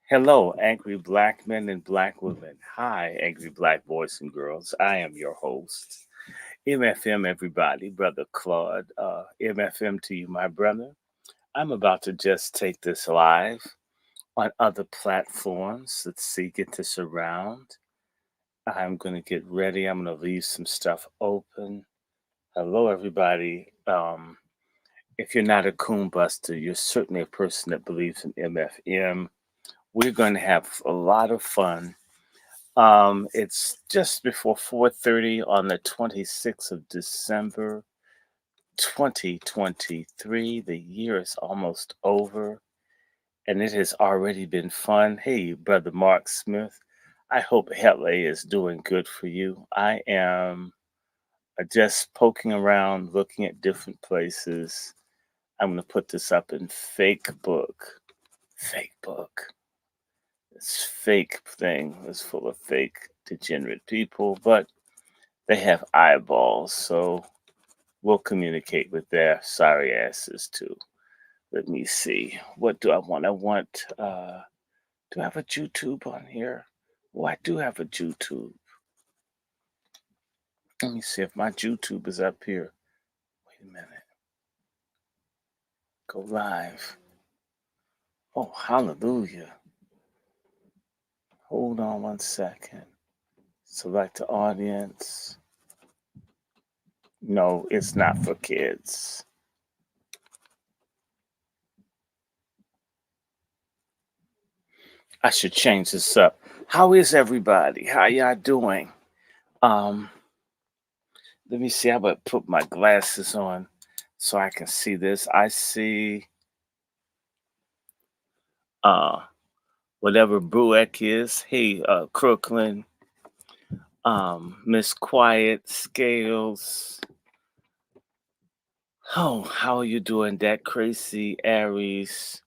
Hello, angry black men and black women. Hi, angry black boys and girls. I am your host, MFM, everybody, Brother Claude. MFM to you, my brother. I'm about to just take this live on other platforms. Let's see, get this around. I'm going to get ready. I'm going to leave some stuff open. Hello, everybody. If you're not a coon buster, you're certainly a person that believes in MFM. We're going to have a lot of fun. It's just before 4:30 on the 26th of December, 2023. The year is almost over, and it has already been fun. Hey, brother Mark Smith, I hope LA is doing good for you. I am just poking around, looking at different places. I'm going to put this up in fake book. Fake book. This fake thing is full of fake degenerate people, but they have eyeballs, so we'll communicate with their sorry asses too. Let me see. What do I want? Do I have a YouTube on here? Oh, I do have a YouTube. Let me see if my YouTube is up here. Wait a minute. Go live. Oh, hallelujah. Hold on one second. Select the audience. No, it's not for kids. I should change this up. How is everybody? How y'all doing? Um, Let me see. How about put my glasses on so I can see this? I see uh whatever Brueck is. Hey, Crooklyn, Miss Quiet, Scales. Oh, how are you doing? That crazy Aries.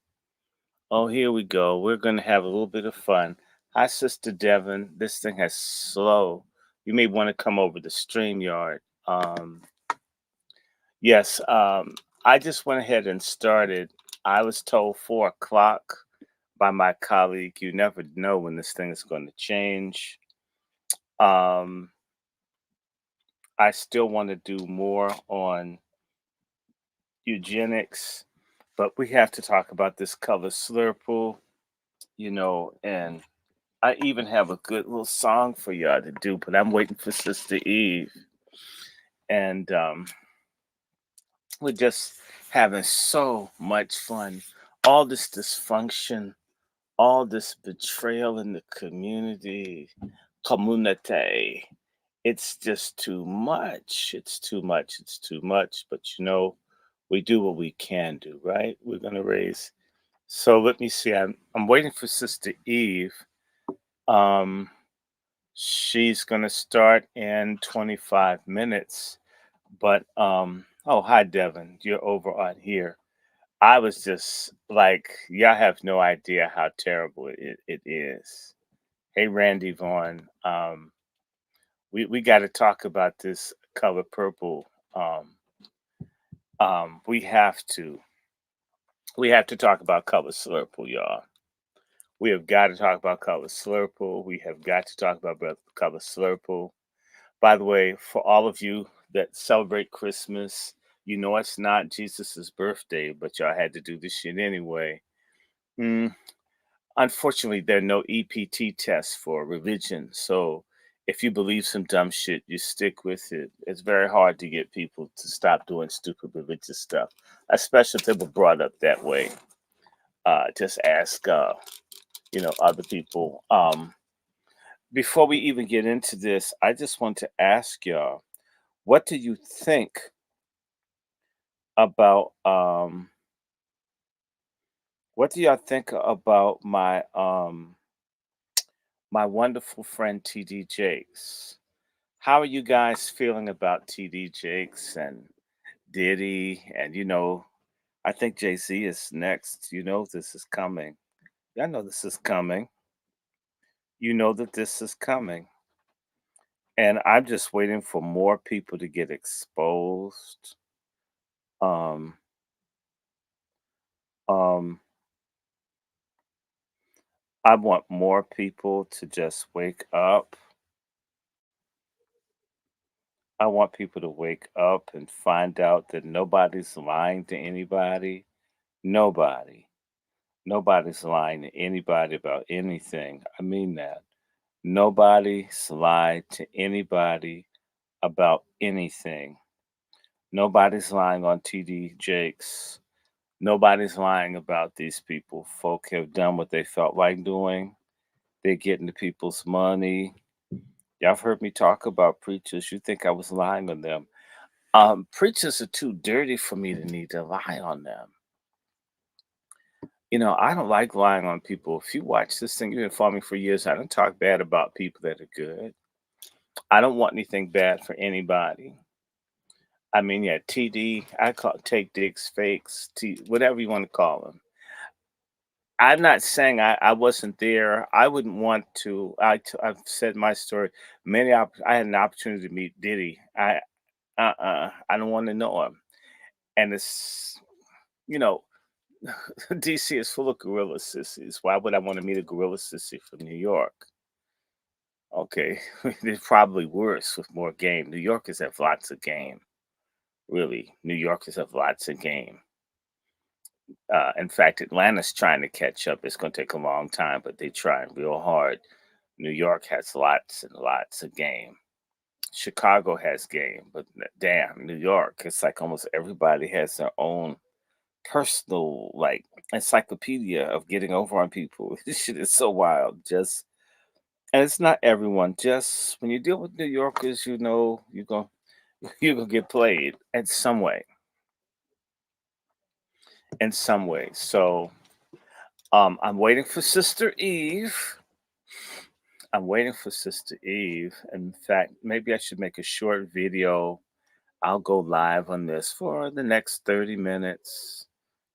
Oh, here we go. We're gonna have a little bit of fun. Hi, Sister Devon. This thing has slow. You may want to come over to StreamYard. Yes, I just went ahead and started. I was told 4 o'clock by my colleague. You never know when this thing is going to change. Um, I still want to do more on eugenics, but we have to talk about this color slurple, and I even have a good little song for y'all to do, but I'm waiting for Sister Eve. And we're just having so much fun. All this dysfunction, all this betrayal in the community. It's just too much. It's too much. It's too much. But we do what we can do, right? We're gonna raise. So let me see. I'm waiting for Sister Eve. Um, she's gonna start in 25 minutes. But oh, hi Devin, you're over on here. I was just like, y'all have no idea how terrible it is. Hey, Randy Vaughn, we got to talk about this color purple. We have to. We have to talk about color slurple, y'all. We have got to talk about color slurple. We have got to talk about color slurple. By the way, for all of you that celebrate Christmas, you know it's not Jesus's birthday, but y'all had to do this shit anyway. Mm, Unfortunately, there are no EPT tests for religion. So if you believe some dumb shit, you stick with it. It's very hard to get people to stop doing stupid religious stuff, especially if they were brought up that way. Just ask, other people. Before we even get into this, I just want to ask y'all, what do you think about what do y'all think about my wonderful friend TD Jakes? How are you guys feeling about TD Jakes and Diddy? And I think Jay Z is next. You know this is coming. Y'all know this is coming. You know that this is coming. And I'm just waiting for more people to get exposed. Um, um, I want more people to just wake up. I want people to wake up and find out that nobody's lying to anybody. Nobody. Nobody's lying to anybody about anything. I mean that. Nobody's lied to anybody about anything. Nobody's lying on TD Jakes. Nobody's lying about these people. Folk have done what they felt like doing. They're getting the people's money. Y'all have heard me talk about preachers. You think I was lying on them. Preachers are too dirty for me to need to lie on them. I don't like lying on people. If you watch this thing, you've been following me for years. I don't talk bad about people that are good. I don't want anything bad for anybody. I mean, yeah, TD, I call take dicks, fakes, whatever you want to call them. I'm not saying I wasn't there. I wouldn't want to. I've said my story. I had an opportunity to meet Diddy. I don't want to know him. And it's you know DC is full of gorilla sissies. Why would I want to meet a gorilla sissy from New York? Okay, they're probably worse with more game. New Yorkers have lots of game. Really, New Yorkers have lots of game. In fact, Atlanta's trying to catch up. It's going to take a long time, but they're trying real hard. New York has lots and lots of game. Chicago has game, but damn, New York, it's like almost everybody has their own personal, like, encyclopedia of getting over on people. This shit is so wild. And it's not everyone. Just when you deal with New Yorkers, you're gonna get played in some way. In some way. So I'm waiting for Sister Eve. I'm waiting for Sister Eve. In fact, maybe I should make a short video. I'll go live on this for the next 30 minutes.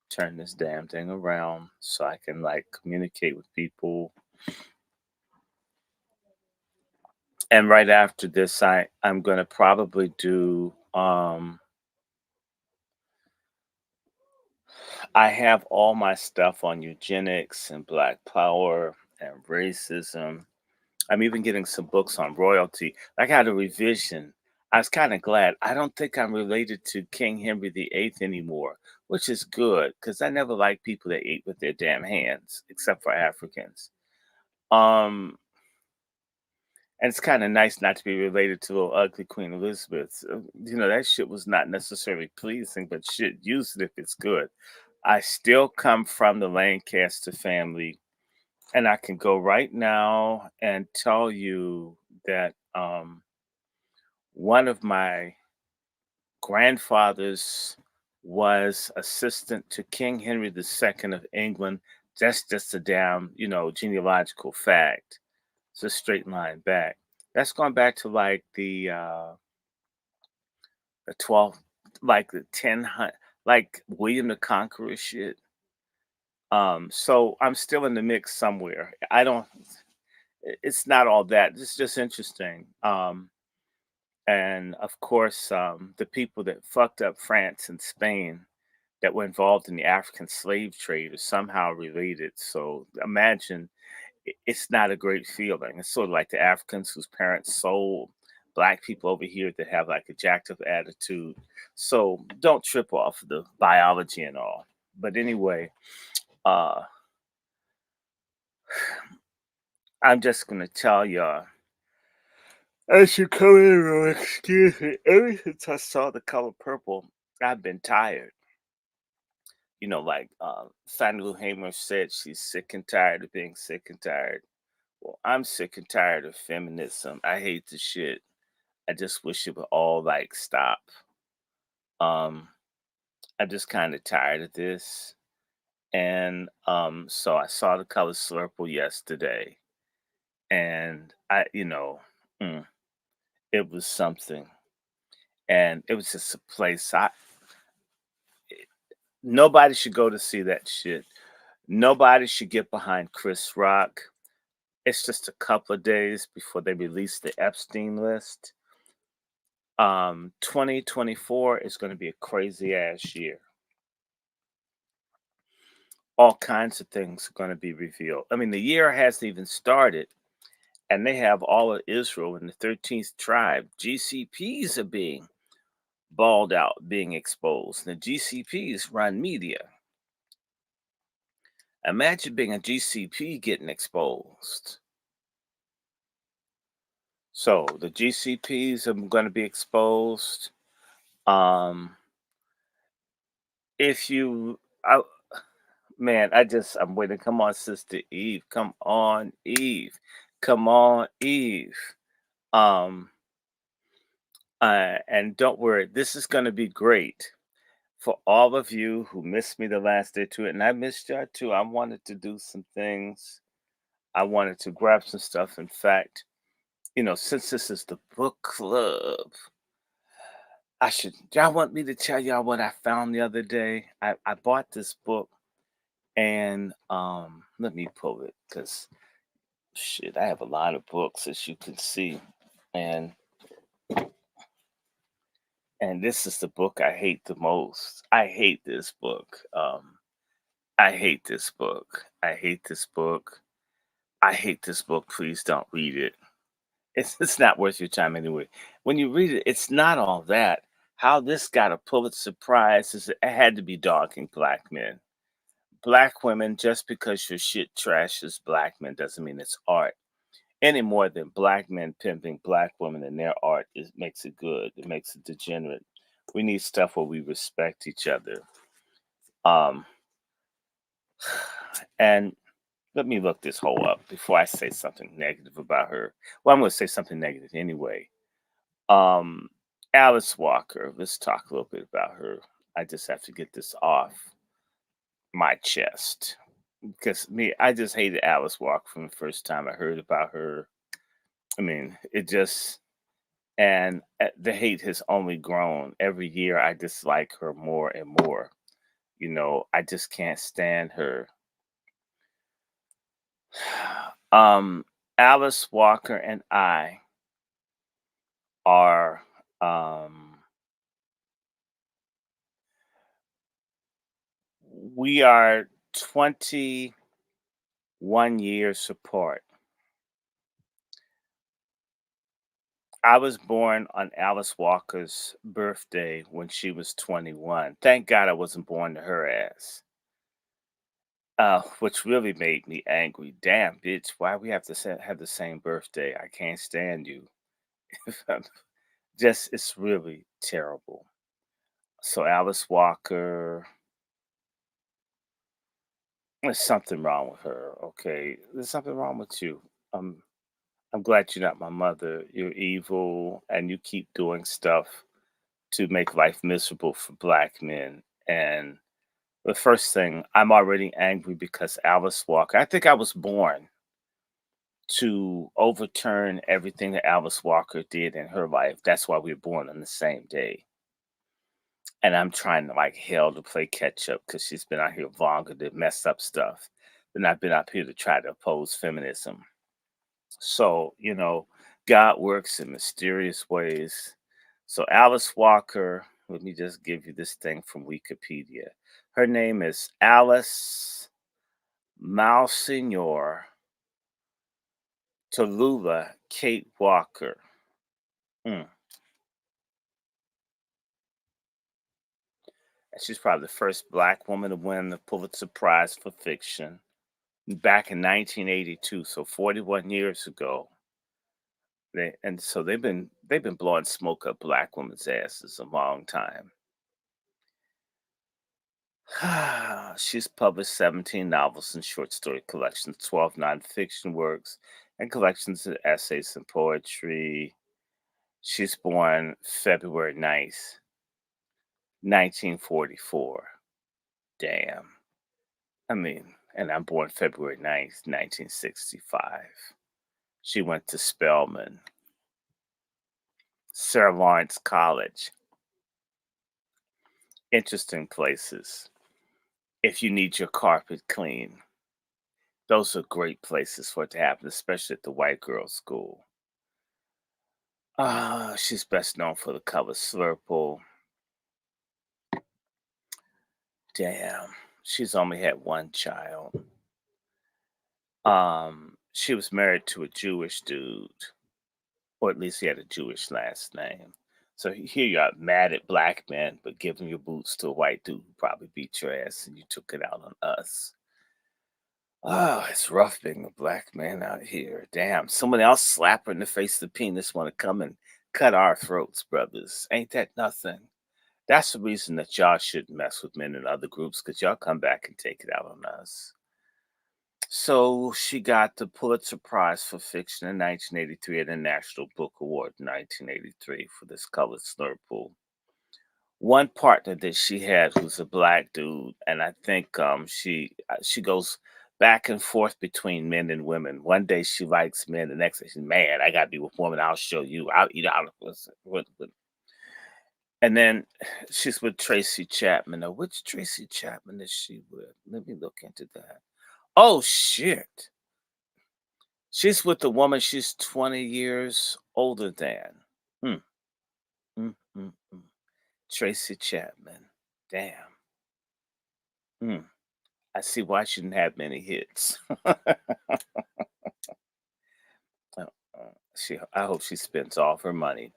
Turn this damn thing around so I can like communicate with people. And right after this, I'm gonna probably do I have all my stuff on eugenics and black power and racism. I'm even getting some books on royalty. I got a revision. I was kind of glad. I don't think I'm related to King Henry VIII anymore, which is good because I never liked people that ate with their damn hands, except for Africans. Um, and it's kind of nice not to be related to little ugly Queen Elizabeth. That shit was not necessarily pleasing, but shit, use it if it's good. I still come from the Lancaster family, and I can go right now and tell you that one of my grandfathers was assistant to King Henry II of England. That's just a damn, genealogical fact. It's a straight line back. That's going back to like the 12th, like the 1000, like William the Conqueror shit. So I'm still in the mix somewhere. I don't. It's not all that. It's just interesting. And of course, the people that fucked up France and Spain that were involved in the African slave trade are somehow related. So imagine it's not a great feeling. It's sort of like the Africans whose parents sold black people over here that have like a jacked up attitude. So don't trip off the biology and all. But anyway, uh, I'm just gonna tell y'all. As you come in, excuse me. Ever since I saw the color purple, I've been tired. Like Fannie Lou Hamer said, she's sick and tired of being sick and tired. Well, I'm sick and tired of feminism. I hate the shit. I just wish it would all like stop. Um, I'm just kind of tired of this. And so I saw the color Slurple yesterday, and mm, it was something. And it was just a place nobody should go to see that shit. Nobody should get behind Chris Rock. It's just a couple of days before they release the Epstein list. 2024 is going to be a crazy ass year. All kinds of things are going to be revealed. I mean, the year hasn't even started, and they have all of Israel and the 13th tribe. GCPs are being balled out, being exposed. The GCPs run media. Imagine being a GCP getting exposed. So the GCPs are going to be exposed. Um, if you, I, man, I'm waiting. Come on, Sister Eve. Come on, Eve. Come on, Eve. Um, and don't worry, this is going to be great for all of you who missed me the last day to it, and I missed y'all too. I wanted to do some things. I wanted to grab some stuff. In fact, since this is the book club, y'all want me to tell y'all what I found the other day? I bought this book and let me pull it because shit, I have a lot of books as you can see. And and this is the book I hate the most. I hate this book. I hate this book. I hate this book. I hate this book. Please don't read it. It's not worth your time anyway. When you read it, it's not all that. How this got a Pulitzer Prize is it had to be dogging black men. Black women, just because your shit trashes black men doesn't mean it's art. Any more than black men pimping black women in their art makes it good. It makes it degenerate. We need stuff where we respect each other. Um, and let me look this whole up before I say something negative about her. Well, I'm going to say something negative anyway. Um, Alice Walker. Let's talk a little bit about her. I just have to get this off my chest because I just hated Alice Walker from the first time I heard about her. I mean, it just and the hate has only grown every year. I dislike her more and more. I just can't stand her. Um, Alice Walker and I are we are 21 years apart. I was born on Alice Walker's birthday when she was 21. Thank God I wasn't born to her ass. Which really made me angry. Damn, bitch, why we have to have the same birthday? I can't stand you. Just, it's really terrible. So Alice Walker, there's something wrong with her. Okay, there's something wrong with you. Um, I'm glad you're not my mother. You're evil, and you keep doing stuff to make life miserable for black men. And the first thing, I'm already angry because Alice Walker. I think I was born to overturn everything that Alice Walker did in her life. That's why we were born on the same day. And I'm trying to like hell to play catch up because she's been out here longer to mess up stuff than I've been up here to try to oppose feminism. So, God works in mysterious ways. So, Alice Walker, let me just give you this thing from Wikipedia. Her name is Alice Malsignor Tallulah Kate Walker. Mm. She's probably the first black woman to win the Pulitzer Prize for fiction back in 1982, so 41 years ago. So they've been blowing smoke up black women's asses a long time. She's published 17 novels and short story collections, 12 nonfiction works, and collections of essays and poetry. She's born February 9th, 1944. Damn. I mean, and I'm born February 9th, 1965. She went to Spelman, Sarah Lawrence College. Interesting places. If you need your carpet clean, those are great places for it to happen, especially at the white girls' school. She's best known for the cover Slurple. Damn. She's only had one child. She was married to a Jewish dude, or at least he had a Jewish last name. So here you are, mad at black men, but giving your boots to a white dude who probably beat your ass, and you took it out on us. Oh, it's rough being a black man out here. Damn, someone else slap her in the face of the penis want to come and cut our throats, brothers. Ain't that nothing? That's the reason that y'all shouldn't mess with men in other groups, because y'all come back and take it out on us. So she got the Pulitzer Prize for Fiction in 1983 and the National Book Award in 1983 for this colored Slurple. One partner that she had who's a black dude, and I think she goes back and forth between men and women. One day she likes men, the next day she's man. I gotta be with women. I'll show you. I'll eat out of with. And then she's with Tracy Chapman. Now, which Tracy Chapman is she with? Let me look into that. Oh shit. She's with the woman she's 20 years older than. Hmm. Mm, mm, mm. Tracy Chapman. Damn. Hmm. I see why she didn't have many hits. I hope she spends all of her money.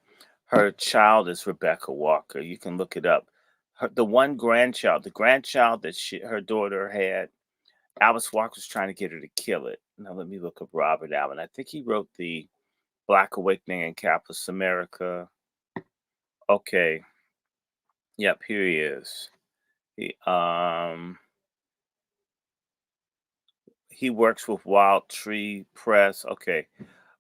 Her child is Rebecca Walker. You can look it up. The one grandchild, the grandchild that her daughter had, Alice Walker was trying to get her to kill it. Now let me look up Robert Allen. I think he wrote the Black Awakening in Capitalist America. Okay. Yep, here he is. He works with Wild Tree Press. Okay.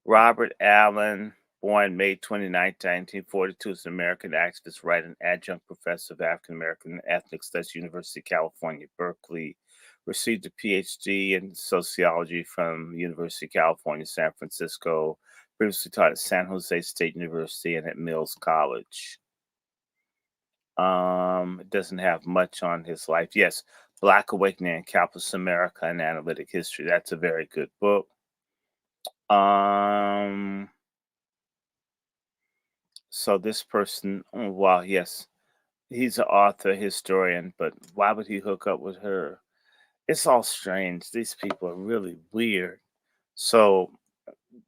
Robert Allen, born May 29th, 1942, is an American activist, writer, and adjunct professor of African American and Ethnic Studies, University of California, Berkeley. Received a PhD in sociology from University of California, San Francisco. Previously taught at San Jose State University and at Mills College. It doesn't have much on his life. Yes, Black Awakening in Capitalist America and Analytic History. That's a very good book. So this person, oh, wow, yes, he's an author, historian, but why would he hook up with her? It's all strange. These people are really weird. So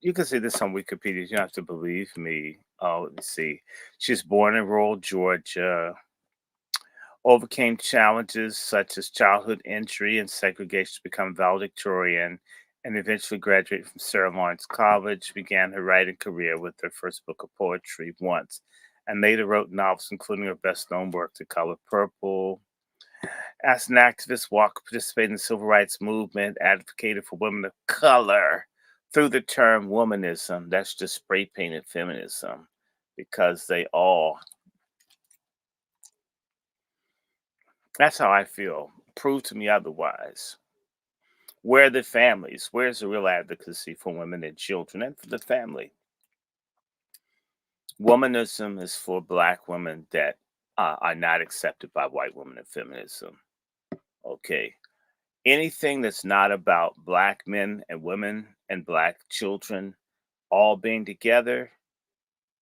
you can see this on Wikipedia. You don't have to believe me. Oh, let me see. She's born in rural Georgia, overcame challenges such as childhood injury and segregation to become valedictorian, and eventually graduated from Sarah Lawrence College, began her writing career with her first book of poetry, Once, and later wrote novels, including her best-known work, The Color Purple. As an activist, Walker participated in the civil rights movement, advocated for women of color through the term womanism. That's just spray-painted feminism, because they all. That's how I feel. Prove to me otherwise. Where are the families? Where's the real advocacy for women and children and for the family? Womanism is for black women that are not accepted by white women in feminism. Okay. Anything that's not about black men and women and black children all being together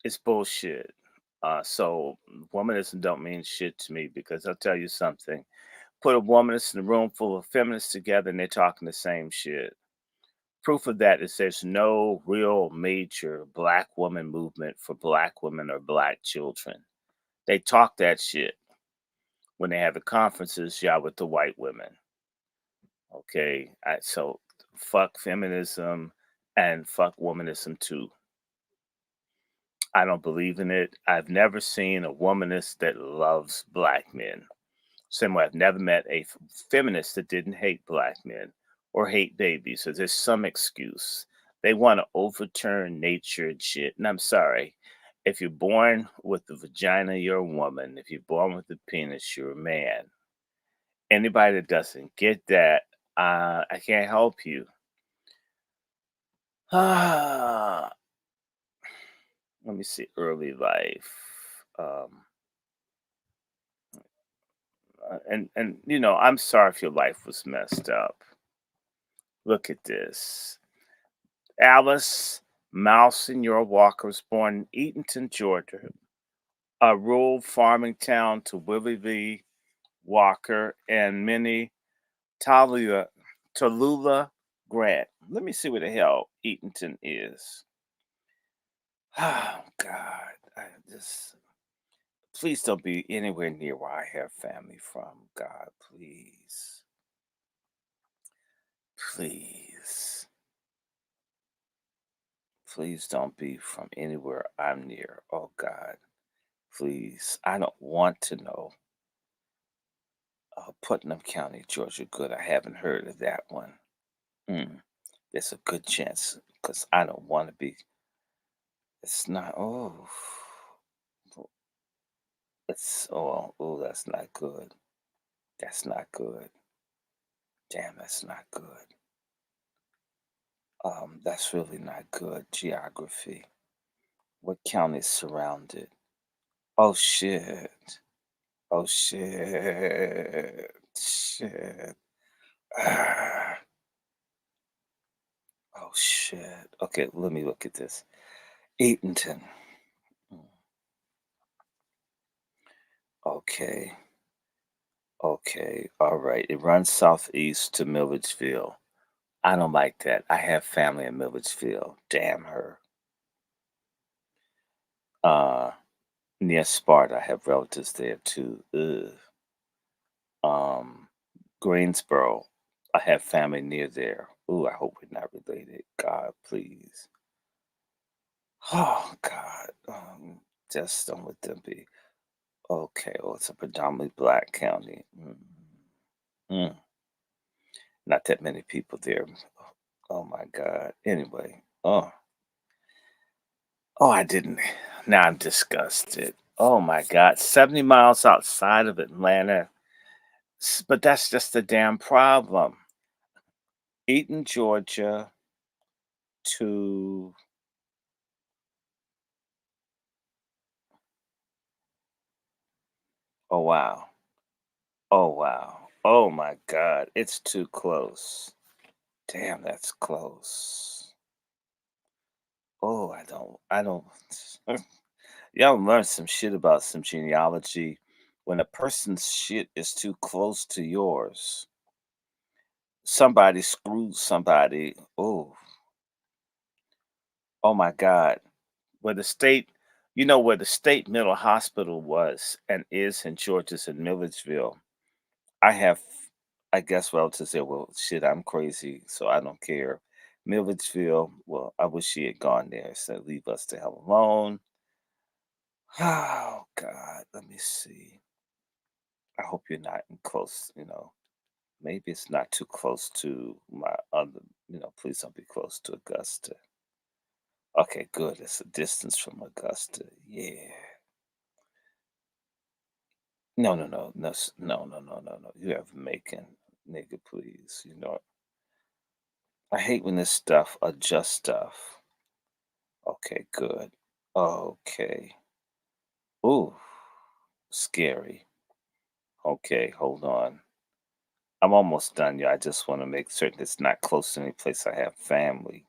is bullshit. So womanism don't mean shit to me, because I'll tell you something. Put a womanist in a room full of feminists together and they're talking the same shit. Proof of that is there's no real major black woman movement for black women or black children. They talk that shit when they have the conferences, yeah, with the white women. Okay, so fuck feminism and fuck womanism too. I don't believe in it. I've never seen a womanist that loves black men. Same way I've never met a feminist that didn't hate black men or hate babies. So there's some excuse. They want to overturn nature and shit. And I'm sorry. If you're born with the vagina, you're a woman. If you're born with the penis, you're a man. Anybody that doesn't get that, I can't help you. Let me see. Early life. And I'm sorry if your life was messed up. Look at this. Alice Malsenor Walker was born in Eatonton, Georgia, a rural farming town to Willie V. Walker and Minnie Talia, Tallulah Grant. Let me see where the hell Eatonton is. Oh God, I just please don't be anywhere near where I have family from. God, please, please, please don't be from anywhere I'm near. Oh God, please. I don't want to know. Putnam County, Georgia. Good. I haven't heard of that one. Mm, there's a good chance because I don't want to be. It's not. Oh, it's that's not good. That's not good. Damn, that's not good. That's really not good. Geography. What county is surrounded? Oh shit. Oh shit. Shit. Ah, oh shit. Okay, let me look at this. Eatonton. Mm, okay. Okay. All right. It runs southeast to Milledgeville. I don't like that. I have family in Milledgeville. Damn her. Uh, near Sparta, I have relatives there too. Ugh. Um, Greensboro, I have family near there. Ooh, I hope we're not related. God, please. Oh God. Just don't let them be. Okay. Oh, it's a predominantly black county. Mm. Not that many people there. Oh my God. Anyway. Oh, I didn't. Now I'm disgusted. Oh my God. 70 miles outside of Atlanta. But that's just the damn problem. Eaton, Georgia to, oh wow. Oh wow. Oh my God. It's too close. Damn, that's close. Oh, I don't y'all learn some shit about some genealogy. When a person's shit is too close to yours, somebody screwed somebody. Oh my God. Where the state, where the state mental hospital was and is in Georgia's in Milledgeville. I have, I guess, relatives say, well, shit, I'm crazy, so I don't care. Milledgeville, well, I wish she had gone there. So leave us the hell alone. Oh, God, let me see. I hope you're not in close. Maybe it's not too close to my other, please don't be close to Augusta. Okay, good. It's a distance from Augusta. Yeah. No, no, no, no, no, no, no, no, no. You have Macon, nigga, please. I hate when this stuff adjusts stuff. Okay, good. Okay. Ooh, scary. Okay, hold on. I'm almost done, yeah. I just want to make certain it's not close to any place I have family.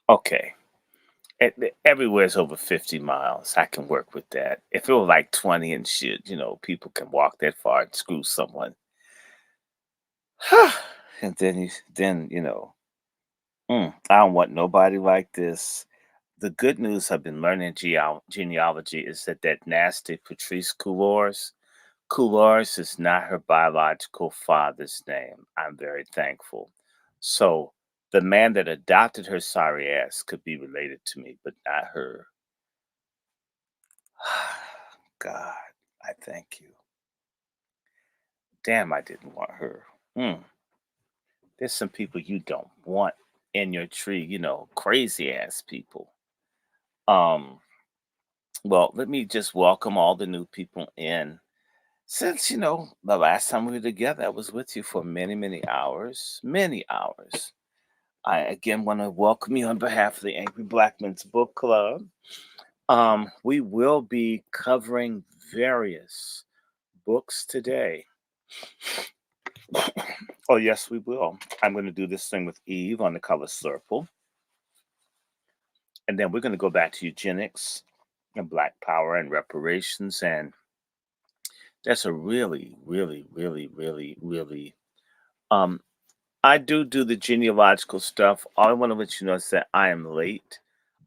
Okay. Everywhere's over 50 miles. I can work with that. If it were like 20 and shit, people can walk that far and screw someone. And I don't want nobody like this. The good news I've been learning genealogy is that nasty Patrice Coulars is not her biological father's name. I'm very thankful. So the man that adopted her sorry ass could be related to me, but not her. God, I thank you. Damn, I didn't want her. Mm. There's some people you don't want in your tree, crazy ass people. Um, well, let me just welcome all the new people in. Since, the last time we were together, I was with you for many, many hours. Many hours. I again want to welcome you on behalf of the Angry Black Men's Book Club. We will be covering various books today. Oh, yes, we will. I'm going to do this thing with Eve on the cover Slurple. And then we're going to go back to eugenics and Black power and reparations and That's a really, really, really, really, really. Um, I do the genealogical stuff. All I want to let you know is that I am late.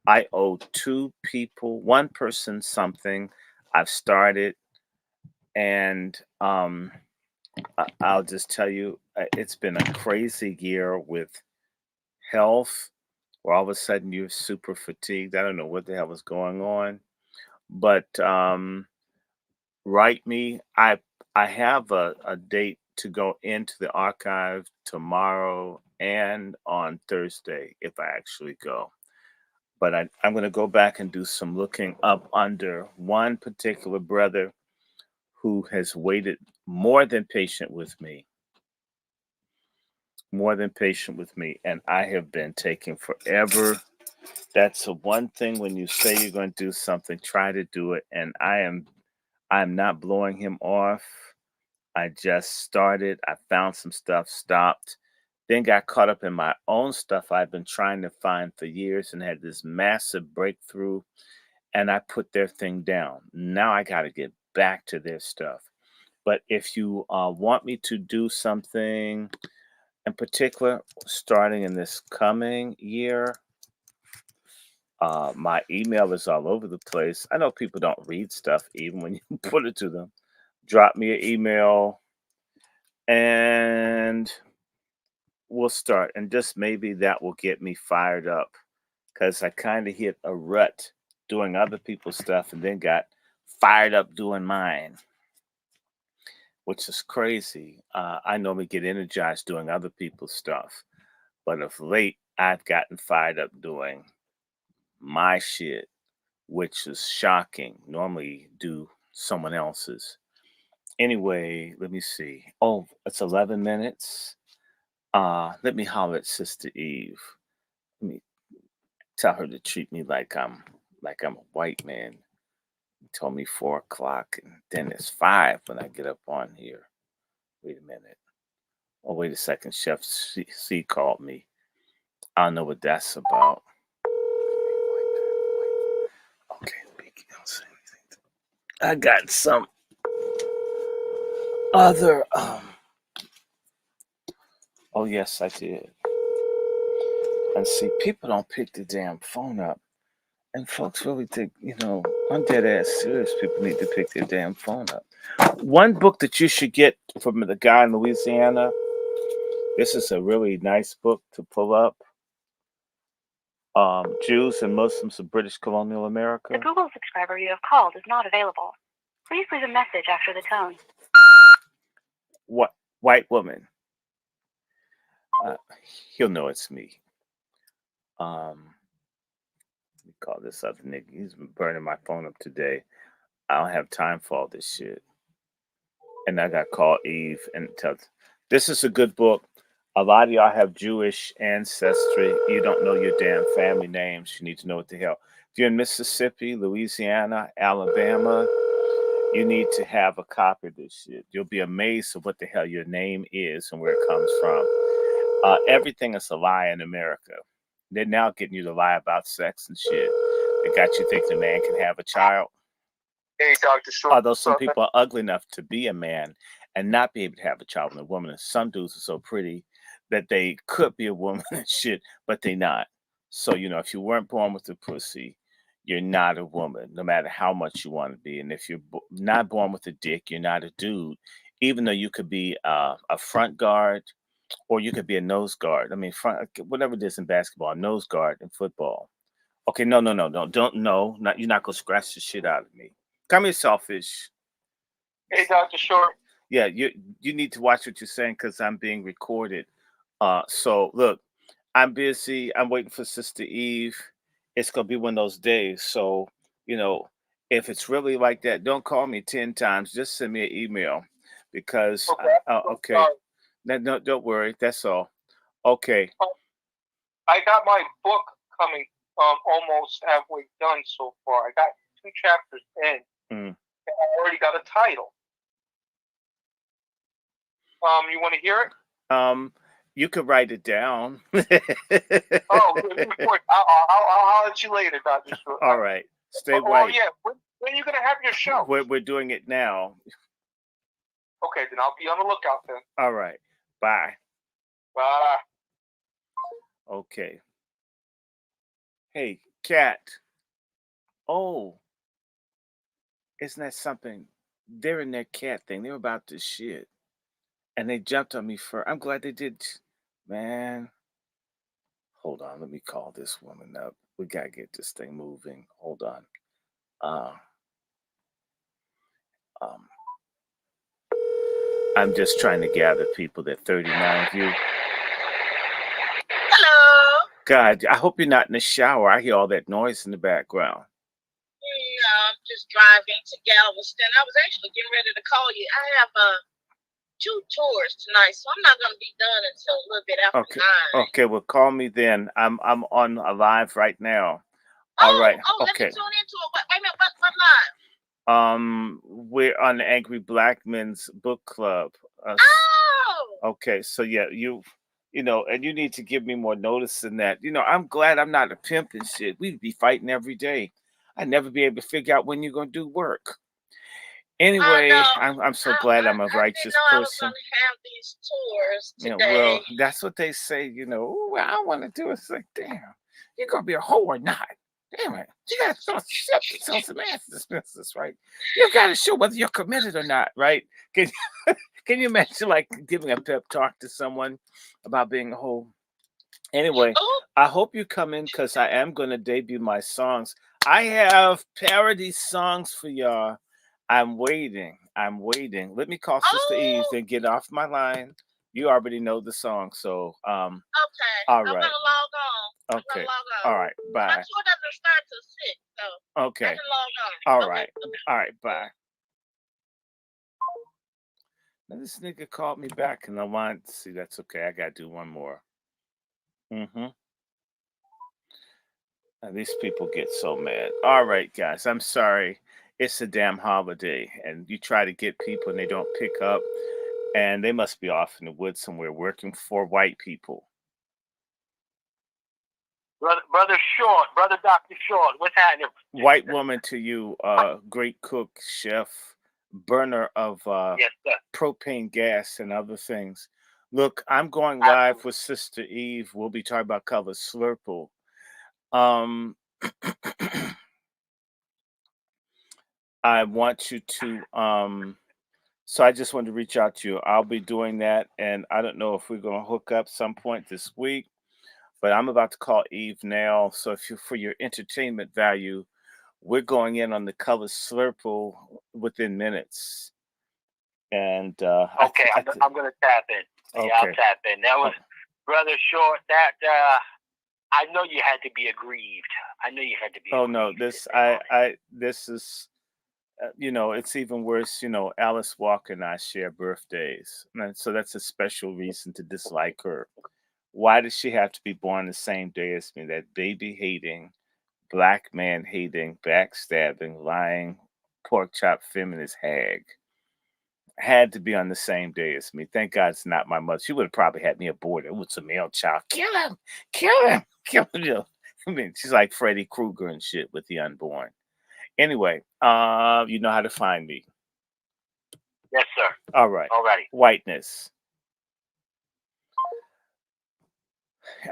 I owe two people, one person something. I've started, and I'll just tell you, it's been a crazy year with health, where all of a sudden you're super fatigued. I don't know what the hell is going on, but write me. I have a date to go into the archive tomorrow and on Thursday if I actually go. But I'm going to go back and do some looking up under one particular brother who has waited more than patient with me, more than patient with me, and I have been taking forever. That's the one thing when you say you're going to do something, try to do it. And I'm not blowing him off. I just started. I found some stuff, stopped, then got caught up in my own stuff I've been trying to find for years and had this massive breakthrough. And I put their thing down. Now I got to get back to their stuff. But if you want me to do something in particular, starting in this coming year, my email is all over the place. I know people don't read stuff even when you put it to them. Drop me an email and we'll start. And just maybe that will get me fired up because I kind of hit a rut doing other people's stuff and then got fired up doing mine, which is crazy. I normally get energized doing other people's stuff, but of late, I've gotten fired up doing my shit, which is shocking. Normally, do someone else's. Anyway, let me see. Oh, it's 11 minutes. Let me holler at Sister Eve. Let me tell her to treat me like I'm a white man. He told me 4 o'clock, and then it's 5 when I get up on here. Wait a minute. Oh, wait a second. Chef C called me. I don't know what that's about. Okay, don't say anything. I got some other. Oh yes, I did. And see, people don't pick the damn phone up. And folks really think, I'm dead ass serious. People need to pick their damn phone up. One book that you should get from the guy in Louisiana. This is a really nice book to pull up. Jews and Muslims of British colonial America. The Google subscriber you have called is not available. Please leave a message after the tone. What white woman? He'll know it's me. Let me call this other nigga. He's been burning my phone up today. I don't have time for all this shit. And I got called Eve and this is a good book. A lot of y'all have Jewish ancestry. You don't know your damn family names. You need to know what the hell. If you're in Mississippi, Louisiana, Alabama, you need to have a copy of this shit. You'll be amazed at what the hell your name is and where it comes from. Everything is a lie in America. They're now getting you to lie about sex and shit. They got you thinking a man can have a child. Hey, Dr. Short. Although some people are ugly enough to be a man and not be able to have a child with a woman, and some dudes are so pretty that they could be a woman and shit, but they not. So, if you weren't born with a pussy, you're not a woman, no matter how much you want to be. And if you're not born with a dick, you're not a dude, even though you could be a front guard or you could be a nose guard. I mean, whatever it is in basketball, nose guard in football. Okay, no, don't not you're not gonna scratch the shit out of me. Come here, selfish. Hey, Dr. Short. Yeah, you need to watch what you're saying because I'm being recorded. So look, I'm busy. I'm waiting for Sister Eve. It's gonna be one of those days. So if it's really like that, don't call me 10 times. Just send me an email because okay. No, don't worry. That's all. Okay. I got my book coming almost halfway done so far. I got 2 chapters in. And I already got a title. You want to hear it? You could write it down. Oh, really quick. I'll let you later, Dr. Short. All right. Stay white. Oh, yeah. When are you going to have your show? We're doing it now. Okay, then I'll be on the lookout then. All right. Bye. Bye. Okay. Hey, cat. Oh, isn't that something? They're in that cat thing. They were about to shit. And they jumped on me for I'm glad they did. Man. Hold on. Let me call this woman up. We gotta get this thing moving. Hold on. Uh um I'm just trying to gather people that 39 of you. Hello. God, I hope you're not in the shower. I hear all that noise in the background. No, I'm just driving to Galveston. I was actually getting ready to call you. I have 2 tours tonight, so I'm not going to be done until a little bit after Okay. 9. Okay, well call me then. I'm on a live right now. All right. Let me Okay. tune into it. Wait a minute, what live? We're on the Angry Black Men's Book Club. Oh! Okay, so yeah, you know, and you need to give me more notice than that. You know, I'm glad I'm not a pimp and shit. We'd be fighting every day. I'd never be able to figure out when you're gonna do work. Anyway, No. I'm so glad I'm a I didn't righteous know I was person. going to have these tours Yeah, today. well, that's what they say, you know. "Ooh, I want to do it." It's like, damn, you're gonna be a hoe or not? Damn it, you gotta sell some ass business, right? You gotta show whether you're committed or not, right? Can can you imagine like giving a pep talk to someone about being a hoe? Anyway, Oh, I hope you come in because I am gonna debut my songs. I have parody songs for y'all. I'm waiting. I'm waiting. Let me call Sister Eve, oh, then get off my line. You already know the song, so okay. all I'm going right. to log on. Okay. Log All on. right. My Bye. tour doesn't start till 6, so I Okay. can log on. All Okay. right. All right. Bye. Now this nigga called me back and I want to see that's okay. I gotta do one more. Mm-hmm. And these people get so mad. All right, guys. I'm sorry. It's a damn holiday, and you try to get people and they don't pick up, and they must be off in the woods somewhere working for white people. Brother Short, Brother Dr. Short, what's happening? White woman to you, great cook, chef, burner of Yes, sir. propane gas and other things. Look, I'm going live with Sister Eve. We'll be talking about color Slurple. Um, I want you to so I just wanted to reach out to you. I'll be doing that, and I don't know if we're gonna hook up some point this week, but I'm about to call Eve now. So if you for your entertainment value, we're going in on the color Slurple within minutes. And Okay, I'm gonna tap in. okay. Yeah, I'll tap in. That was Brother Short. That I know you had to be aggrieved. I know you had to be. Oh no, this this is you know, it's even worse. You know, Alice Walker and I share birthdays, and so that's a special reason to dislike her. Why does she have to be born the same day as me? That baby hating, black man hating, backstabbing, lying, pork chop feminist hag had to be on the same day as me. Thank God it's not my mother. She would have probably had me aborted. It was a male child. Kill him, kill him, kill him. You know, I mean, she's like Freddy Krueger and shit with the unborn. Anyway, you know how to find me. Yes, sir. All right. Alrighty. Whiteness.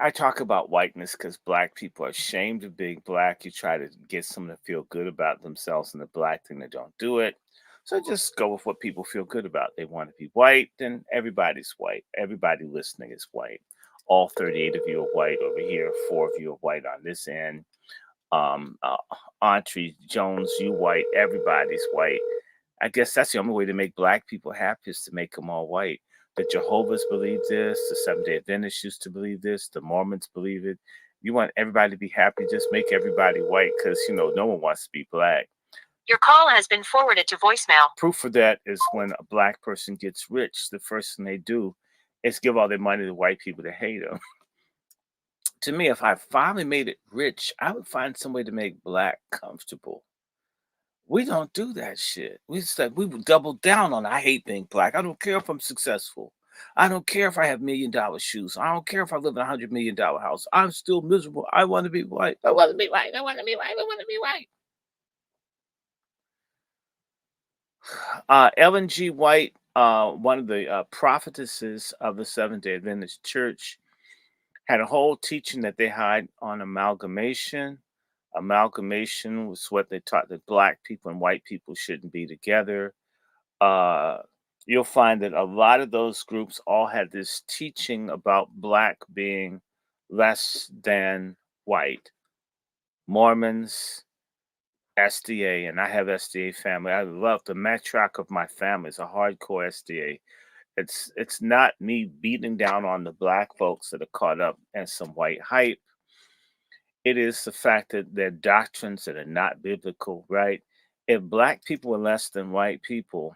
I talk about whiteness because black people are ashamed of being black. You try to get someone to feel good about themselves and the black thing, they don't do it. So just go with what people feel good about. They want to be white, then everybody's white. Everybody listening is white. All 38 of you are white over here. 4 of you are white on this end. Auntie Jones, you white. Everybody's white. I guess that's the only way to make black people happy is to make them all white. The Jehovah's believe this. The Seventh-day Adventists used to believe this. The Mormons believe it. You want everybody to be happy, just make everybody white because, you know, no one wants to be black. Your call has been forwarded to voicemail. Proof of that is when a black person gets rich, the first thing they do is give all their money to white people to hate them. To me, if I finally made it rich, I would find some way to make black comfortable. We don't do that shit. We said we would double down on I hate being black. I don't care if I'm successful. I don't care if I have $1,000,000 shoes. I don't care if I live in $100 million house. I'm still miserable. I want to be white. I want to be white. I want to be white. I want to be white. Ellen G. White, one of the prophetesses of the Seventh Day Adventist Church had a whole teaching that they had on amalgamation. Amalgamation was what they taught, that black people and white people shouldn't be together. Uh, you'll find that a lot of those groups all had this teaching about black being less than white. Mormons, SDA, and I have SDA family. I love the matriarch of my family is a hardcore SDA. It's not me beating down on the black folks that are caught up in some white hype. It is the fact that they're doctrines that are not biblical, right? If black people were less than white people,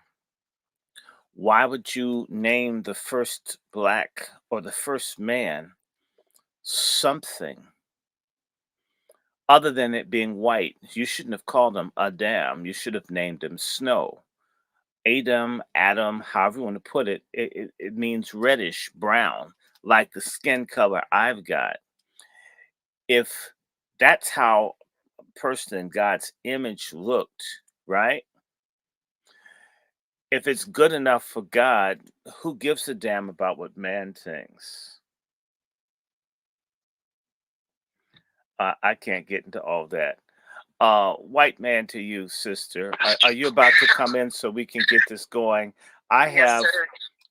why would you name the first black or the first man something other than it being white? You shouldn't have called him Adam. You should have named him Snow. Adam, however you want to put it, it means reddish brown, like the skin color I've got. If that's how a person in God's image looked, right? If it's good enough for God, who gives a damn about what man thinks? I can't get into all that. White man to you, sister. Are you about to come in so we can get this going? I Yes, have sir.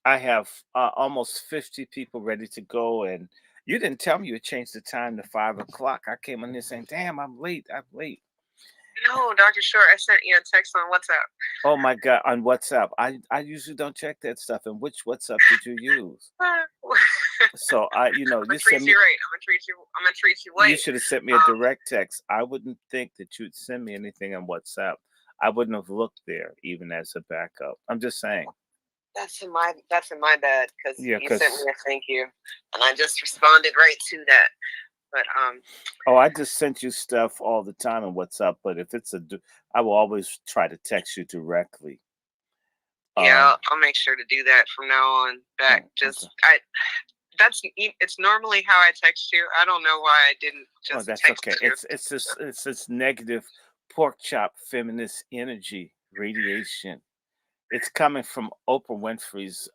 I have almost 50 people ready to go, and you didn't tell me you changed the time to 5 o'clock. I came in here saying, "Damn, I'm late. I'm late." No, Dr. Short, I sent you a text on WhatsApp. Oh my God, on WhatsApp. I usually don't check that stuff. And which WhatsApp did you use? So you I'm gonna you treat send you me. right. I'm gonna treat you You white. should have sent me a direct text. I wouldn't think that you'd send me anything on WhatsApp. I wouldn't have looked there even as a backup. I'm just saying. That's in my bad because Yeah, you sent because me a thank you, and I just responded right to that. But oh, I just sent you stuff all the time on WhatsApp. But if it's I will always try to text you directly. yeah, I'll make sure to do that from now on back. Oh, Just okay. it's normally how I text you. I don't know why I didn't Oh, just that's text okay. you. It's this negative pork chop feminist energy radiation. It's coming from Oprah Winfrey's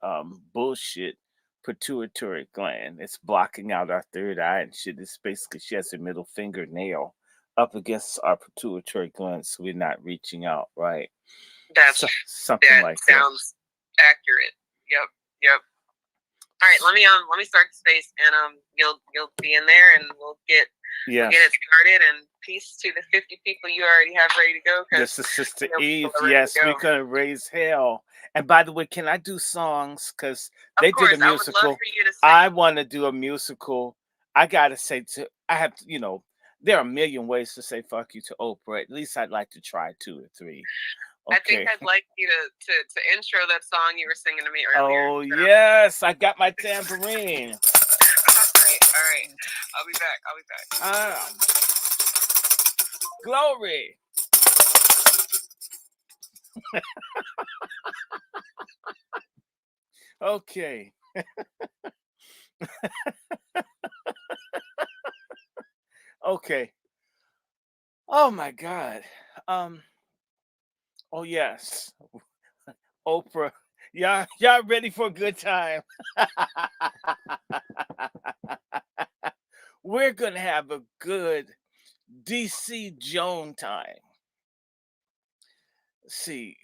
bullshit pituitary gland. It's blocking out our third eye and shit. It's basically she has her middle fingernail up against our pituitary gland, so we're not reaching out, right? Something That like that. sounds accurate. Yep. All right, let me start the space, and you'll be in there, and we'll get it started. And peace to the 50 people you already have ready to go. This is Sister Eve. Yes, we're gonna raise hell. And by the way, can I do songs? Because they did a musical. I would love for you to sing. I want to do a musical. I gotta say, I have to, there are a million ways to say fuck you to Oprah. At least I'd like to try 2 or 3. Okay. I think I'd like you to intro that song you were singing to me earlier. Oh, yes. I got my tambourine. All right. I'll be back. Glory. Okay. Okay. Oh my God. Oh yes. Oprah. Y'all ready for a good time? We're gonna have a good DC Joan time. See,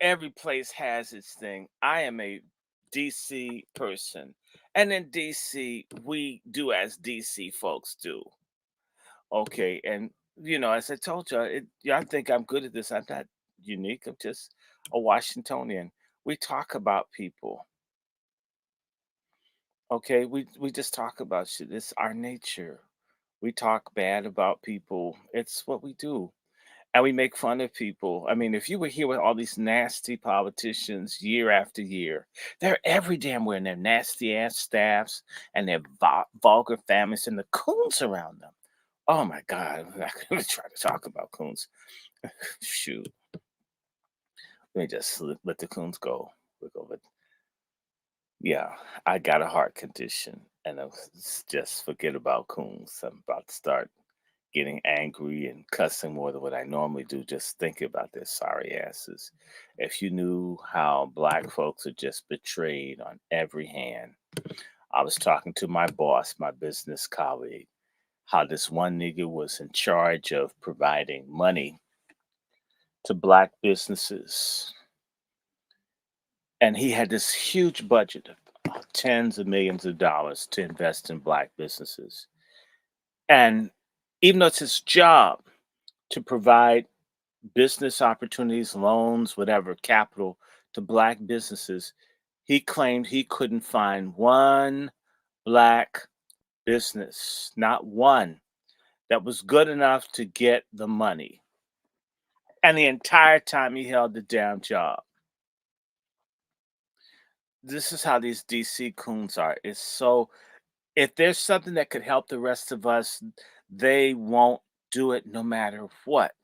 every place has its thing. I am a DC person. And in DC, we do as DC folks do. Okay. And, as I told you, I think I'm good at this. I'm not unique. I'm just a Washingtonian. We talk about people. Okay. We just talk about shit. It's our nature. We talk bad about people. It's what we do. And we make fun of people. I mean, if you were here with all these nasty politicians year after year, they're every damn where in their nasty ass staffs and their vulgar families and the coons around them. Oh my God, I'm not going to try to talk about coons. Shoot. Let me just let the coons go. Yeah, I got a heart condition and just forget about coons. I'm about to start getting angry and cussing more than what I normally do, just thinking about their sorry asses. If you knew how black folks are just betrayed on every hand. I was talking to my boss, my business colleague, how this one nigga was in charge of providing money to black businesses. And he had this huge budget of tens of millions of dollars to invest in black businesses. And even though it's his job to provide business opportunities, loans, whatever, capital to black businesses, he claimed he couldn't find one black business, not one, that was good enough to get the money. And the entire time he held the damn job. This is how these DC coons are. It's so, if there's something that could help the rest of us, they won't do it no matter what.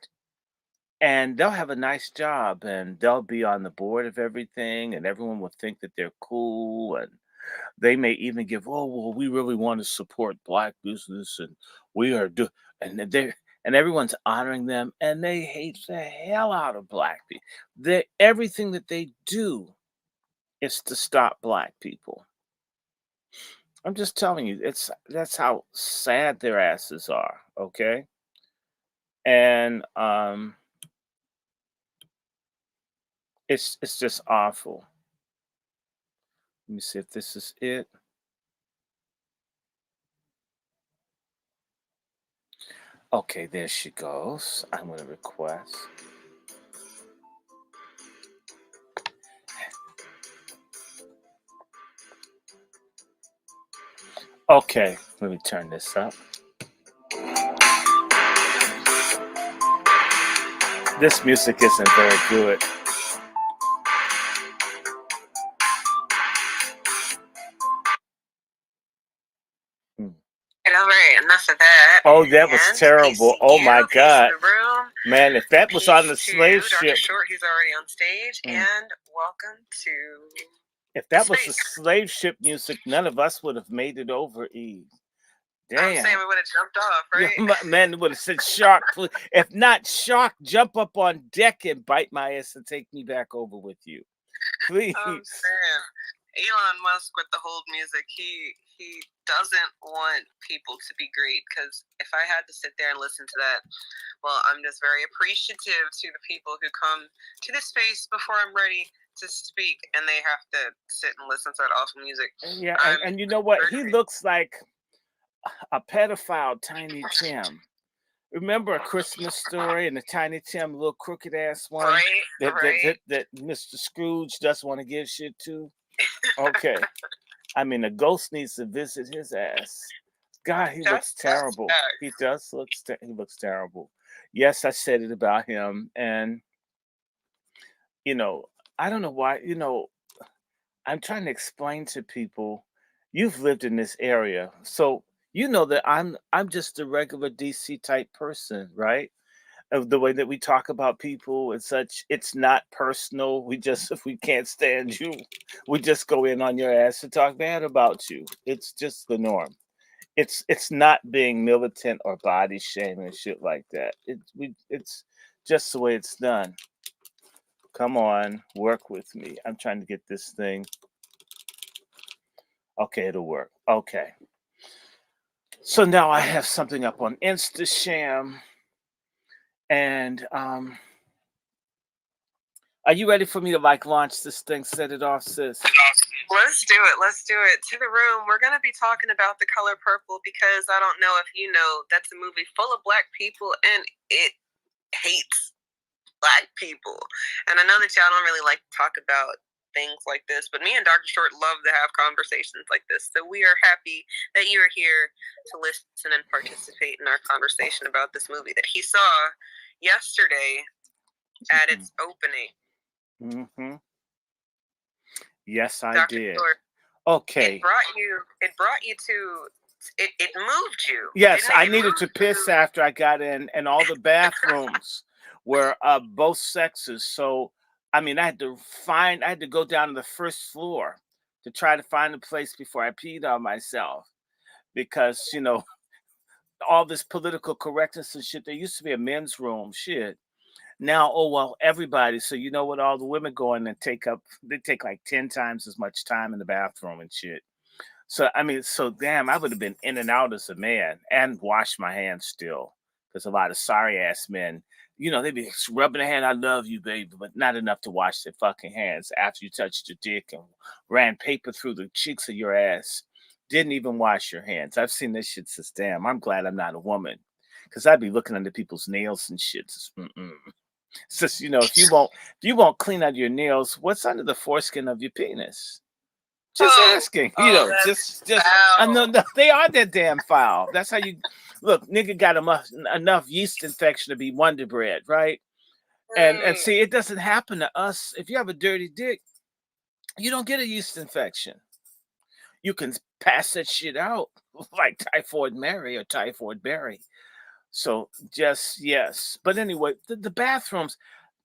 And they'll have a nice job and they'll be on the board of everything and everyone will think that they're cool, and they may even give, oh well, we really want to support black business and we are and everyone's honoring them, and they hate the hell out of black people. Everything that they do is to stop black people. I'm just telling you, that's how sad their asses are, okay? And it's just awful. Let me see if this is it. Okay, there she goes. I'm going to request. Okay, let me turn this up. This music isn't very good. All right, enough of that. Oh, that was And terrible. peace to Oh you, my peace to God. the room. Man, if that was on the Peace to slave Dr. ship, Short, he's already on stage, and welcome to if that was the space. slave ship music, none of us would have made it over, Eve. I'm saying Damn. we would have jumped off, right? Yeah, man would have said, Shark, please. If not, Shark, jump up on deck and bite my ass and take me back over with you. Please. I'm saying Elon Musk with the hold music, he doesn't want people to be great, because if I had to sit there and listen to that, well, I'm just very appreciative to the people who come to this space before I'm ready to speak, and they have to sit and listen to that awful music. Yeah, and you know what? He looks like a pedophile Tiny Tim. Remember A Christmas Story and the Tiny Tim, little crooked ass one, right. That Mr. Scrooge doesn't want to give shit to? Okay. I mean, a ghost needs to visit his ass. God, he looks terrible. He looks terrible. Yes, I said it about him. And, I don't know why, I'm trying to explain to people, you've lived in this area. So you know that I'm just a regular DC type person, right? Of the way that we talk about people and such, it's not personal. If we can't stand you, we just go in on your ass to talk bad about you. It's just the norm. It's not being militant or body shaming and shit like that. It's just the way it's done. Come on, work with me. I'm trying to get this thing. Okay, it'll work. Okay. So now I have something up on InstaSham. And are you ready for me to launch this thing, set it off, sis? Let's do it. To the room, we're going to be talking about The Color Purple, because I don't know if you know, that's a movie full of black people, and it hates black people. And I know that y'all don't really like to talk about things like this, but me and Dr. Short love to have conversations like this. So we are happy that you are here to listen and participate in our conversation about this movie that he saw yesterday at its opening. Mm-hmm. Yes, I Dr. did. Short, okay. It brought you to. It moved you. Yes, I needed to piss after I got in, and all the bathrooms were both sexes. So, I mean, I had to go down to the first floor to try to find a place before I peed on myself, because all this political correctness and shit. There used to be a men's room, shit. Now, oh well, everybody. So you know what? All the women go in and they take like 10 times as much time in the bathroom and shit. So I mean, so damn, I would have been in and out as a man and washed my hands still. Because a lot of sorry ass men, they be rubbing their hand, I love you, baby, but not enough to wash their fucking hands after you touched your dick and ran paper through the cheeks of your ass. Didn't even wash your hands. I've seen this shit since damn. I'm glad I'm not a woman. Because I'd be looking under people's nails and shit. It's just, if you won't clean out your nails, what's under the foreskin of your penis? Just asking, just I know they are that damn foul. That's how you look. Nigga got enough yeast infection to be Wonder Bread, right? And see, it doesn't happen to us. If you have a dirty dick, you don't get a yeast infection. You can pass that shit out like typhoid Mary or typhoid Barry. So just yes, but anyway, the bathrooms.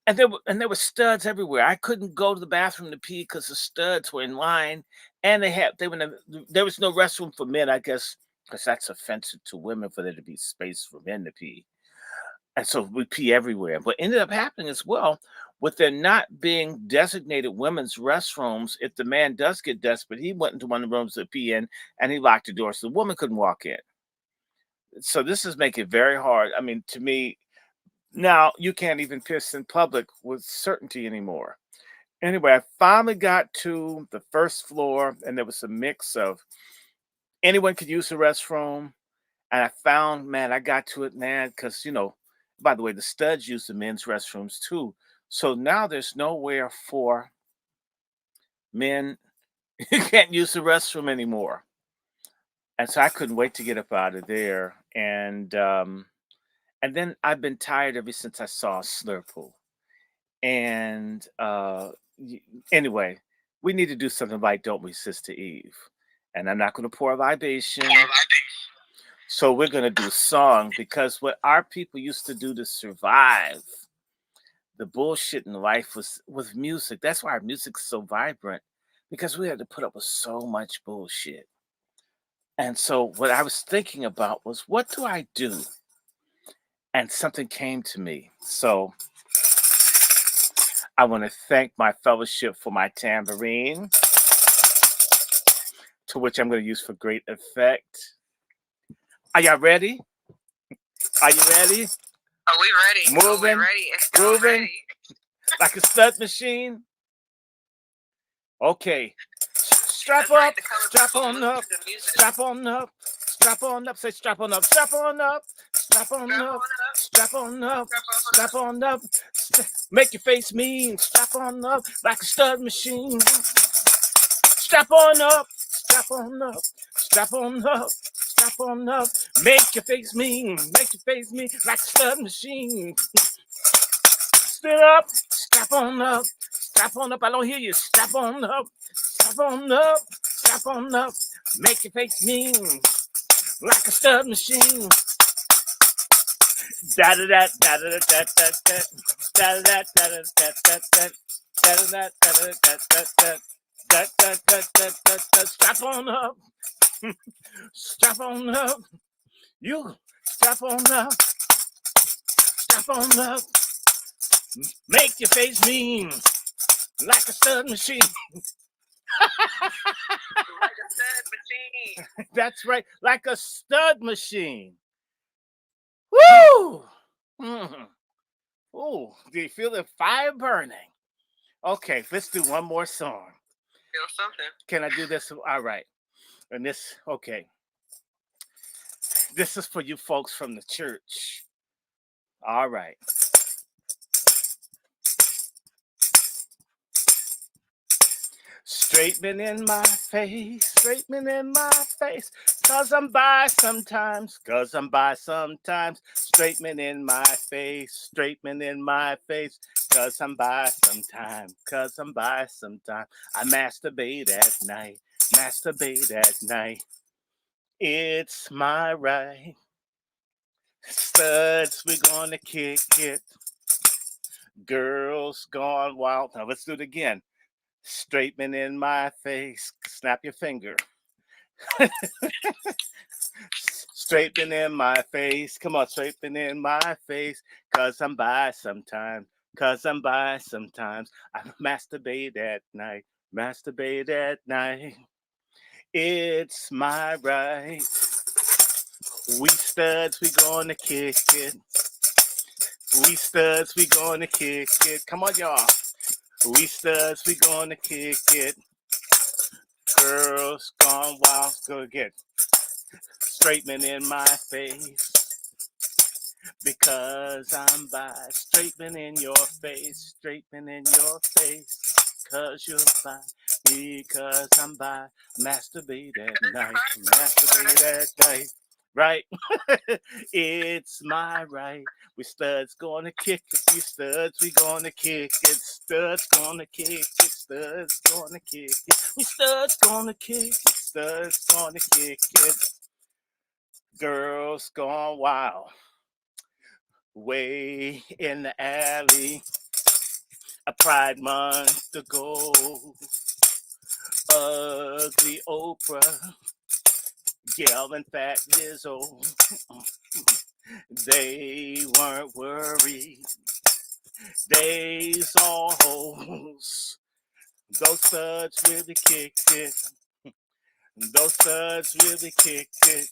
And there were studs everywhere. I couldn't go to the bathroom to pee because the studs were in line, and there was no restroom for men. I guess because that's offensive to women for there to be space for men to pee, and so we pee everywhere. What ended up happening as well, with there not being designated women's restrooms, if the man does get desperate, he went into one of the rooms to pee in, and he locked the door so the woman couldn't walk in. So this is making it very hard. I mean, to me. Now, you can't even piss in public with certainty anymore. Anyway, I finally got to the first floor, and there was a mix of anyone could use the restroom. And I found, man, I got to it, man, because, by the way, the studs use the men's restrooms too. So now there's nowhere for men. You can't use the restroom anymore. And so I couldn't wait to get up out of there. And then I've been tired ever since I saw Slurple. And anyway, we need to do something like Don't We, Sister Eve? And I'm not going to pour a libation. So we're going to do song because what our people used to do to survive the bullshit in life was with music. That's why our music's so vibrant, because we had to put up with so much bullshit. And so what I was thinking about was, what do I do? And something came to me. So I want to thank my fellowship for my tambourine, to which I'm going to use for great effect. Are y'all ready? Are you ready? Are we ready? Moving, Are we ready? grooving, Ready. like a stud machine. Okay. Strap That's right, up, the color strap purple on moves up, to the music. strap on up, strap on up. Say strap on up, strap on up, strap on up, strap on up, strap on up. Make your face mean. Strap on up like a stud machine. Strap on up, strap on up, strap on up, strap on up. Make your face mean, make your face mean like a stud machine. Stand up, strap on up, strap on up. I don't hear you. Strap on up, strap on up, strap on up. Make your face mean like a stud machine. Da da da da da da da da da da da da da da da da. Strap on up, strap on up. You strap on up, strap on up. Make your face mean like a stud machine. Like a stud machine. That's right, like a stud machine. Woo! Ooh, do you feel the fire burning? Okay, let's do one more song. Feel something. Can I do this? All right. And this, okay. This is for you folks from the church. All right. Straight men in my face, straight men in my face. Cause I'm by sometimes, cause I'm by sometimes. Straight men in my face, straight men in my face. Cause I'm by sometime, cause I'm by sometime. I masturbate at night, masturbate at night. It's my right. Studs, we're gonna kick it. Girls gone wild. Now let's do it again. Straight men in my face. Snap your finger. Straighten in my face. Come on, straighten in my face. Cause I'm by sometimes. Cause I'm by sometimes. I masturbate at night. Masturbate at night. It's my right. We studs, we gonna kick it. We studs, we gonna kick it. Come on, y'all. We studs, we gonna kick it. Girls gone wild, go get straightening in my face. Because I'm by straightening in your face, straightening in your face. Cause you're by, because I'm by, masturbate at night, masturbate at night. Right? It's my right. We studs gonna kick it. We studs, we gonna kick it. Studs gonna kick it. Studs gonna kick it. We studs gonna kick it. Studs gonna kick it. Girls gone wild. Way in the alley. A Pride Month ago. Ugly Oprah. Gail and Fat Lizzo. They weren't worried. They's all hoes. Those thugs really kicked it. Those thugs really kicked it.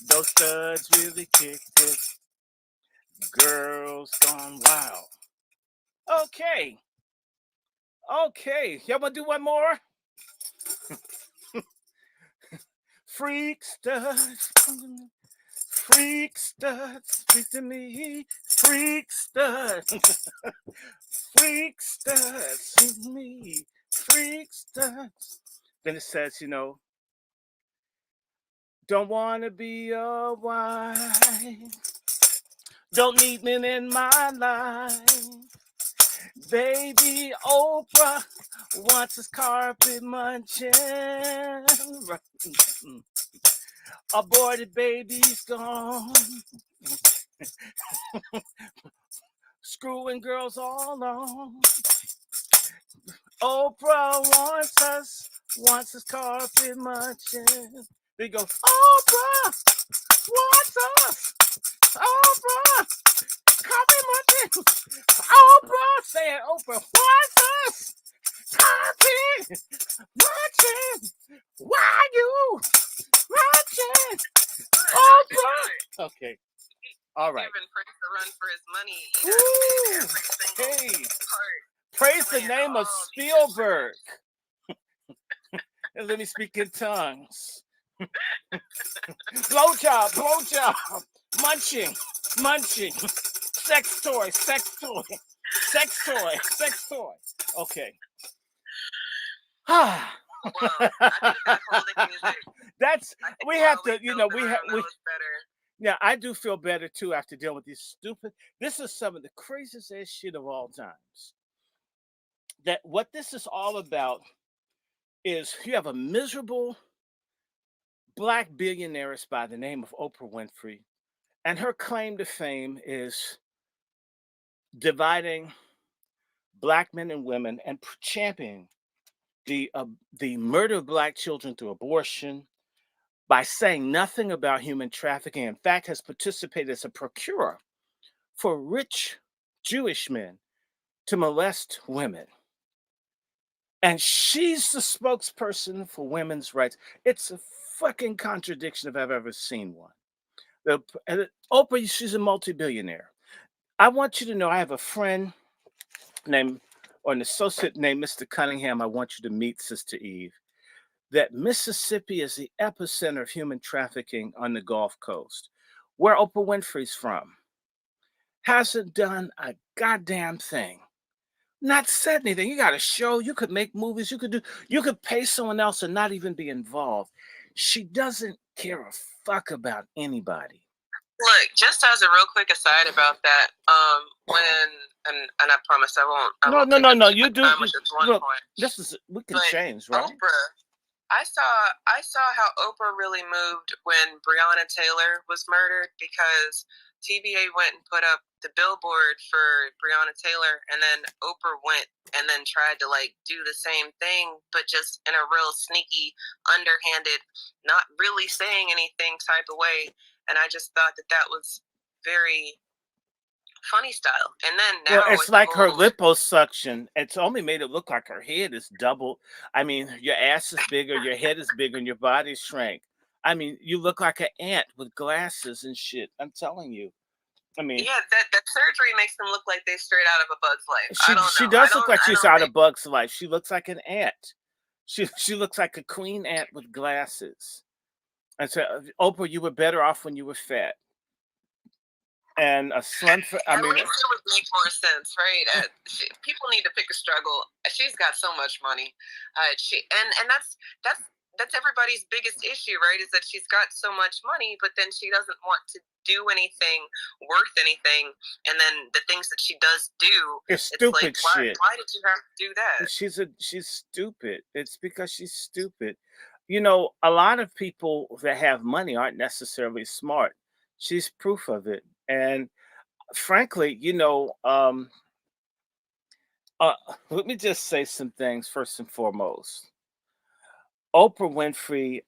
Those thugs really kicked it. Girls gone wild. Okay. Okay. Y'all want to do one more? Freak studs. Freak studs. Speak to me. Freak studs. Freak studs. Speak to me. Freak studs. Then it says, you know, don't want to be a wife. Don't need men in my life. Baby Oprah wants his carpet munching. Aborted baby's gone. Screwing girls all on. Oprah wants his carpet munching. They go, Oprah wants us. Oprah, carpet munching. Oprah, saying Oprah wants us. Carpet munching. Why you munching? Oprah. Okay. All right. Giving Prince a run for his money. You gotta pay every single part. Praise the name of Spielberg. And let me speak in tongues. Blowjob, munching, sex toy. Okay. Wow, I think that holding music. That's we have to, you know, we have. Better. Yeah, I do feel better too after dealing with these stupid. This is some of the craziest ass shit of all times. That what this is all about is you have a miserable Black billionaire by the name of Oprah Winfrey, and her claim to fame is dividing Black men and women and championing the murder of Black children through abortion by saying nothing about human trafficking. In fact, has participated as a procurer for rich Jewish men to molest women. And she's the spokesperson for women's rights. It's a fucking contradiction if I've ever seen one. Oprah, she's a multi-billionaire. I want you to know I have a friend named, or an associate named Mr. Cunningham. I want you to meet Sister Eve. That Mississippi is the epicenter of human trafficking on the Gulf Coast, where Oprah Winfrey's from. Hasn't done a goddamn thing. Not said anything. You got a show. You could make movies. You could pay someone else and not even be involved. She doesn't care a fuck about anybody. Look, just as a real quick aside about that, and I promise I won't. No. You do. Look, This is we can change, right? I saw how Oprah really moved when Breonna Taylor was murdered, because TVA went and put up the billboard for Breonna Taylor, and then Oprah went and then tried to like do the same thing, but just in a real sneaky, underhanded, not really saying anything type of way. And I just thought that was very funny style. And then now, well, it's like her liposuction. It's only made it look like her head is double. I mean, your ass is bigger, your head is bigger, and your body shrank. I mean, you look like an ant with glasses and shit. I'm telling you. I mean, yeah, that surgery makes them look like they straight out of A Bug's Life. I don't know. She does look like she's out of Bug's Life. She looks like an ant. She looks like a queen ant with glasses. And so, Oprah, you were better off when you were fat. And a slim. I mean, it would make more sense, right? People need to pick a struggle. She's got so much money. And that's everybody's biggest issue, right? Is that she's got so much money, but then she doesn't want to do anything worth anything. And then the things that she does do, it's stupid like, shit. Why did you have to do that? She's stupid. It's because she's stupid. You know, a lot of people that have money aren't necessarily smart. She's proof of it. And frankly, you know, let me just say some things first and foremost. Oprah Winfrey,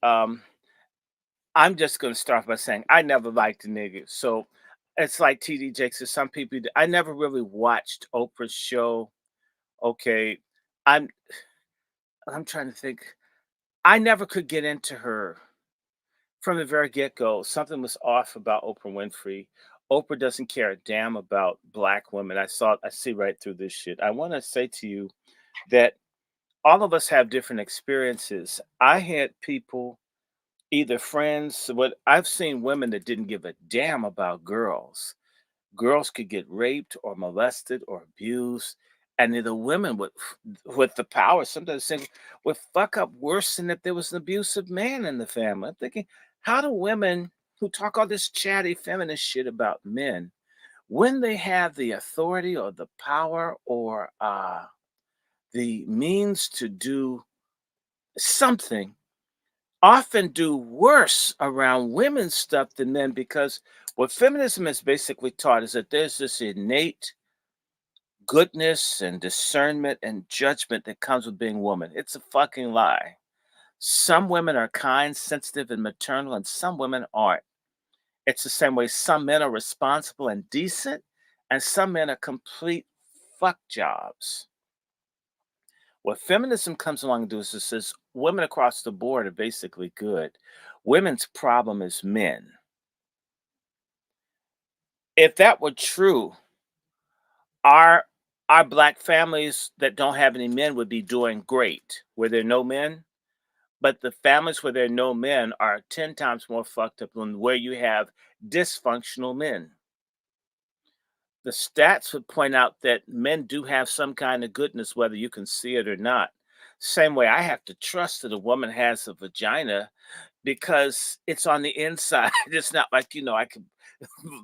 I'm just going to start by saying I never liked the nigga. So it's like TD Jakes. Some people, I never really watched Oprah's show. Okay, I'm trying to think. I never could get into her from the very get-go. Something was off about Oprah Winfrey. Oprah doesn't care a damn about black women. I see right through this shit. I want to say to you that all of us have different experiences. I had people, either friends, what I've seen women that didn't give a damn about girls. Girls could get raped or molested or abused, and the women with the power sometimes saying would fuck up worse than if there was an abusive man in the family. I'm thinking, how do women who talk all this chatty feminist shit about men, when they have the authority or the power or the means to do something, often do worse around women's stuff than men? Because what feminism has basically taught is that there's this innate goodness and discernment and judgment that comes with being woman. It's a fucking lie. Some women are kind, sensitive, and maternal, and some women aren't. It's the same way some men are responsible and decent, and some men are complete fuck jobs. What feminism comes along and does is it says women across the board are basically good. Women's problem is men. If that were true, our black families that don't have any men would be doing great. Where there are no men, but the families where there are no men are 10 times more fucked up than where you have dysfunctional men. The stats would point out that men do have some kind of goodness, whether you can see it or not. Same way I have to trust that a woman has a vagina because it's on the inside. It's not like, I can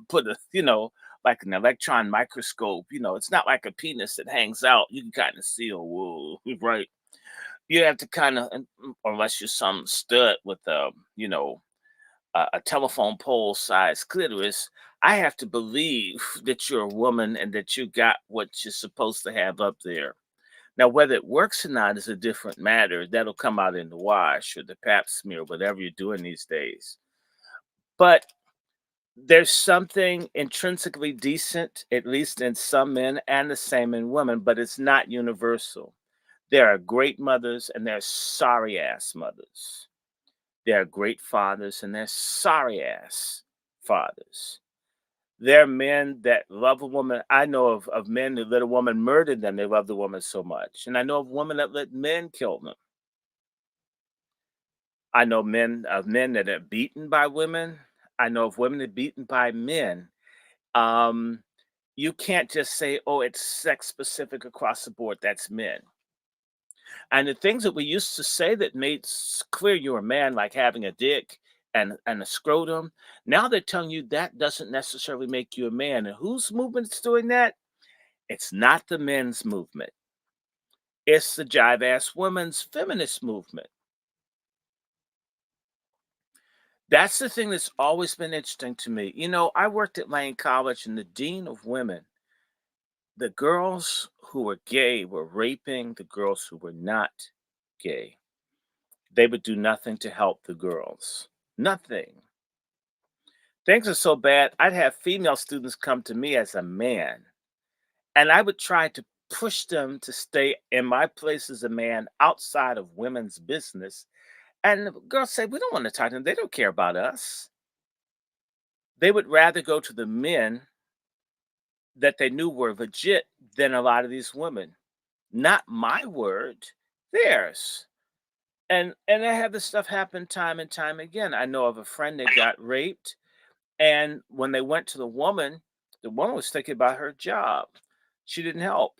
put like an electron microscope. It's not like a penis that hangs out. You can kind of see, whoa, right? You have to kind of, unless you're some stud with a telephone pole size clitoris, I have to believe that you're a woman and that you got what you're supposed to have up there. Now, whether it works or not is a different matter. That'll come out in the wash or the pap smear, whatever you're doing these days. But there's something intrinsically decent, at least in some men, and the same in women, but it's not universal. There are great mothers and there are sorry ass mothers. There are great fathers and there are sorry ass fathers. There are men that love a woman. I know of men that let a woman murder them. They love the woman so much. And I know of women that let men kill them. I know of men that are beaten by women. I know of women that are beaten by men. You can't just say, oh, it's sex specific across the board. That's men. And the things that we used to say that made clear you're a man, like having a dick and a scrotum, now they're telling you that doesn't necessarily make you a man. And whose movement's doing that? It's not the men's movement. It's the jive-ass women's feminist movement. That's the thing that's always been interesting to me. You know, I worked at Lane College, and the dean of women, the girls who were gay were raping the girls who were not gay. They would do nothing to help the girls. Nothing. Things are so bad, I'd have female students come to me as a man, and I would try to push them to stay in my place as a man outside of women's business. And the girls say, we don't want to talk to them. They don't care about us. They would rather go to the men that they knew were legit than a lot of these women. Not my word, theirs. And I have this stuff happen time and time again. I know of a friend that got raped, and when they went to the woman was thinking about her job. She didn't help.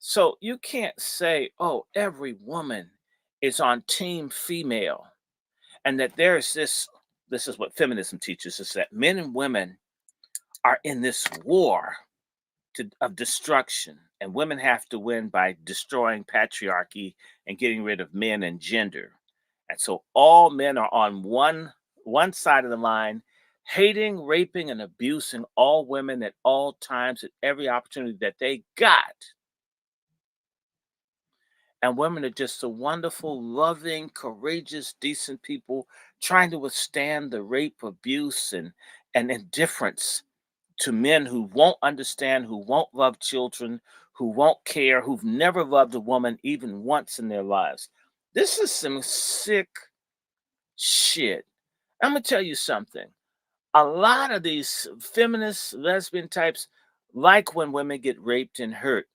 So you can't say, oh, every woman is on team female, and that there's this is what feminism teaches, is that men and women are in this war of destruction, and women have to win by destroying patriarchy and getting rid of men and gender. And so all men are on one side of the line, hating, raping, and abusing all women at all times, at every opportunity that they got. And women are just the wonderful, loving, courageous, decent people trying to withstand the rape, abuse, and indifference to men who won't understand, who won't love children, who won't care, who've never loved a woman even once in their lives. This is some sick shit. I'm going to tell you something. A lot of these feminist, lesbian types like when women get raped and hurt.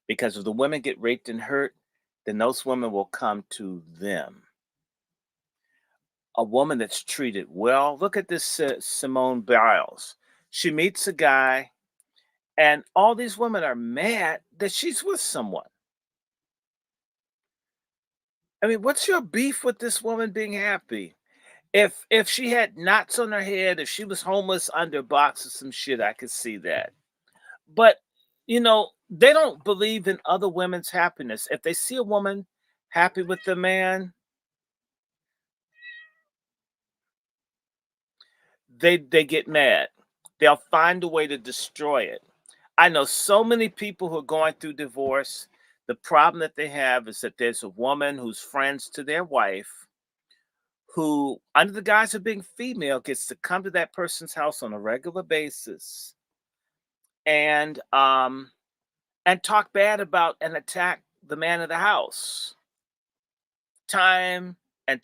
Because if the women get raped and hurt, then those women will come to them. A woman that's treated well, look at this Simone Biles. She meets a guy, and all these women are mad that she's with someone. I mean, what's your beef with this woman being happy? If she had knots on her head, if she was homeless under a box or some shit, I could see that. But, you know, they don't believe in other women's happiness. If they see a woman happy with the man, they get mad. They'll find a way to destroy it. I know so many people who are going through divorce. The problem that they have is that there's a woman who's friends to their wife who, under the guise of being female, gets to come to that person's house on a regular basis and talk bad about and attack the man of the house time and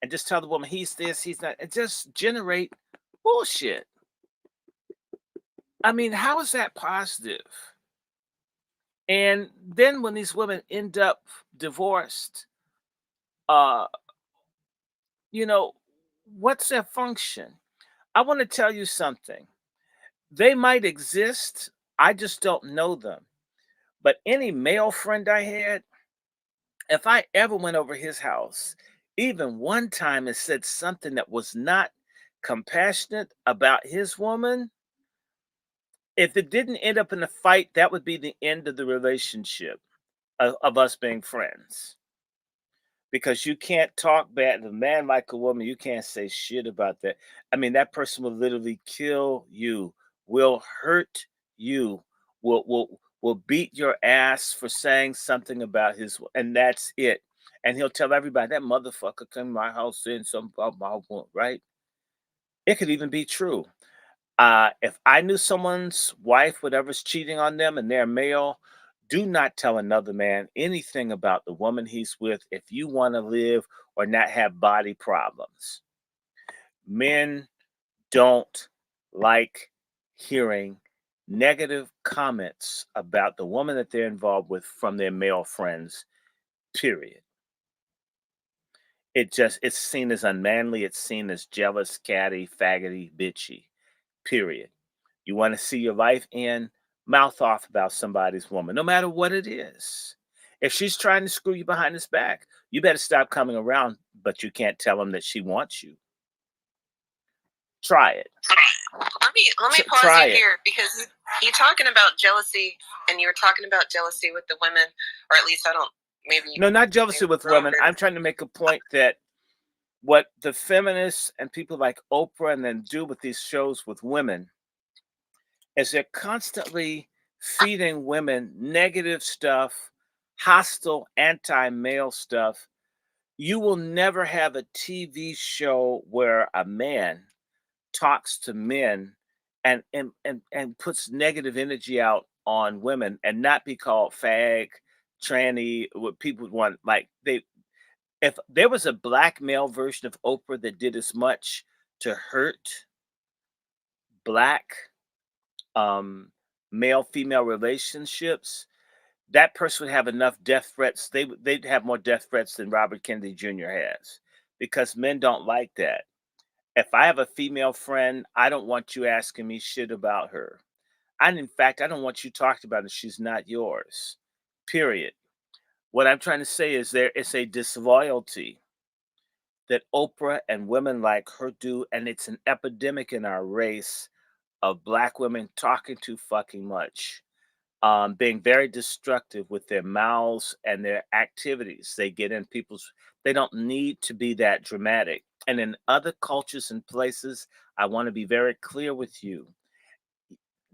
just tell the woman he's this, he's not, and just generate bullshit. I mean, how is that positive? And then when these women end up divorced, you know, what's their function? I want to tell you something. They might exist. I just don't know them. But any male friend I had, if I ever went over his house, even one time and said something that was not compassionate about his woman, if it didn't end up in a fight, that would be the end of the relationship of us being friends. Because you can't talk bad to a man like a woman. You can't say shit about that. I mean, that person will literally kill you, will hurt you, will beat your ass for saying something about his, and that's it. And he'll tell everybody that motherfucker came to my house saying something about my woman, right? It could even be true. If I knew someone's wife, whatever's cheating on them, and they're male, do not tell another man anything about the woman he's with if you want to live or not have body problems. Men don't like hearing negative comments about the woman that they're involved with from their male friends, period. It's seen as unmanly. It's seen as jealous, catty, faggoty, bitchy, period. You want to see your life end? Mouth off about somebody's woman, no matter what it is. If she's trying to screw you behind his back, you better stop coming around, but you can't tell him that she wants you. Try it. Let me pause you here, because you're talking about jealousy, and you were talking about jealousy with the women, or at least I don't, maybe. No, not jealousy with women. I'm trying to make a point that what the feminists and people like Oprah and then do with these shows with women is they're constantly feeding women negative stuff, hostile, anti-male stuff. You will never have a TV show where a man talks to men and puts negative energy out on women and not be called fag, tranny, what people want. Like they, if there was a black male version of Oprah that did as much to hurt black um, male female relationships, that person would have enough death threats. They'd have more death threats than Robert Kennedy Jr. has, because men don't like that. If I have a female friend, I don't want you asking me shit about her. And in fact, I don't want you talking about her. She's not yours. Period. What I'm trying to say is there is a disloyalty that Oprah and women like her do, and it's an epidemic in our race of black women talking too fucking much, being very destructive with their mouths and their activities. They get in people's, they don't need to be that dramatic. And in other cultures and places, I want to be very clear with you.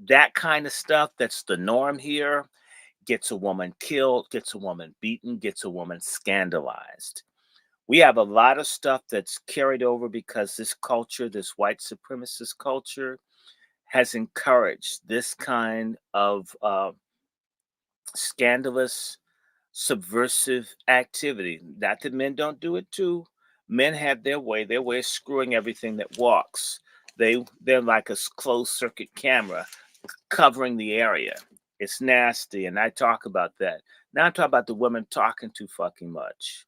That kind of stuff that's the norm here gets a woman killed, gets a woman beaten, gets a woman scandalized. We have a lot of stuff that's carried over because this culture, this white supremacist culture, has encouraged this kind of scandalous, subversive activity. Not that men don't do it too. Men have their way. Their way of screwing everything that walks. They're like a closed circuit camera covering the area. It's nasty, and I talk about that. Now I talk about the women talking too fucking much.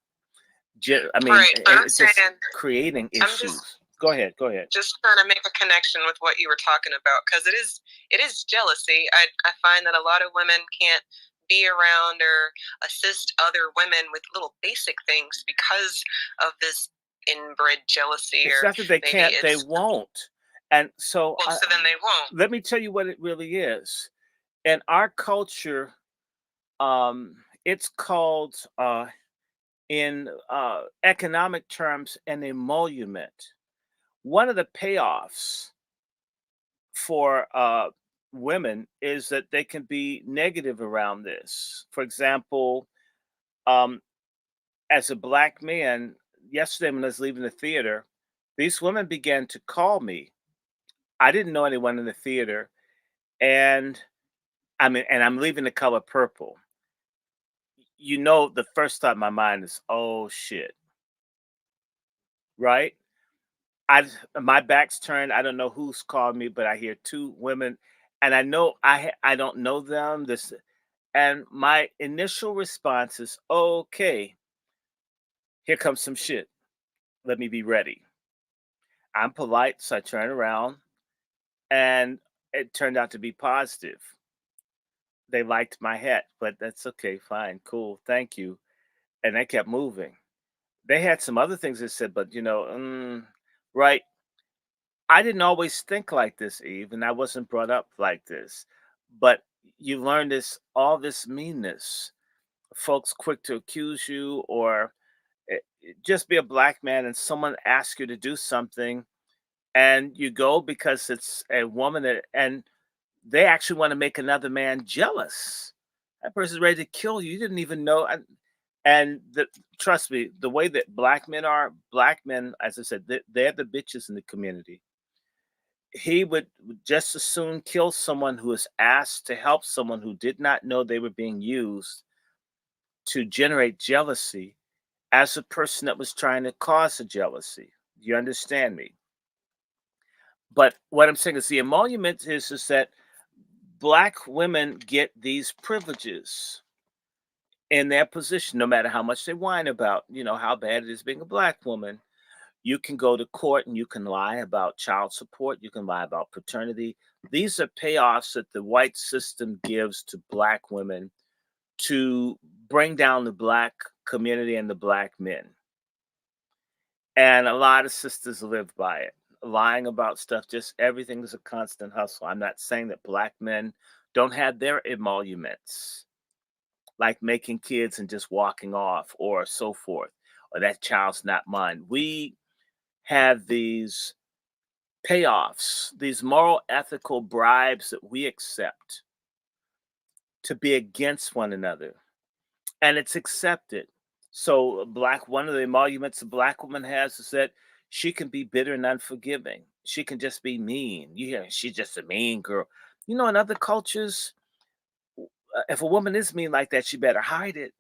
I mean, right. it's just creating issues. Go ahead. Just trying to make a connection with what you were talking about, because it is jealousy. I find that a lot of women can't be around or assist other women with little basic things because of this inbred jealousy. It's not that they can't, they won't. And so, so then they won't. Let me tell you what it really is. In our culture, it's called, in economic terms, an emolument. One of the payoffs for women is that they can be negative around this. For example, as a black man, yesterday when I was leaving the theater, these women began to call me. I didn't know anyone in the theater, and I'm leaving The Color Purple. You know, the first thought in my mind is, oh shit, right? My back's turned. I don't know who's called me, but I hear two women, and I know I don't know them. And my initial response is, okay, here comes some shit. Let me be ready. I'm polite, so I turn around, and it turned out to be positive. They liked my hat, but that's okay, fine, cool, thank you. And I kept moving. They had some other things they said, but right. I didn't always think like this, Eve, and I wasn't brought up like this. But you learn all this meanness. Folks quick to accuse you, or just be a black man and someone asks you to do something, and you go because it's a woman, and they actually want to make another man jealous. That person's ready to kill you. You didn't even know. And trust me, the way that black men are, black men, as I said, they're the bitches in the community. He would just as soon kill someone who was asked to help someone who did not know they were being used to generate jealousy as a person that was trying to cause the jealousy. You understand me? But what I'm saying is the emolument is that black women get these privileges in their position, no matter how much they whine about, how bad it is being a black woman. You can go to court and you can lie about child support. You can lie about paternity. These are payoffs that the white system gives to black women to bring down the black community and the black men. And a lot of sisters live by it. Lying about stuff, just everything is a constant hustle. I'm not saying that black men don't have their emoluments, like making kids and just walking off or so forth, or that child's not mine. We have these payoffs, these moral, ethical bribes that we accept to be against one another, and it's accepted. So, one of the emoluments a black woman has is that she can be bitter and unforgiving. She can just be mean. You hear, she's just a mean girl. You know, in other cultures, if a woman is mean like that, she better hide it.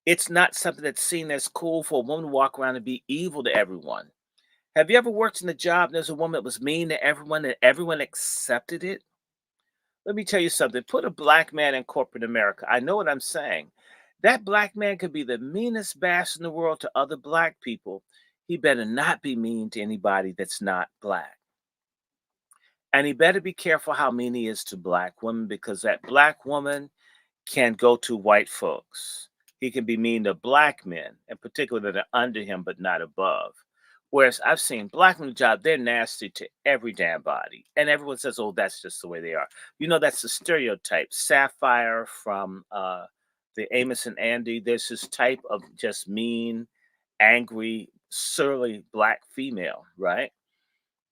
It's not something that's seen as cool for a woman to walk around and be evil to everyone. Have you ever worked in a job and there's a woman that was mean to everyone and everyone accepted it? Let me tell you something. Put a black man in corporate America. I know what I'm saying. That black man could be the meanest bastard in the world to other black people. He better not be mean to anybody that's not black. And he better be careful how mean he is to black women, because that black woman can go to white folks. He can be mean to black men, in particular that are under him but not above. Whereas I've seen black men job, they're nasty to every damn body. And everyone says, oh, that's just the way they are. You know, that's the stereotype. Sapphire from the Amos and Andy, there's this type of just mean, angry, surly black female, right?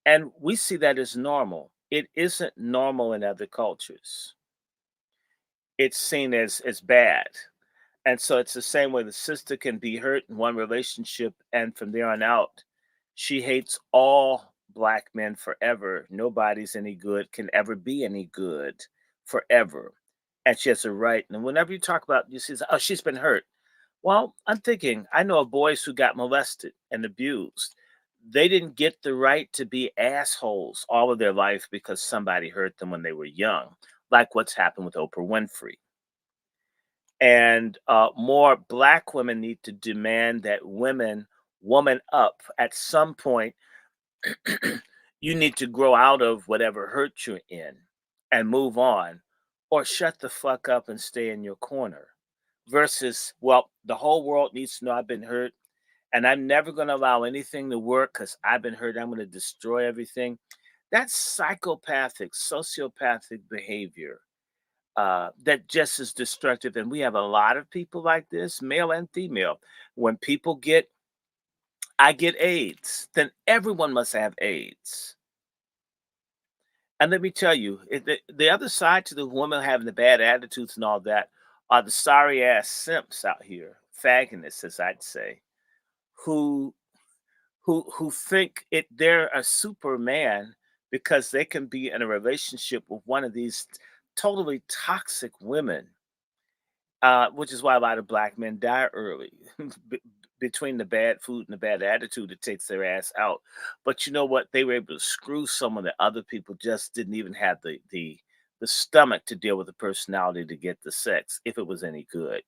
And we see that as normal. It isn't normal in other cultures. It's seen as bad. And so it's the same way the sister can be hurt in one relationship, and from there on out, she hates all black men forever. Nobody's any good, can ever be any good forever. And she has a right. And whenever you talk about, you see, oh, she's been hurt. Well, I'm thinking, I know of boys who got molested and abused. They didn't get the right to be assholes all of their life because somebody hurt them when they were young, like what's happened with Oprah Winfrey. And more black women need to demand that woman up. At some point, you need to grow out of whatever hurt you're in and move on, or shut the fuck up and stay in your corner. Versus, well, the whole world needs to know I've been hurt, and I'm never going to allow anything to work because I've been hurt. I'm going to destroy everything. That's psychopathic, sociopathic behavior. That just is destructive. And we have a lot of people like this, male and female. When people I get AIDS, then everyone must have AIDS. And let me tell you, the other side to the woman having the bad attitudes and all that are the sorry ass simps out here, faggots, as I'd say, who think they're a superman because they can be in a relationship with one of these totally toxic women, which is why a lot of black men die early. Between the bad food and the bad attitude, it takes their ass out. But you know what? They were able to screw someone that other people just didn't even have the stomach to deal with, the personality to get the sex, if it was any good.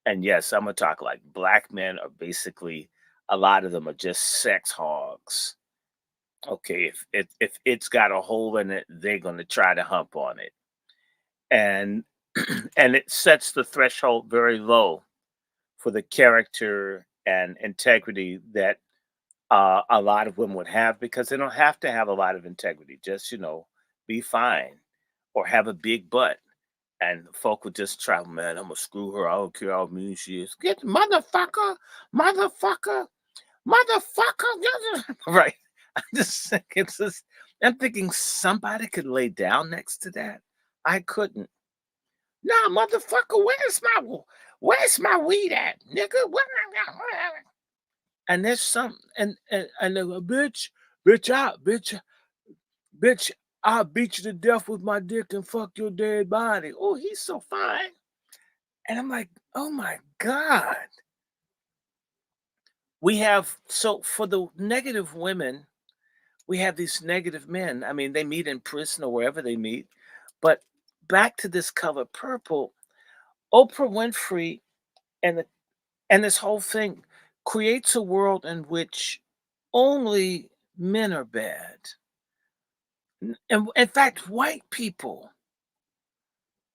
And yes, I'm gonna talk like black men are basically, a lot of them are just sex hogs. Okay, if it's got a hole in it, they're gonna try to hump on it. And and it sets the threshold very low for the character and integrity that a lot of women would have, because they don't have to have a lot of integrity. Just, be fine or have a big butt. And folk would just try, man, I'm going to screw her. I don't care how mean she is. Get motherfucker, motherfucker, motherfucker. Right. I'm just thinking, I'm thinking somebody could lay down next to that. I couldn't. Nah, motherfucker, where's my weed at, nigga? And there's some, and they go, bitch, I'll beat you to death with my dick and fuck your dead body. Oh, he's so fine. And I'm like, oh my God. We have, so for the negative women, we have these negative men. I mean, they meet in prison or wherever they meet. But back to this Color Purple, Oprah Winfrey and this whole thing creates a world in which only men are bad. And in fact, white people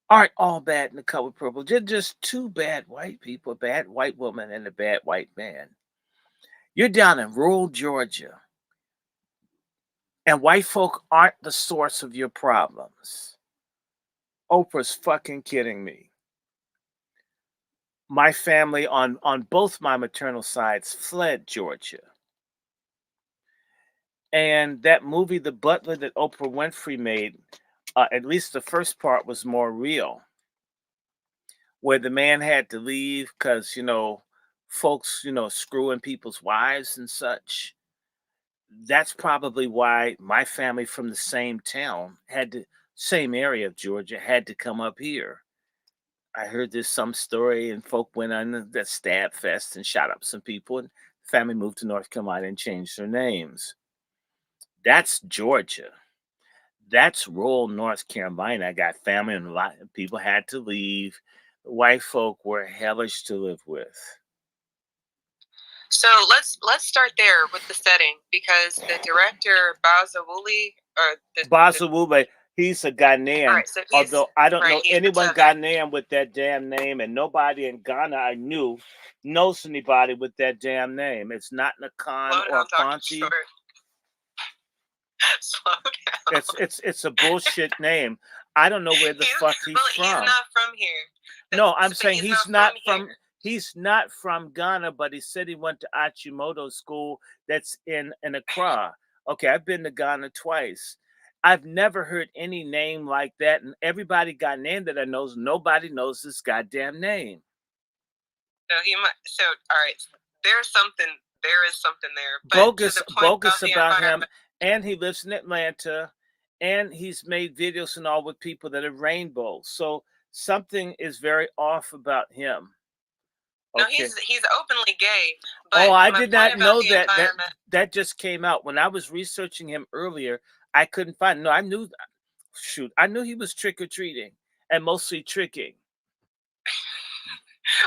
aren't all bad in The Color Purple. They're just two bad white people, a bad white woman and a bad white man. You're down in rural Georgia, and white folk aren't the source of your problems. Oprah's fucking kidding me. My family on both my maternal sides fled Georgia. And that movie, The Butler, that Oprah Winfrey made, at least the first part was more real, where the man had to leave because, folks, screwing people's wives and such. That's probably why my family from the same town same area of Georgia had to come up here. I heard there's some story and folk went on that stab fest and shot up some people, and family moved to North Carolina and changed their names. That's Georgia. That's rural North Carolina. I got family and a lot of people had to leave. White folk were hellish to live with. So let's start there with the setting, because the director Bazawule, he's a Ghanaian. Right, so although I don't know he's anyone Ghanaian with that damn name, and nobody in Ghana I knew knows anybody with that damn name. It's not Nakan or Fonzie. Slow down. It's a bullshit name. I don't know where the fuck he's from. He's not from here. No, I'm saying he's not from. He's not from Ghana, but he said he went to Achimoto school that's in Accra. Okay, I've been to Ghana twice. I've never heard any name like that, and everybody Ghanaian that I know, nobody knows this goddamn name. So all right. There is something there. But bogus about him, and he lives in Atlanta, and he's made videos and all with people that are rainbow. So something is very off about him. Okay. No, he's openly gay. But I did not know that. That just came out when I was researching him earlier. I couldn't find. No, I knew. Shoot, I knew he was trick or treating and mostly tricking.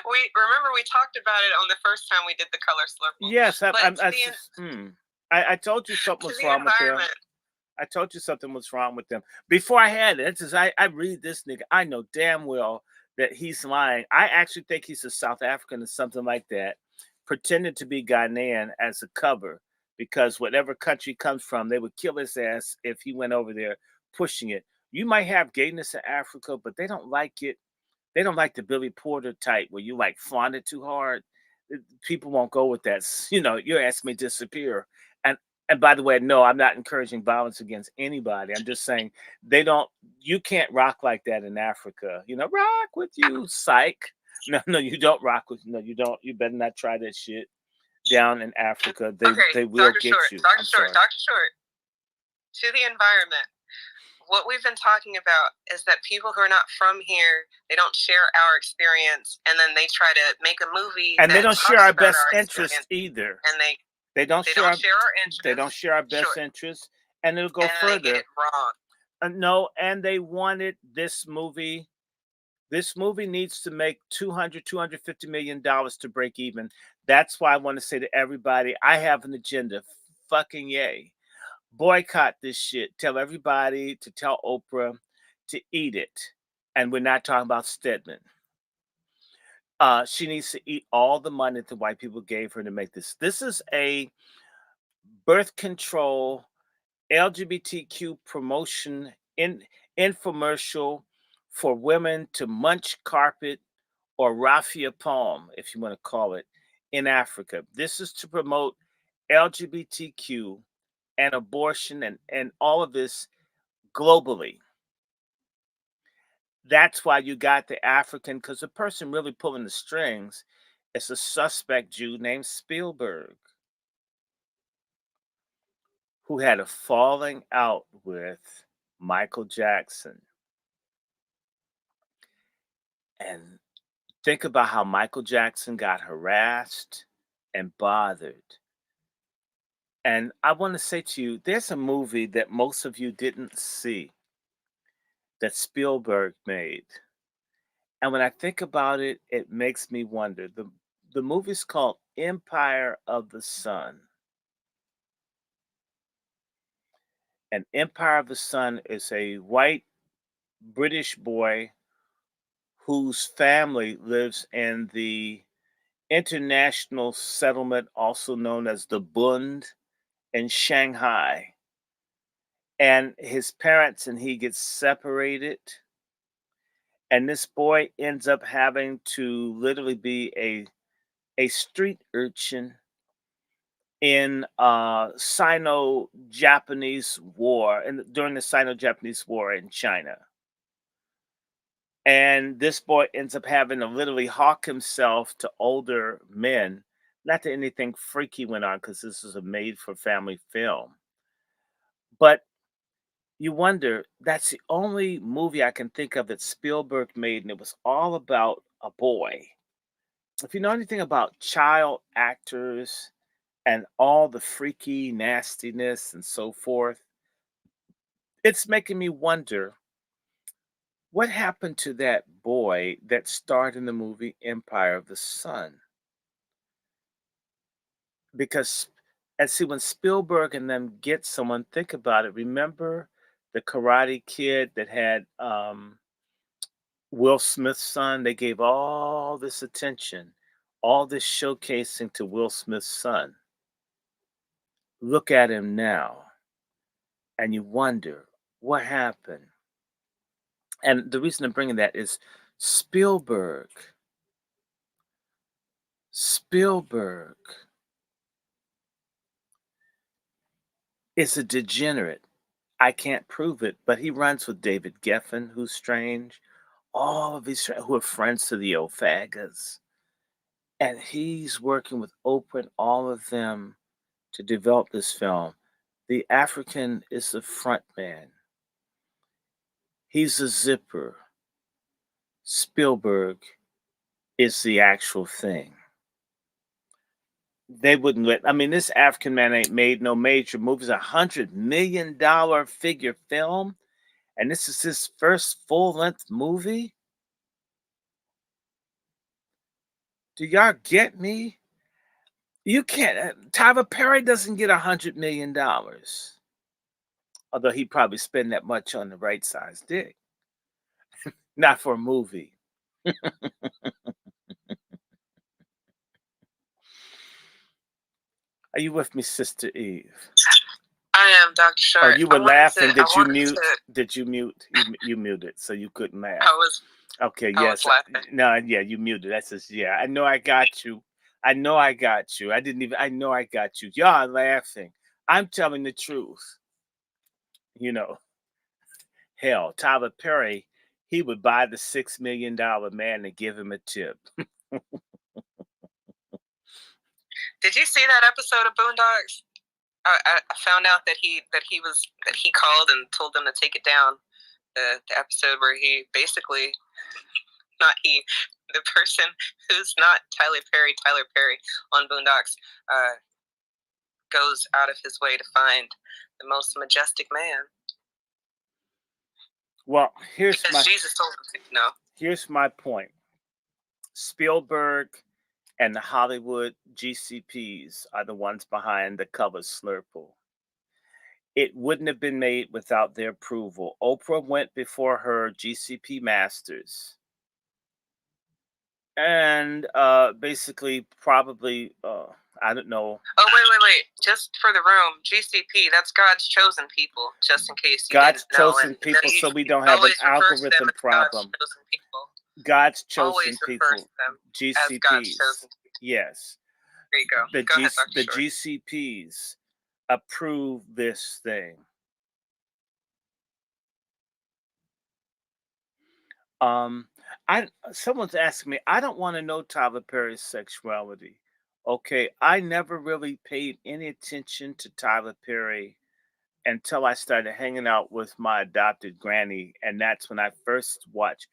We talked about it on the first time we did the color Slurple. Yes, I told you something was wrong with them. I told you something was wrong with them before I had it. It's just I read this nigga. I know damn well that he's lying. I actually think he's a South African or something like that, pretended to be Ghanaian as a cover, because whatever country he comes from, they would kill his ass if he went over there pushing it. You might have gayness in Africa, but they don't like it. They don't like the Billy Porter type where you like flaunt it too hard. People won't go with that. Your ass may disappear. And by the way, no, I'm not encouraging violence against anybody. I'm just saying you can't rock like that in Africa. Rock with you, psych. No, you don't rock with, no, you don't. You better not try that shit down in Africa. They will get you. Dr. Short, to the environment. What we've been talking about is that people who are not from here, they don't share our experience, and then they try to make a movie. And they don't share our best interest either. And they don't share our interest. They don't share our best interest, and it'll go further. They get it wrong. No, and they wanted this movie. This movie needs to make $250 million to break even. That's why I want to say to everybody, I have an agenda. Fucking yay. Boycott this shit. Tell everybody to tell Oprah to eat it. And we're not talking about Stedman. She needs to eat all the money that the white people gave her to make this. This is a birth control, LGBTQ promotion infomercial for women to munch carpet or raffia palm, if you want to call it, in Africa. This is to promote LGBTQ and abortion and all of this globally. That's why you got the African, because the person really pulling the strings is a suspect Jew named Spielberg, who had a falling out with Michael Jackson. And think about how Michael Jackson got harassed and bothered. And I want to say to you, there's a movie that most of you didn't see that Spielberg made. And when I think about it, it makes me wonder. The movie's called Empire of the Sun. And Empire of the Sun is a white British boy whose family lives in the international settlement, also known as the Bund, in Shanghai. And his parents and he get separated. And this boy ends up having to literally be a street urchin in Sino-Japanese War, and during the Sino-Japanese War in China. And this boy ends up having to literally hawk himself to older men. Not that anything freaky went on, because this is a made-for-family film. But you wonder, that's the only movie I can think of that Spielberg made, and it was all about a boy. If you know anything about child actors and all the freaky nastiness and so forth, it's making me wonder what happened to that boy that starred in the movie Empire of the Sun. Because, and see, when Spielberg and them get someone, think about it. Remember the Karate Kid that had Will Smith's son? They gave all this attention, all this showcasing to Will Smith's son. Look at him now, and you wonder what happened. And the reason I'm bringing that is Spielberg. Spielberg is a degenerate. I can't prove it, but he runs with David Geffen, who's strange. All of these who are friends to the O'Fagas. And he's working with Oprah and all of them to develop this film. The African is the front man. He's a zipper. Spielberg is the actual thing. They wouldn't let, I mean, this African man ain't made no major movies, $100 million figure film. And this is his first full-length movie? Do y'all get me? You can't, Tyler Perry doesn't get $100 million. Although he'd probably spend that much on the right size dick. Not for a movie. Are you with me, Sister Eve? I am, Dr. Short. Oh, you were laughing. Did you mute? Did you mute? You muted, so you couldn't laugh. I was. Okay, I yes. was laughing. No, yeah, you muted. That's just, yeah. I know I got you. I know I got you. I know I got you. Y'all are laughing. I'm telling the truth. You know, hell, Tyler Perry, he would buy the $6 million man and give him a tip. Did you see that episode of Boondocks? I found out that he called and told them to take it down. The episode where he basically, not he, the person who's not Tyler Perry on Boondocks, goes out of his way to find the most majestic man. Well, here's because Jesus told him to, no. Here's my point. Spielberg and the Hollywood GCPs are the ones behind the cover Slurple. It wouldn't have been made without their approval. Oprah went before her GCP masters. And basically, probably, I don't know. Oh, wait. Just for the room, GCP, that's God's chosen people, just in case you God's didn't know. chosen people, so we don't have an algorithm problem. God's chosen people, GCPs. Yes. There you go. Go ahead, Dr. The Short. GCPs approve this thing. Someone's asking me, I don't want to know Tyler Perry's sexuality. Okay, I never really paid any attention to Tyler Perry until I started hanging out with my adopted granny, and that's when I first watched.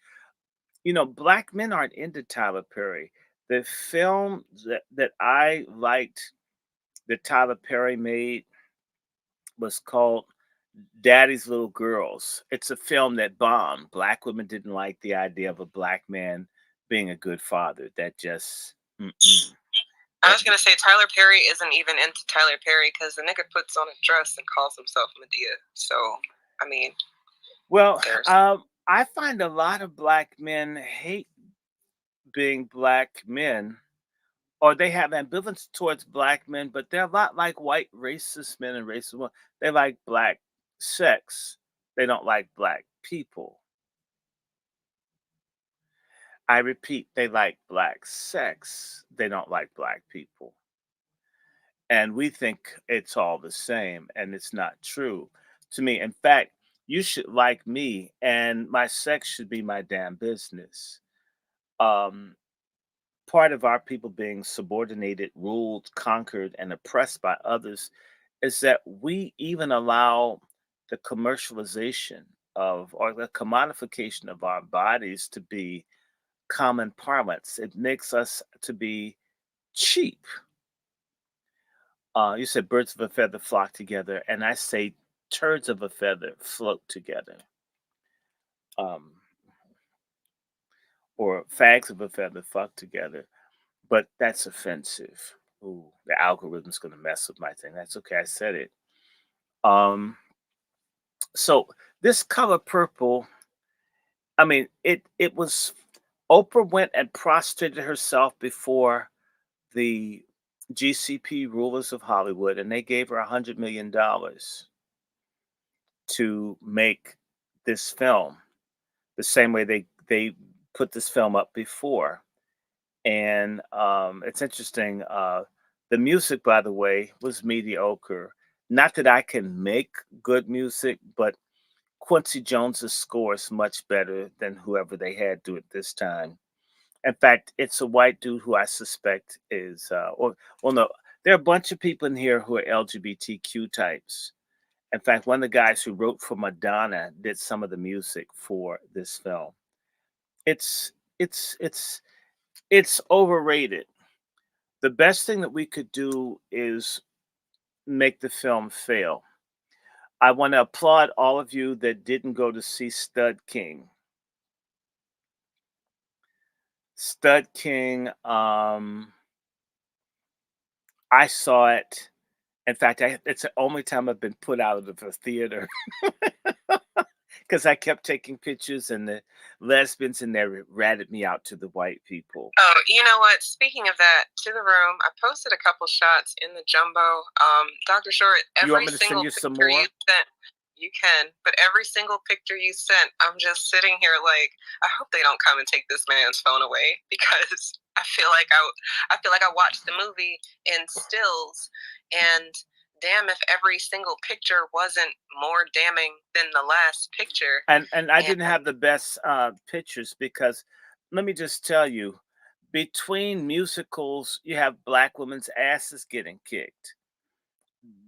You know, black men aren't into Tyler Perry. The film that I liked that Tyler Perry made was called Daddy's Little Girls. It's a film that bombed. Black women didn't like the idea of a black man being a good father. That just. I was going to say, Tyler Perry isn't even into Tyler Perry because the nigga puts on a dress and calls himself Medea. So, I mean. Well, I find a lot of black men hate being black men, or they have ambivalence towards black men, but they're a lot like white racist men and racist women. They like black sex. They don't like black people. I repeat, they like black sex. They don't like black people. And we think it's all the same, and it's not true to me. In fact, you should like me, and my sex should be my damn business. Um, Part of our people being subordinated, ruled, conquered, and oppressed by others is that we even allow the commercialization of or the commodification of our bodies to be common parlance. It makes us to be cheap. You said birds of a feather flock together, and I say turds of a feather float together. Um, or fags of a feather flock together. But that's offensive. Ooh, the algorithm's gonna mess with my thing. That's okay. I said it. Um, so this color purple, I mean, it was Oprah went and prostrated herself before the GCP rulers of Hollywood, and they gave her $100 million to make this film the same way they put this film up before. And it's interesting. The music, by the way, was mediocre. Not that I can make good music, but Quincy Jones's score is much better than whoever they had do it this time. In fact, it's a white dude who I suspect is, or well, no, there are a bunch of people in here who are LGBTQ types. In fact, one of the guys who wrote for Madonna did some of the music for this film. It's it's it's it's overrated. The best thing that we could do is make the film fail. I want to applaud all of you that didn't go to see Stud King. Stud King, I saw it. In fact, it's the only time I've been put out of the theater because I kept taking pictures and the lesbians in there ratted me out to the white people. Oh, you know what? Speaking of that, to the room, I posted a couple shots in the jumbo. Dr. Short, You want every me to single send you some picture more? you sent, you can, but every single picture you sent, I'm just sitting here like, I hope they don't come and take this man's phone away because I feel like I watched the movie in stills, and damn if every single picture wasn't more damning than the last picture. And I didn't have the best pictures because let me just tell you, between musicals, you have black women's asses getting kicked.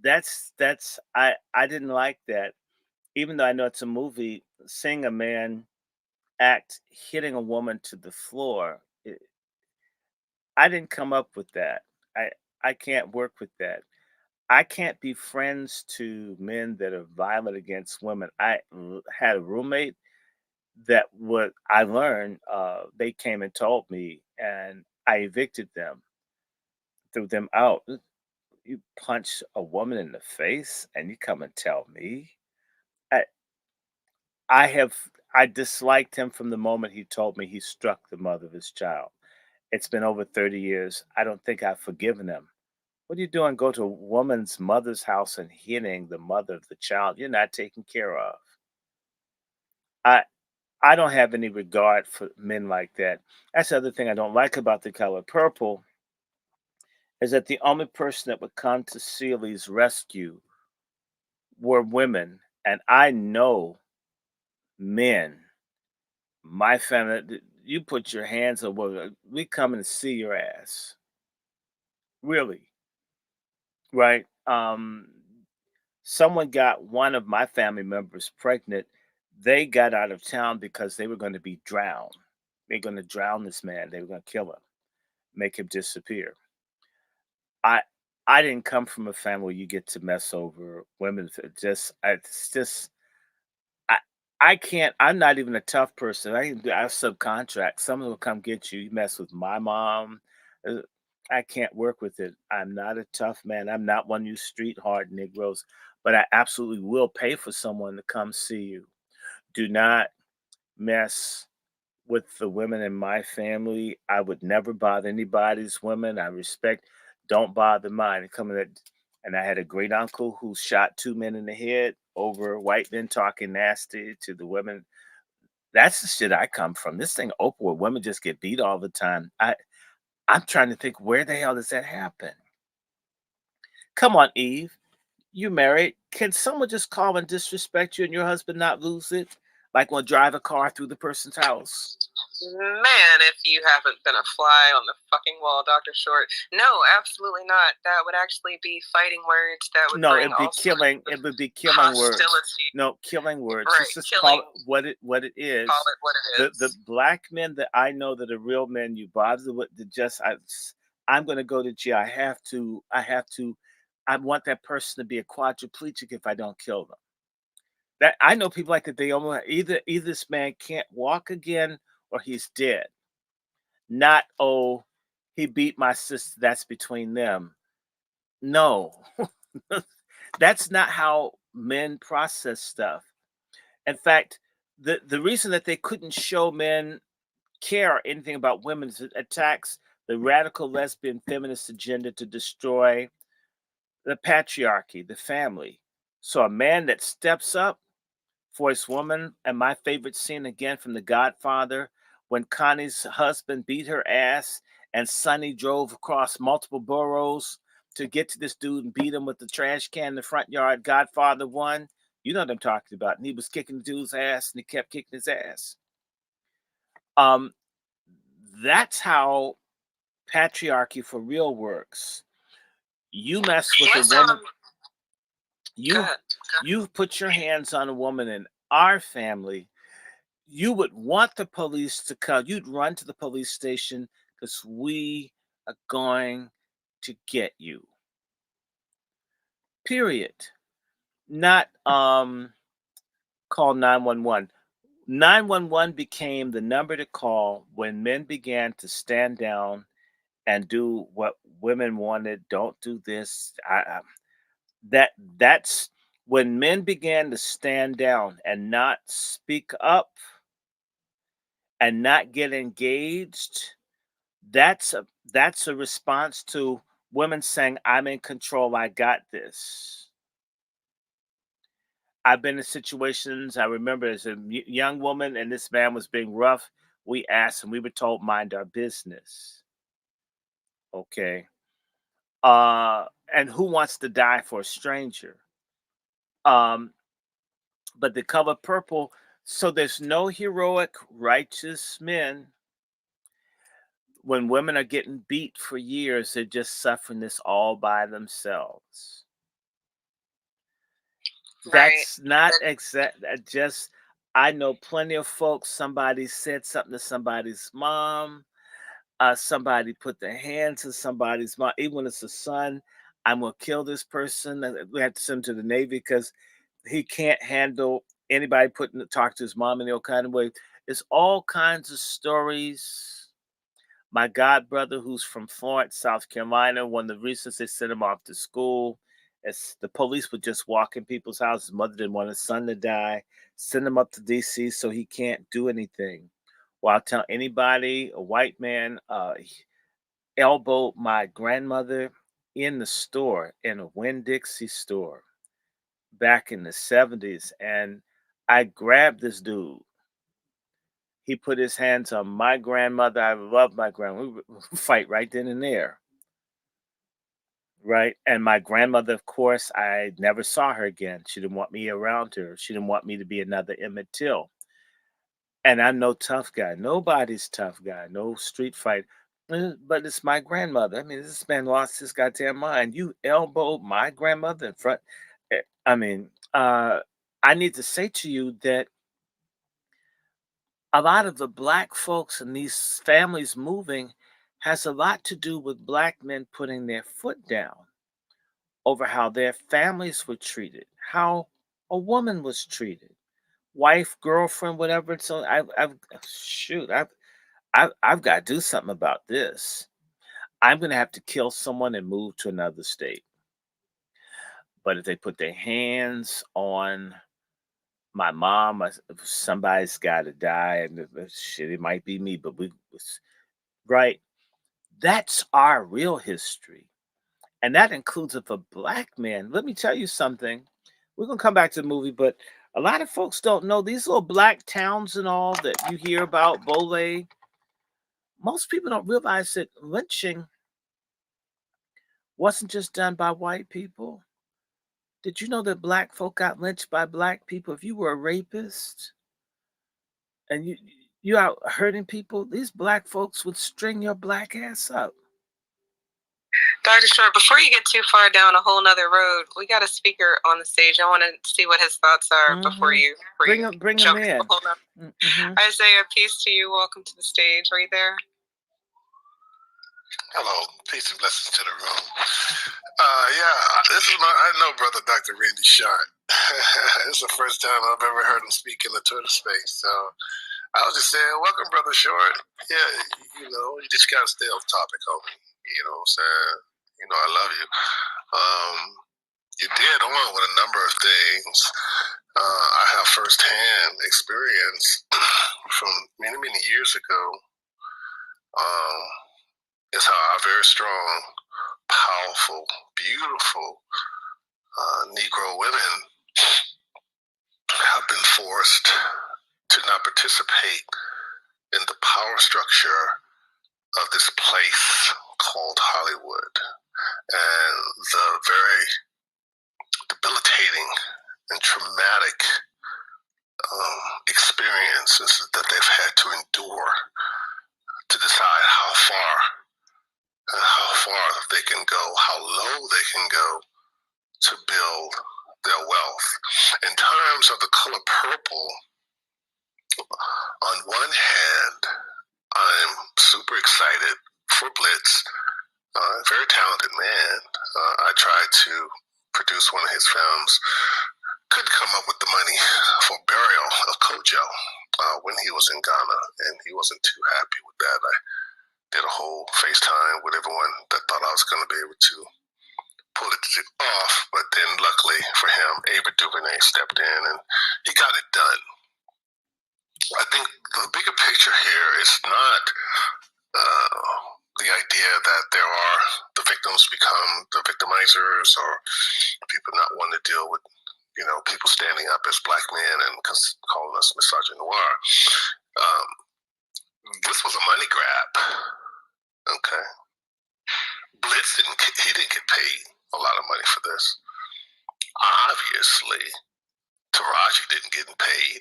I didn't like that. Even though I know it's a movie, seeing a man act hitting a woman to the floor, I didn't come up with that. I can't work with that. I can't be friends to men that are violent against women. Had a roommate that what I learned, they came and told me, and I evicted them, threw them out. You punch a woman in the face, and you come and tell me. I I have I disliked him from the moment he told me he struck the mother of his child. It's been over 30 years. I don't think I've forgiven him. What are you doing? Go to a woman's mother's house and hitting the mother of the child you're not taking care of. I I don't have any regard for men like that. That's the other thing I don't like about the color purple is that the only person that would come to Celi's rescue were women, and I know men. My family, you put your hands on women, we come and see your ass. Really, right? Someone got one of my family members pregnant. They got out of town because they were going to be drowned. They're going to drown this man. They were going to kill him, make him disappear. I I didn't come from a family where you get to mess over women. It's just I I can't. I'm not even a tough person. I subcontract. Someone will come get you. You mess with my mom. uh, I can't work with it. I'm not a tough man. I'm not one of you street hard Negroes. But I absolutely will pay for someone to come see you. Do not mess with the women in my family. I would never bother anybody's women. I respect. Don't bother mine. And I had a great uncle who shot two men in the head over white men talking nasty to the women. That's the shit I come from. This thing Oprah where women just get beat all the time. I'm trying to think where the hell does that happen? Come on, Eve. You married. Can someone just call and disrespect you and your husband not lose it? Like when drive a car through the person's house? Man, if you haven't been a fly on the fucking wall, Dr. Short. No, absolutely not. That would actually be fighting words. That would bring it'd be all killing. sorts It would be of killing words. hostility. No, killing words. Right, Let's just call it what it is. Call it what it The is. black men that I know that are real men, you bother with the just I'm going to go to jail. I have to. I want that person to be a quadriplegic if I don't kill them. That I know people like that. They almost either this man can't walk again or he's dead. Not, oh, he beat my sister. That's between them. No, that's not how men process stuff. In fact, the reason that they couldn't show men care or anything about women's attacks the radical lesbian feminist agenda to destroy the patriarchy, the family. So a man that steps up for his woman, and my favorite scene again from The Godfather, when Connie's husband beat her ass and Sonny drove across multiple boroughs to get to this dude and beat him with the trash can in the front yard. Godfather 1, you know what I'm talking about. And he was kicking the dude's ass and he kept kicking his ass. That's how patriarchy for real works. You mess with a woman. You put your hands on a woman in our family, you would want the police to come. You'd run to the police station because we are going to get you. Period. Not call 911. 911 became the number to call when men began to stand down and do what women wanted. Don't do this. That's when men began to stand down and not speak up and not get engaged. That's a response to women saying, I'm in control, I got this. I've been in situations, I remember as a young woman and this man was being rough, we asked and we were told, mind our business. Okay. And who wants to die for a stranger? But the color purple, so there's no heroic, righteous men. When women are getting beat for years, they're just suffering this all by themselves. Right. That's not exact. Just I know plenty of folks. Somebody said something to somebody's mom. Somebody put their hands to somebody's mom. Even when it's a son, I'm gonna kill this person. We have to send him to the Navy because he can't handle anybody talk to his mom in any kind of way. It's all kinds of stories. My god brother, who's from Florence, South Carolina, one of the reasons they sent him off to school is the police would just walk in people's houses. Mother didn't want his son to die. Send him up to DC so he can't do anything. Well, I'll tell anybody, a white man elbowed my grandmother in the store, in a Winn-Dixie store back in the 70s. And I grabbed this dude. He put his hands on my grandmother. I love my grandmother. We fight right then and there. Right. And my grandmother, of course, I never saw her again. She didn't want me around her. She didn't want me to be another Emmett Till. And I'm no tough guy. Nobody's tough guy. No street fight. But it's my grandmother. I mean, this man lost his goddamn mind. You elbowed my grandmother in front. I mean, I need to say to you that a lot of the black folks and these families moving has a lot to do with black men putting their foot down over how their families were treated, how a woman was treated, wife, girlfriend, whatever. So I've got to do something about this. I'm going to have to kill someone and move to another state. But if they put their hands on my mom, somebody's got to die, and shit, it might be me, but right. That's our real history. And that includes if a black man, let me tell you something. We're going to come back to the movie, but a lot of folks don't know these little black towns and all that you hear about, Bole. Most people don't realize that lynching wasn't just done by white people. Did you know that black folk got lynched by black people? If you were a rapist and you out hurting people, these black folks would string your black ass up. Dr. Short, before you get too far down a whole nother road, we got a speaker on the stage. I want to see what his thoughts are before you bring him in. Isaiah, peace to you. Welcome to the stage. Are you there? Hello, peace and blessings to the room. I know brother Dr. Randy Short. It's the first time I've ever heard him speak in the Twitter space. So I was just saying, welcome, brother Short. Yeah, you just gotta stay off topic, homie. You know what I'm saying? I love you. You did on with a number of things. I have firsthand experience from many, many years ago. Is how our very strong, powerful, beautiful Negro women have been forced to not participate in the power structure of this place called Hollywood, and the very debilitating and traumatic experiences that they've had to endure to decide how far they can go, how low they can go to build their wealth. In terms of the color purple, on one hand, I'm super excited for Blitz, very talented man. I tried to produce one of his films, couldn't come up with the money for burial of Kojo when he was in Ghana, and he wasn't too happy with that. I did a whole FaceTime with everyone that thought I was going to be able to pull it off, but then luckily for him, Ava DuVernay stepped in and he got it done. I think the bigger picture here is not the idea that the victims become the victimizers, or people not wanting to deal with people standing up as black men and calling us misogynoir. This was a money grab. Okay. Blitz didn't get paid a lot of money for this. Obviously, Taraji didn't get paid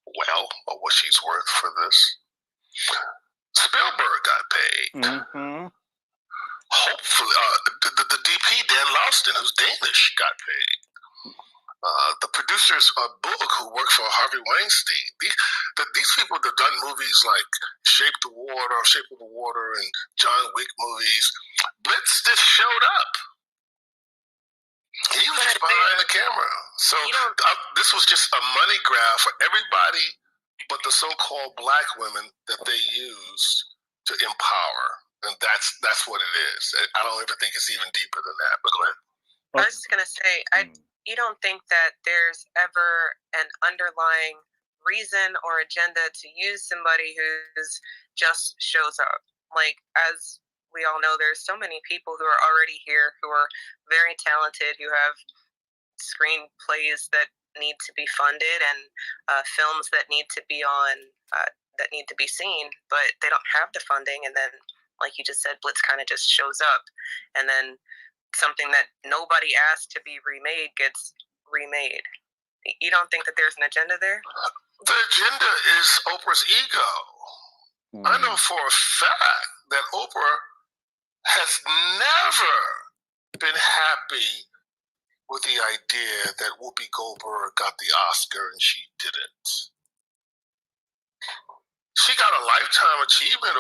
well or what she's worth for this. Spielberg got paid. Mm-hmm. Hopefully, the DP Dan Lauston, who's Danish, got paid. The producers of Book, who work for Harvey Weinstein, these people that have done movies like Shape of the Water, and John Wick movies, Blitz just showed up. He was just behind the camera. So this was just a money grab for everybody but the so-called black women that they used to empower. And that's what it is. I don't even think it's even deeper than that. But go ahead. I was just going to say, you don't think that there's ever an underlying reason or agenda to use somebody who's just shows up? Like, as we all know, there's so many people who are already here who are very talented, who have screenplays that need to be funded and films that need to be that need to be seen, but they don't have the funding. And then, like you just said, Blitz kind of just shows up, and then something that nobody asked to be remade gets remade. You don't think that there's an agenda there? The agenda is Oprah's ego. I know for a fact that Oprah has never been happy with the idea that Whoopi Goldberg got the Oscar and she didn't. She got a Lifetime Achievement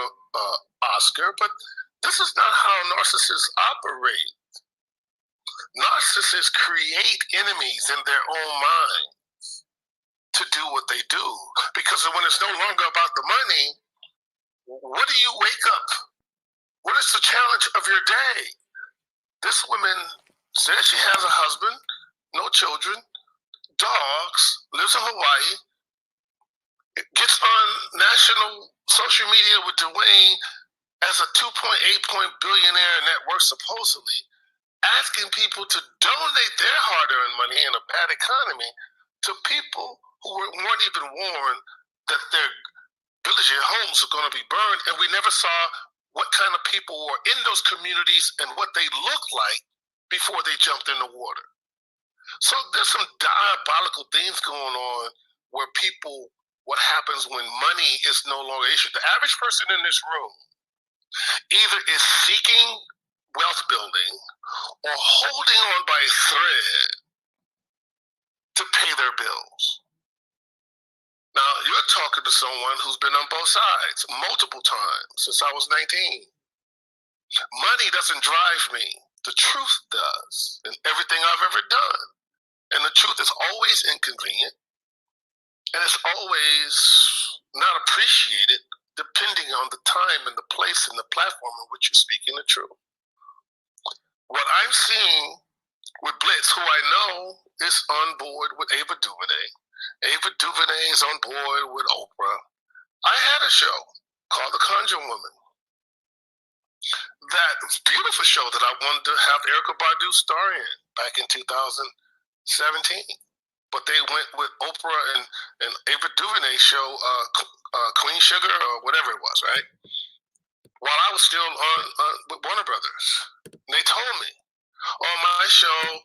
Oscar, but this is not how narcissists operate. Narcissists create enemies in their own minds to do what they do. Because when it's no longer about the money, what do you wake up? What is the challenge of your day? This woman says she has a husband, no children, dogs, lives in Hawaii, gets on national social media with Dwayne as a 2.8 billionaire net worth supposedly, asking people to donate their hard-earned money in a bad economy to people who weren't even warned that their villages, homes are going to be burned, and we never saw what kind of people were in those communities and what they looked like before they jumped in the water. So there's some diabolical things going on where people, what happens when money is no longer an issue. The average person in this room either is seeking wealth building or holding on by a thread to pay their bills. Now, you're talking to someone who's been on both sides multiple times since I was 19. Money doesn't drive me. The truth does, in everything I've ever done. And the truth is always inconvenient, and it's always not appreciated depending on the time and the place and the platform in which you're speaking the truth. What I'm seeing with Blitz, who I know is on board with Ava DuVernay. Ava DuVernay is on board with Oprah. I had a show called The Conjuring Woman. That beautiful show that I wanted to have Erykah Badu star in back in 2017. But they went with Oprah and Ava DuVernay show, Queen Sugar or whatever it was, right? While I was still on with Warner Brothers. And they told me, oh, my show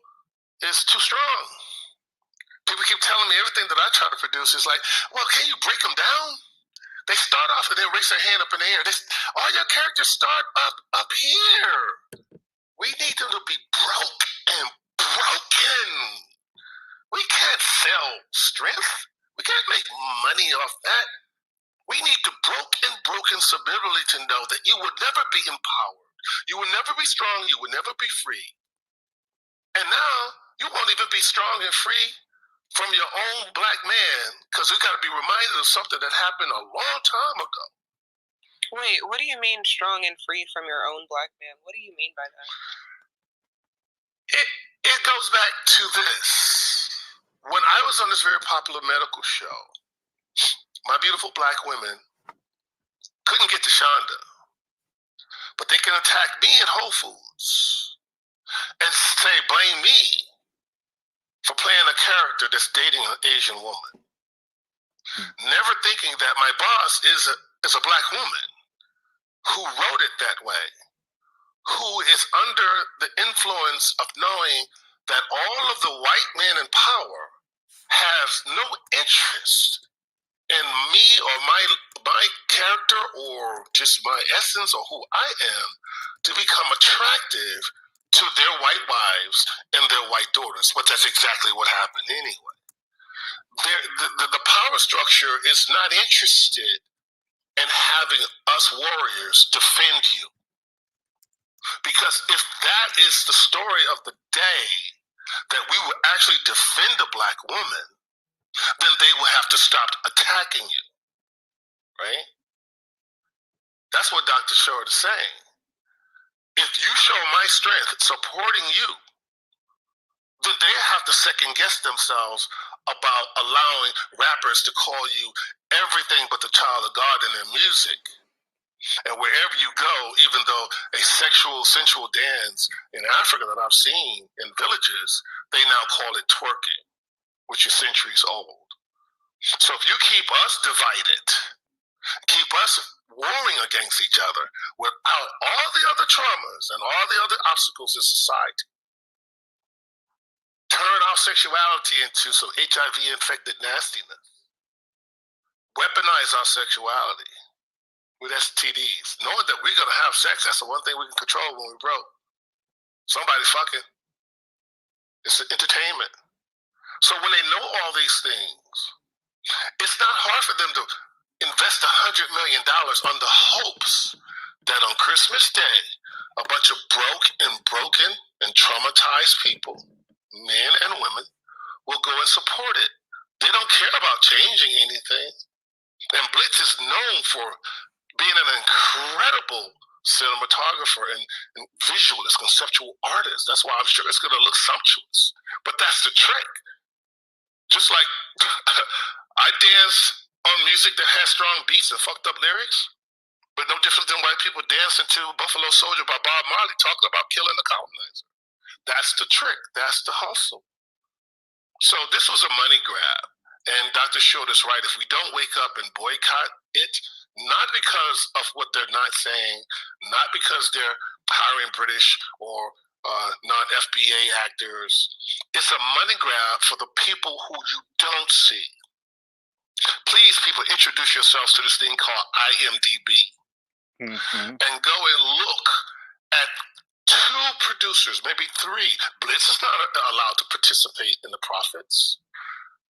is too strong. People keep telling me everything that I try to produce is like, well, can you break them down? They start off and they raise their hand up in the air. All your characters start up here. We need them to be broke and broken. We can't sell strength. We can't make money off that. We need the broken subliminally to know that you will never be empowered. You will never be strong. You will never be free. And now you won't even be strong and free from your own black man, because we got to be reminded of something that happened a long time ago. Wait, what do you mean strong and free from your own black man? What do you mean by that? It goes back to this. When I was on this very popular medical show, my beautiful black women couldn't get to Shonda, but they can attack me in Whole Foods and say, blame me for playing a character that's dating an Asian woman. Never thinking that my boss is a black woman who wrote it that way, who is under the influence of knowing that all of the white men in power has no interest in me or my character or just my essence or who I am to become attractive to their white wives and their white daughters. But that's exactly what happened anyway. The power structure is not interested in having us warriors defend you. Because if that is the story of the day, that we would actually defend a black woman, then they will have to stop attacking you, right? That's what Dr. Short is saying. If you show my strength supporting you, then they have to second guess themselves about allowing rappers to call you everything but the child of God in their music. And wherever you go, even though a sensual dance in Africa that I've seen in villages, they now call it twerking, which is centuries old. So if you keep us divided, keep us warring against each other without all the other traumas and all the other obstacles in society, turn our sexuality into some HIV-infected nastiness, weaponize our sexuality with STDs, knowing that we're going to have sex. That's the one thing we can control when we're broke. Somebody's fucking. It's entertainment. So when they know all these things, it's not hard for them to invest $100 million on the hopes that on Christmas Day, a bunch of broken and traumatized people, men and women, will go and support it. They don't care about changing anything. And Blitz is known for being an incredible cinematographer and visualist, conceptual artist. That's why I'm sure it's going to look sumptuous. But that's the trick. Just like I dance on music that has strong beats and fucked up lyrics, but no different than white people dancing to Buffalo Soldier by Bob Marley talking about killing the colonizer. That's the trick. That's the hustle. So this was a money grab. And Dr. Short is right. If we don't wake up and boycott it, not because of what they're not saying, not because they're hiring British or non-FBA actors. It's a money grab for the people who you don't see. Please, people, introduce yourselves to this thing called IMDb. And go and look at 2 producers, maybe 3. Blitz is not allowed to participate in the profits.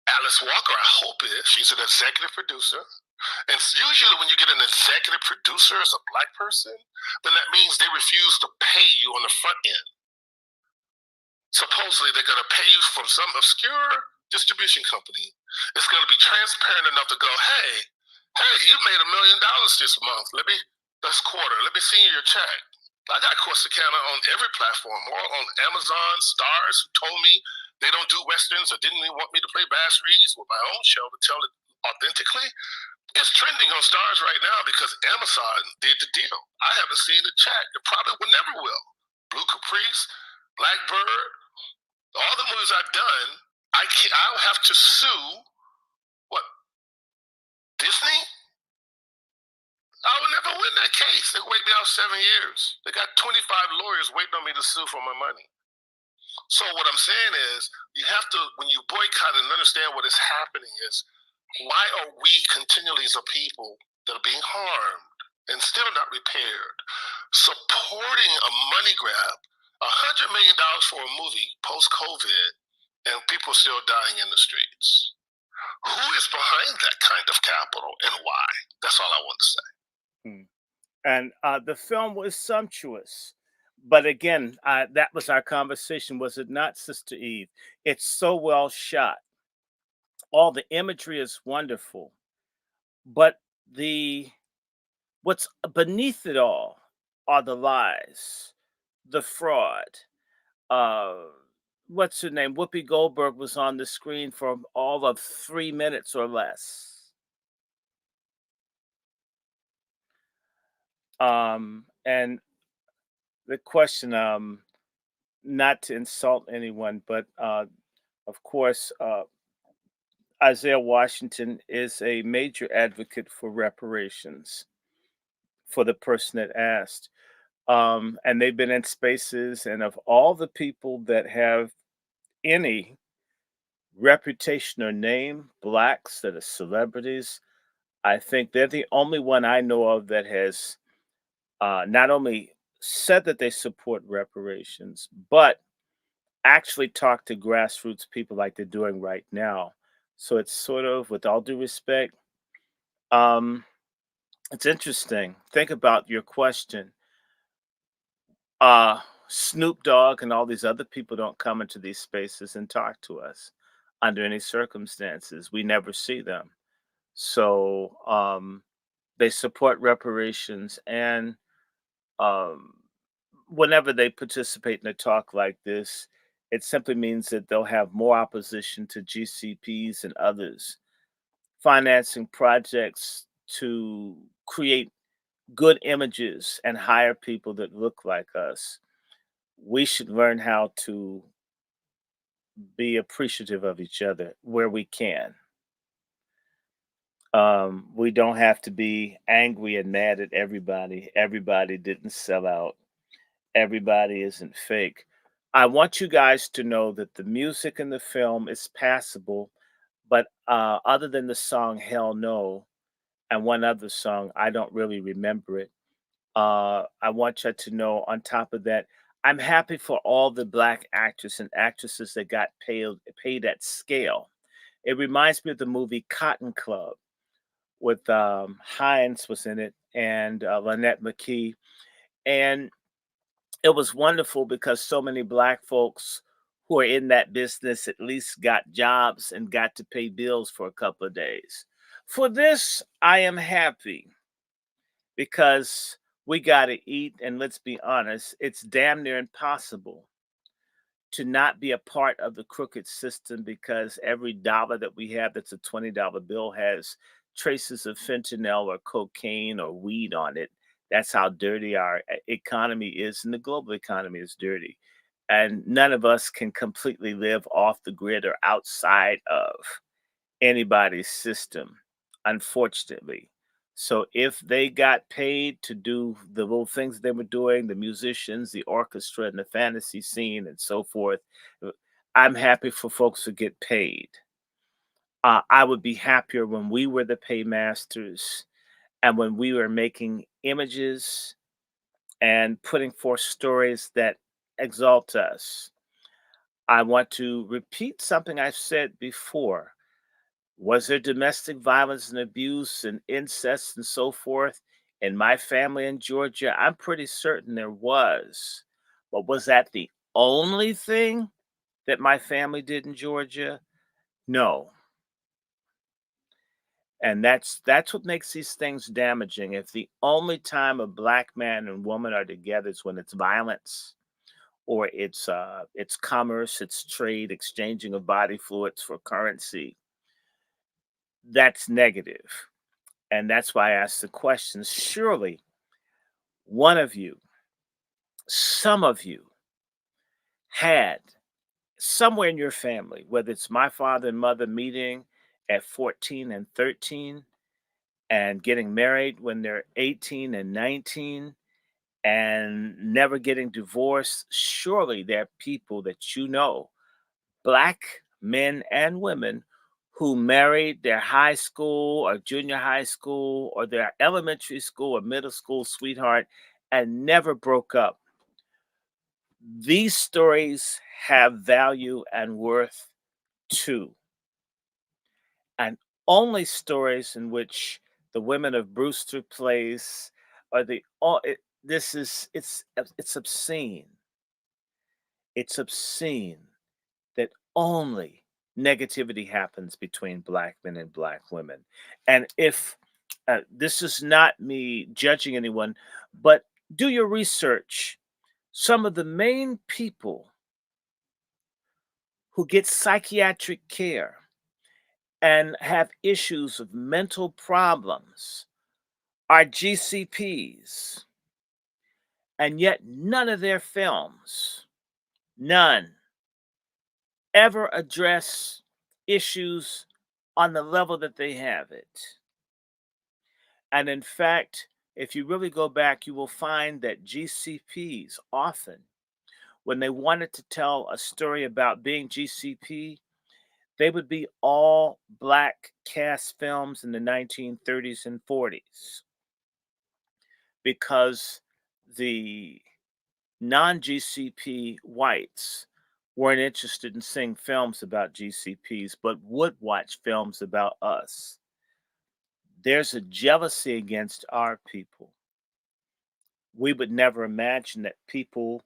Alice Walker, I hope is. She's an executive producer. And usually when you get an executive producer as a Black person, then that means they refuse to pay you on the front end. Supposedly they're going to pay you from some obscure distribution company. It's going to be transparent enough to go, hey, you made $1 million this month. This quarter. Let me see your check. I got Corsicana on every platform, or on Amazon, Stars, who told me they don't do Westerns or didn't even want me to play Bass Reeves with my own show to tell it authentically. It's trending on Stars right now because Amazon did the deal. I haven't seen the check. It probably will never will. Blue Caprice, Blackbird, all the movies I've done, I'll have to sue, Disney? I would never win that case. They wait me out 7 years. They got 25 lawyers waiting on me to sue for my money. So what I'm saying is, you have to, when you boycott and understand what is happening is, why are we continually as a people that are being harmed and still not repaired, supporting a money grab, $100 million for a movie post-COVID, and people still dying in the streets? Who is behind that kind of capital and why? That's all I want to say. And the film was sumptuous. But again, that was our conversation, was it not, Sister Eve? It's so well shot. All the imagery is wonderful. But what's beneath it all are the lies, the fraud. What's her name? Whoopi Goldberg was on the screen for all of 3 minutes or less. And the question, not to insult anyone, but of course, Isaiah Washington is a major advocate for reparations for the person that asked. And they've been in spaces, and of all the people that have any reputation or name, Blacks that are celebrities, I think they're the only one I know of that has not only said that they support reparations, but actually talk to grassroots people like they're doing right now. So it's sort of, with all due respect, it's interesting. Think about your question. Snoop Dogg and all these other people don't come into these spaces and talk to us under any circumstances. We never see them. So they support reparations, and whenever they participate in a talk like this, it simply means that they'll have more opposition to GCPs and others financing projects to create good images and hire people that look like us. We should learn how to be appreciative of each other where we can. We don't have to be angry and mad at everybody. Everybody didn't sell out. Everybody isn't fake. I want you guys to know that the music in the film is passable, but other than the song Hell No and one other song, I don't really remember it. I want you to know, on top of that, I'm happy for all the Black actors and actresses that got paid at scale. It reminds me of the movie Cotton Club with Hines was in it, and Lynette McKee. And it was wonderful because so many Black folks who are in that business at least got jobs and got to pay bills for a couple of days. For this, I am happy because we got to eat. And let's be honest, it's damn near impossible to not be a part of the crooked system, because every dollar that we have that's a $20 bill has traces of fentanyl or cocaine or weed on it. That's how dirty our economy is, and the global economy is dirty. And none of us can completely live off the grid or outside of anybody's system, unfortunately. So if they got paid to do the little things they were doing, the musicians, the orchestra, and the fantasy scene, and so forth, I'm happy for folks who get paid. I would be happier when we were the paymasters and when we were making images and putting forth stories that exalt us. I want to repeat something I've said before. Was there domestic violence and abuse and incest and so forth in my family in Georgia? I'm pretty certain there was. But was that the only thing that my family did in Georgia? No. And that's what makes these things damaging. If the only time a black man and woman are together is when it's violence or it's commerce, it's trade, exchanging of body fluids for currency, that's negative. And that's why I asked the question. Surely one of you, some of you had somewhere in your family, whether it's my father and mother meeting at 14 and 13 and getting married when they're 18 and 19 and never getting divorced. Surely there are people that you know, black men and women, who married their high school or junior high school or their elementary school or middle school sweetheart and never broke up. These stories have value and worth too. And only stories in which the women of Brewster Place are the all this is it's obscene. It's obscene that only negativity happens between black men and black women. And if this is not me judging anyone, but do your research. Some of the main people who get psychiatric care and have issues of mental problems are GCPs. And yet, none of their films, none, ever address issues on the level that they have it. And in fact, if you really go back, you will find that GCPs often, when they wanted to tell a story about being GCP, they would be all black cast films in the 1930s and 40s because the non GCP whites weren't interested in seeing films about GCPs, but would watch films about us. There's a jealousy against our people. We would never imagine that people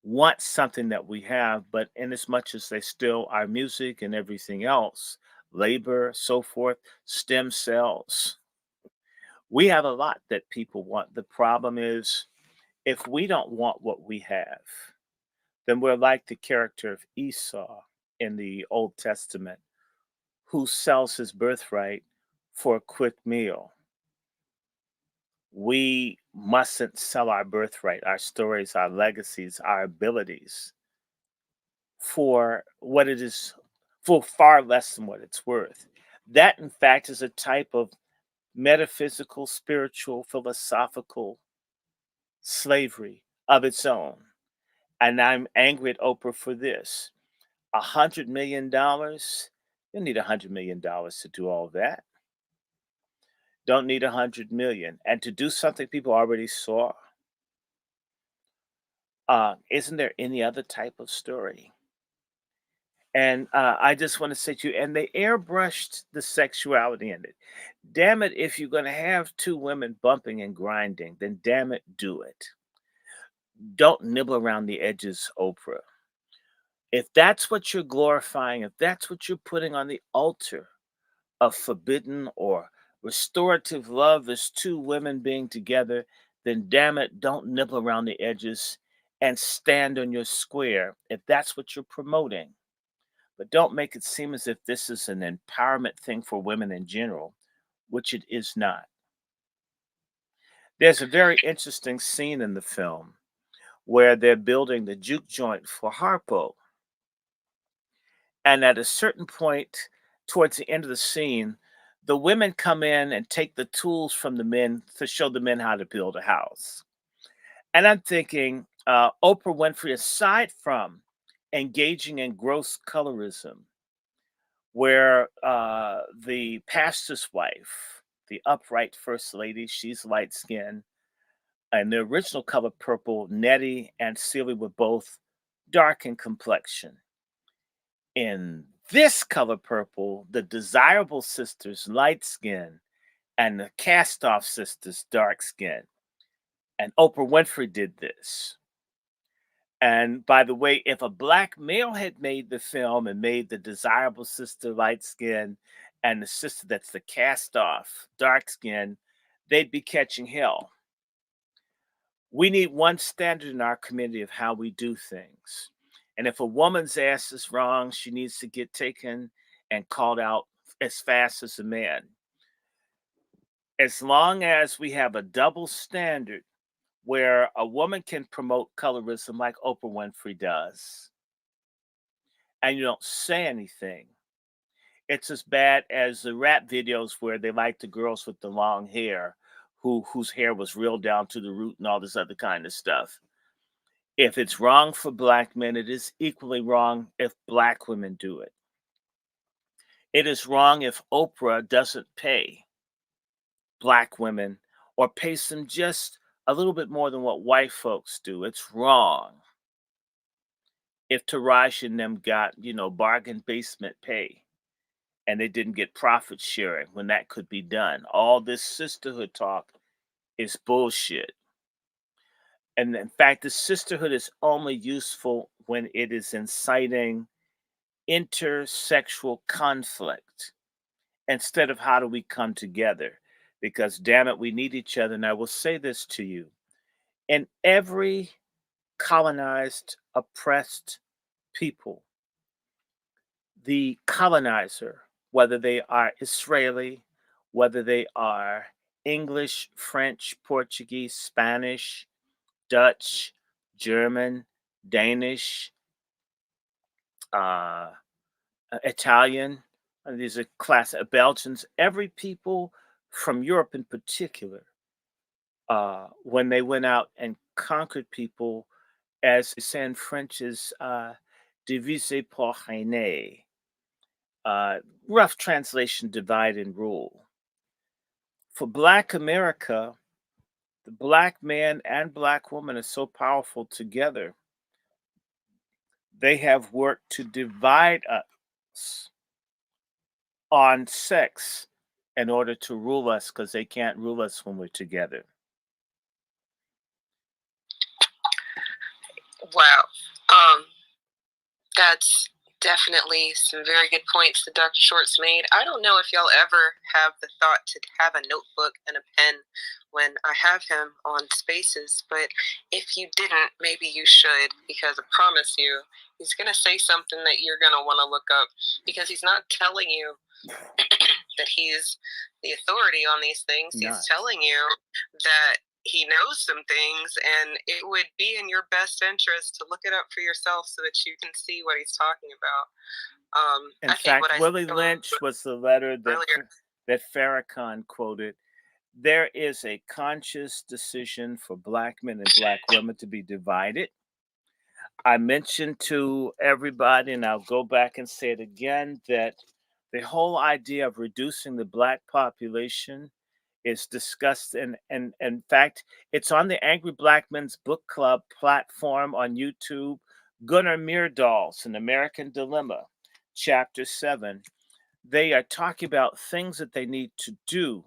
want something that we have, but in as much as they steal our music and everything else, labor, so forth, stem cells, we have a lot that people want. The problem is, if we don't want what we have, then we're like the character of Esau in the Old Testament, who sells his birthright for a quick meal. We mustn't sell our birthright, our stories, our legacies, our abilities for what it is, for far less than what it's worth. That, in fact, is a type of metaphysical, spiritual, philosophical slavery of its own. And I'm angry at Oprah for this. $100 million, you need $100 million to do all that. Don't need 100 million. And to do something people already saw. Isn't there any other type of story? And I just want to say to you, and they airbrushed the sexuality in it. Damn it, if you're going to have two women bumping and grinding, then damn it, do it. Don't nibble around the edges, Oprah. If that's what you're glorifying, if that's what you're putting on the altar of forbidden or restorative love as two women being together, then damn it, don't nibble around the edges and stand on your square if that's what you're promoting. But don't make it seem as if this is an empowerment thing for women in general, which it is not. There's a very interesting scene in the film where they're building the juke joint for Harpo. And at a certain point, towards the end of the scene, the women come in and take the tools from the men to show the men how to build a house. And I'm thinking, Oprah Winfrey, aside from engaging in gross colorism, where the pastor's wife, the upright first lady, she's light skinned, and the original Color Purple, Nettie and Celie were both dark in complexion. In this Color Purple, the desirable sisters, light skin, and the cast off sisters, dark skin. And Oprah Winfrey did this. And by the way, if a black male had made the film and made the desirable sister light skin and the sister that's the cast off dark skin, they'd be catching hell. We need one standard in our community of how we do things. And if a woman's ass is wrong, she needs to get taken and called out as fast as a man. As long as we have a double standard where a woman can promote colorism like Oprah Winfrey does, and you don't say anything, it's as bad as the rap videos where they like the girls with the long hair whose hair was real down to the root and all this other kind of stuff. If it's wrong for black men, it is equally wrong if black women do it. It is wrong if Oprah doesn't pay black women or pays them just a little bit more than what white folks do. It's wrong if Taraji and them got, bargain basement pay and they didn't get profit sharing when that could be done. All this sisterhood talk is bullshit. And in fact, the sisterhood is only useful when it is inciting intersexual conflict instead of how do we come together. Because damn it, we need each other. And I will say this to you. In every colonized, oppressed people, the colonizer, whether they are Israeli, whether they are English, French, Portuguese, Spanish, Dutch, German, Danish, Italian, these are Belgians, every people from Europe in particular, when they went out and conquered people, as they say in French, is diviser pour régner. Rough translation, divide and rule. For Black America, the Black man and Black woman are so powerful together. They have worked to divide us on sex in order to rule us, because they can't rule us when we're together. Wow. That's definitely some very good points that Dr. Shorts made. I don't know if y'all ever have the thought to have a notebook and a pen when I have him on Spaces, but if you didn't, maybe you should, because I promise you, he's going to say something that you're going to want to look up, because he's not telling you that he's the authority on these things. He's telling you that he knows some things, and it would be in your best interest to look it up for yourself so that you can see what he's talking about. In fact, Willie Lynch was the letter that Farrakhan quoted. There is a conscious decision for Black men and Black women to be divided. I mentioned to everybody, and I'll go back and say it again, that the whole idea of reducing the Black population is discussed, and in fact, it's on the Angry Black Men's Book Club platform on YouTube. Gunnar Myrdal's An American Dilemma, Chapter 7. They are talking about things that they need to do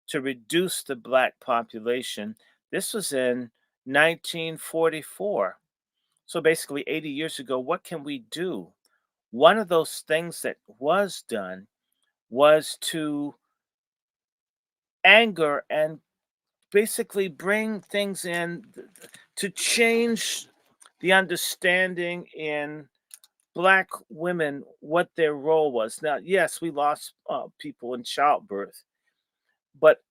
to reduce the Black population. This was in 1944. So basically 80 years ago, what can we do? One of those things that was done was to anger and basically bring things in to change the understanding in Black women, what their role was. Now, yes, we lost people in childbirth, but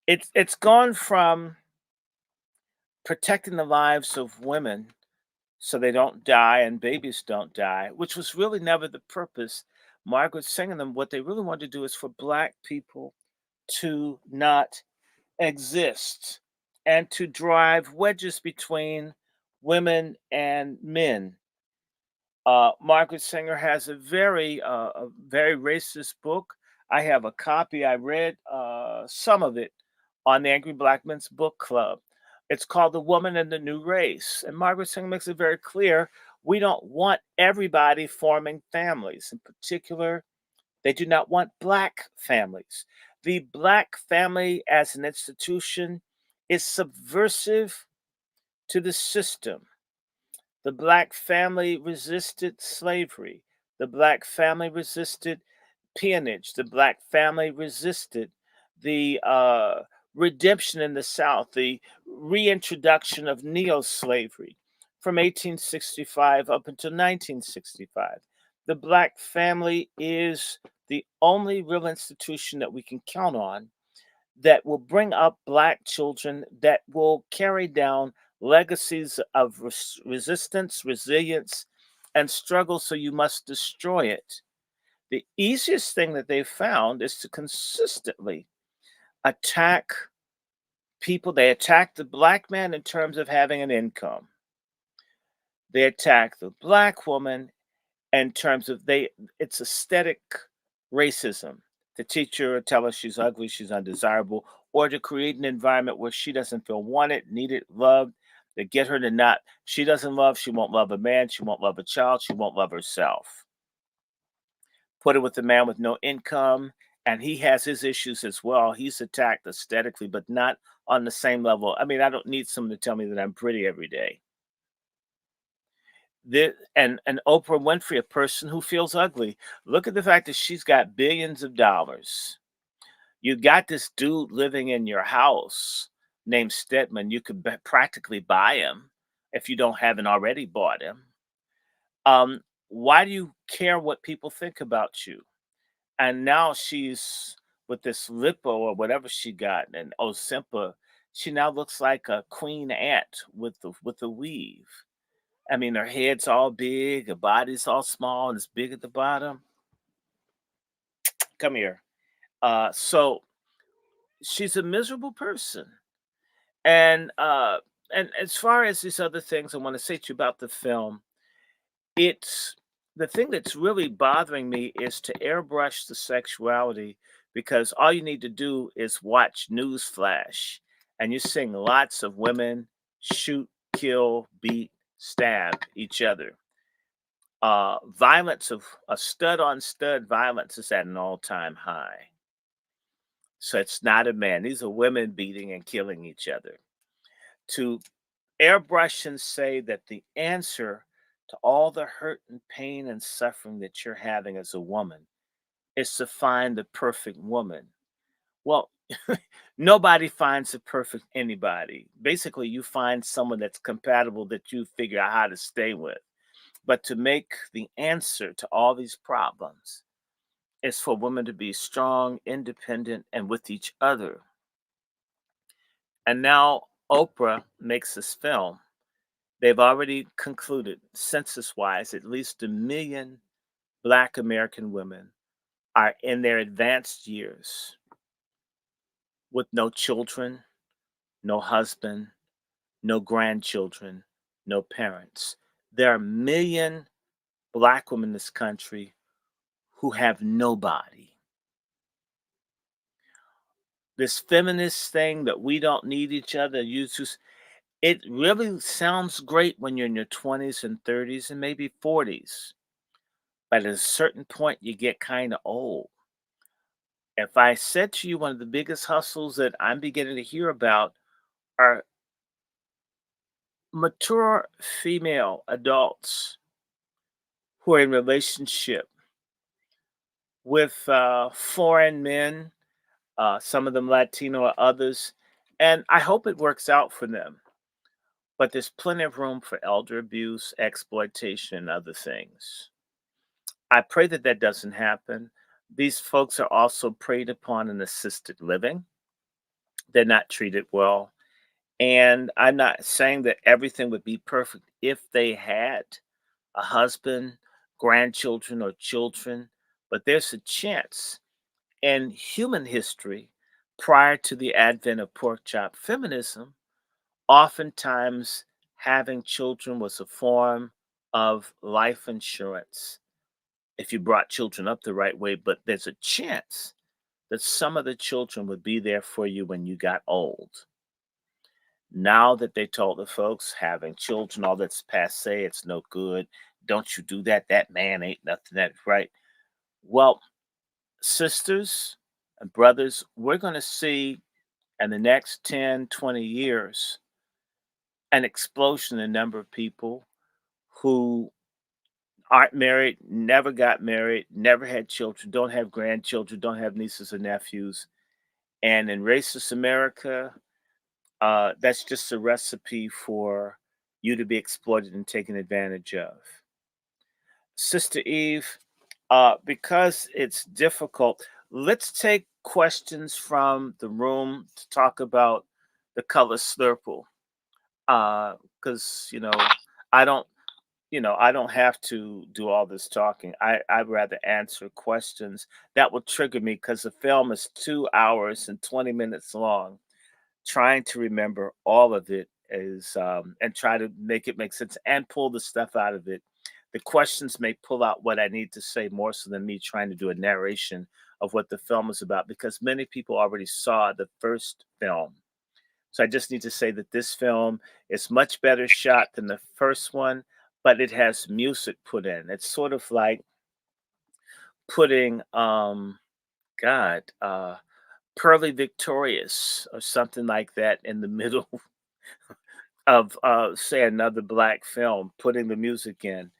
it's gone from protecting the lives of women so they don't die and babies don't die, which was really never the purpose, Margaret Sanger and them, what they really wanted to do is for Black people to not exist and to drive wedges between women and men. Margaret Sanger has a very racist book. I have a copy. I read some of it on the Angry Black Men's Book Club. It's called The Woman and the New Race. And Margaret Sanger makes it very clear we don't want everybody forming families. In particular, they do not want Black families. The Black family as an institution is subversive to the system. The Black family resisted slavery. The Black family resisted peonage. The Black family resisted the redemption in the South, the reintroduction of neo slavery from 1865 up until 1965. The Black family is the only real institution that we can count on that will bring up Black children, that will carry down legacies of resistance, resilience, and struggle. So you must destroy it. The easiest thing that they've found is to consistently attack people. They attack the Black man in terms of having an income. They attack the Black woman in terms of it's aesthetic racism. The teacher will tell her she's ugly, she's undesirable, or to create an environment where she doesn't feel wanted, needed, loved, to get her to not, she doesn't love, she won't love a man, she won't love a child, she won't love herself. Put her with a man with no income, and he has his issues as well. He's attacked aesthetically, but not on the same level. I mean, I don't need someone to tell me that I'm pretty every day. And Oprah Winfrey, a person who feels ugly. Look at the fact that she's got billions of dollars. You got this dude living in your house named Stedman. You could practically buy him if you haven't already bought him. Why do you care what people think about you? And now she's with this lipo or whatever she got, and Osimpa. She now looks like a queen ant with the weave. I mean, her head's all big, her body's all small, and it's big at the bottom. Come here. So she's a miserable person. And as far as these other things I want to say to you about the film, it's the thing that's really bothering me is to airbrush the sexuality, because all you need to do is watch Newsflash and you're seeing lots of women shoot, kill, beat, stab each other. Violence of a stud on stud violence is at an all-time high. So it's not a man. These are women beating and killing each other. To airbrush and say that the answer to all the hurt and pain and suffering that you're having as a woman is to find the perfect woman. Well, nobody finds the perfect anybody. Basically, you find someone that's compatible that you figure out how to stay with. But to make the answer to all these problems is for women to be strong, independent, and with each other. And now Oprah makes this film. They've already concluded, census wise, at least 1 million Black American women are in their advanced years with no children, no husband, no grandchildren, no parents. There are 1 million Black women in this country who have nobody. This feminist thing that we don't need each other, it really sounds great when you're in your 20s and 30s and maybe 40s. But at a certain point, you get kind of old. If I said to you, one of the biggest hustles that I'm beginning to hear about are mature female adults who are in relationship with foreign men, some of them Latino or others, and I hope it works out for them. But there's plenty of room for elder abuse, exploitation, and other things. I pray that that doesn't happen. These folks are also preyed upon in assisted living. They're not treated well. And I'm not saying that everything would be perfect if they had a husband, grandchildren, or children, but there's a chance in human history prior to the advent of pork chop feminism. Oftentimes, having children was a form of life insurance if you brought children up the right way, but there's a chance that some of the children would be there for you when you got old. Now that they told the folks having children, all that's passe, it's no good. Don't you do that. That man ain't nothing. That right. Well, sisters and brothers, we're going to see in the next 10, 20 years an explosion in the number of people who aren't married, never got married, never had children, don't have grandchildren, don't have nieces or nephews. And in racist America, that's just a recipe for you to be exploited and taken advantage of. Sister Eve, because it's difficult, let's take questions from the room to talk about the color Slurple. Because I don't, I don't have to do all this talking. I'd rather answer questions that will trigger me because the film is 2 hours and 20 minutes long. Trying to remember all of it is, and try to make it make sense and pull the stuff out of it. The questions may pull out what I need to say more so than me trying to do a narration of what the film is about because many people already saw the first film. So I just need to say that this film is much better shot than the first one, but it has music put in. It's sort of like putting, God, Pearly Victorious or something like that in the middle of, say, another black film, putting the music in.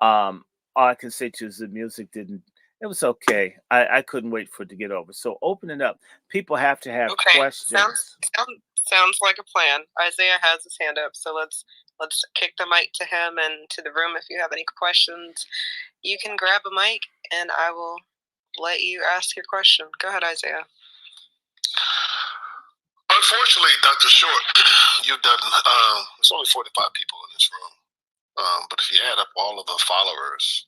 All I can say to you is the music didn't. It was okay. I couldn't wait for it to get over. So opening up, people have to have Okay, questions. sounds like a plan. Isaiah has his hand up, so let's kick the mic to him and to the room. If you have any questions, you can grab a mic, and I will let you ask your question. Go ahead, Isaiah. Unfortunately, Dr. Short, you've done. There's only 45 people in this room, but if you add up all of the followers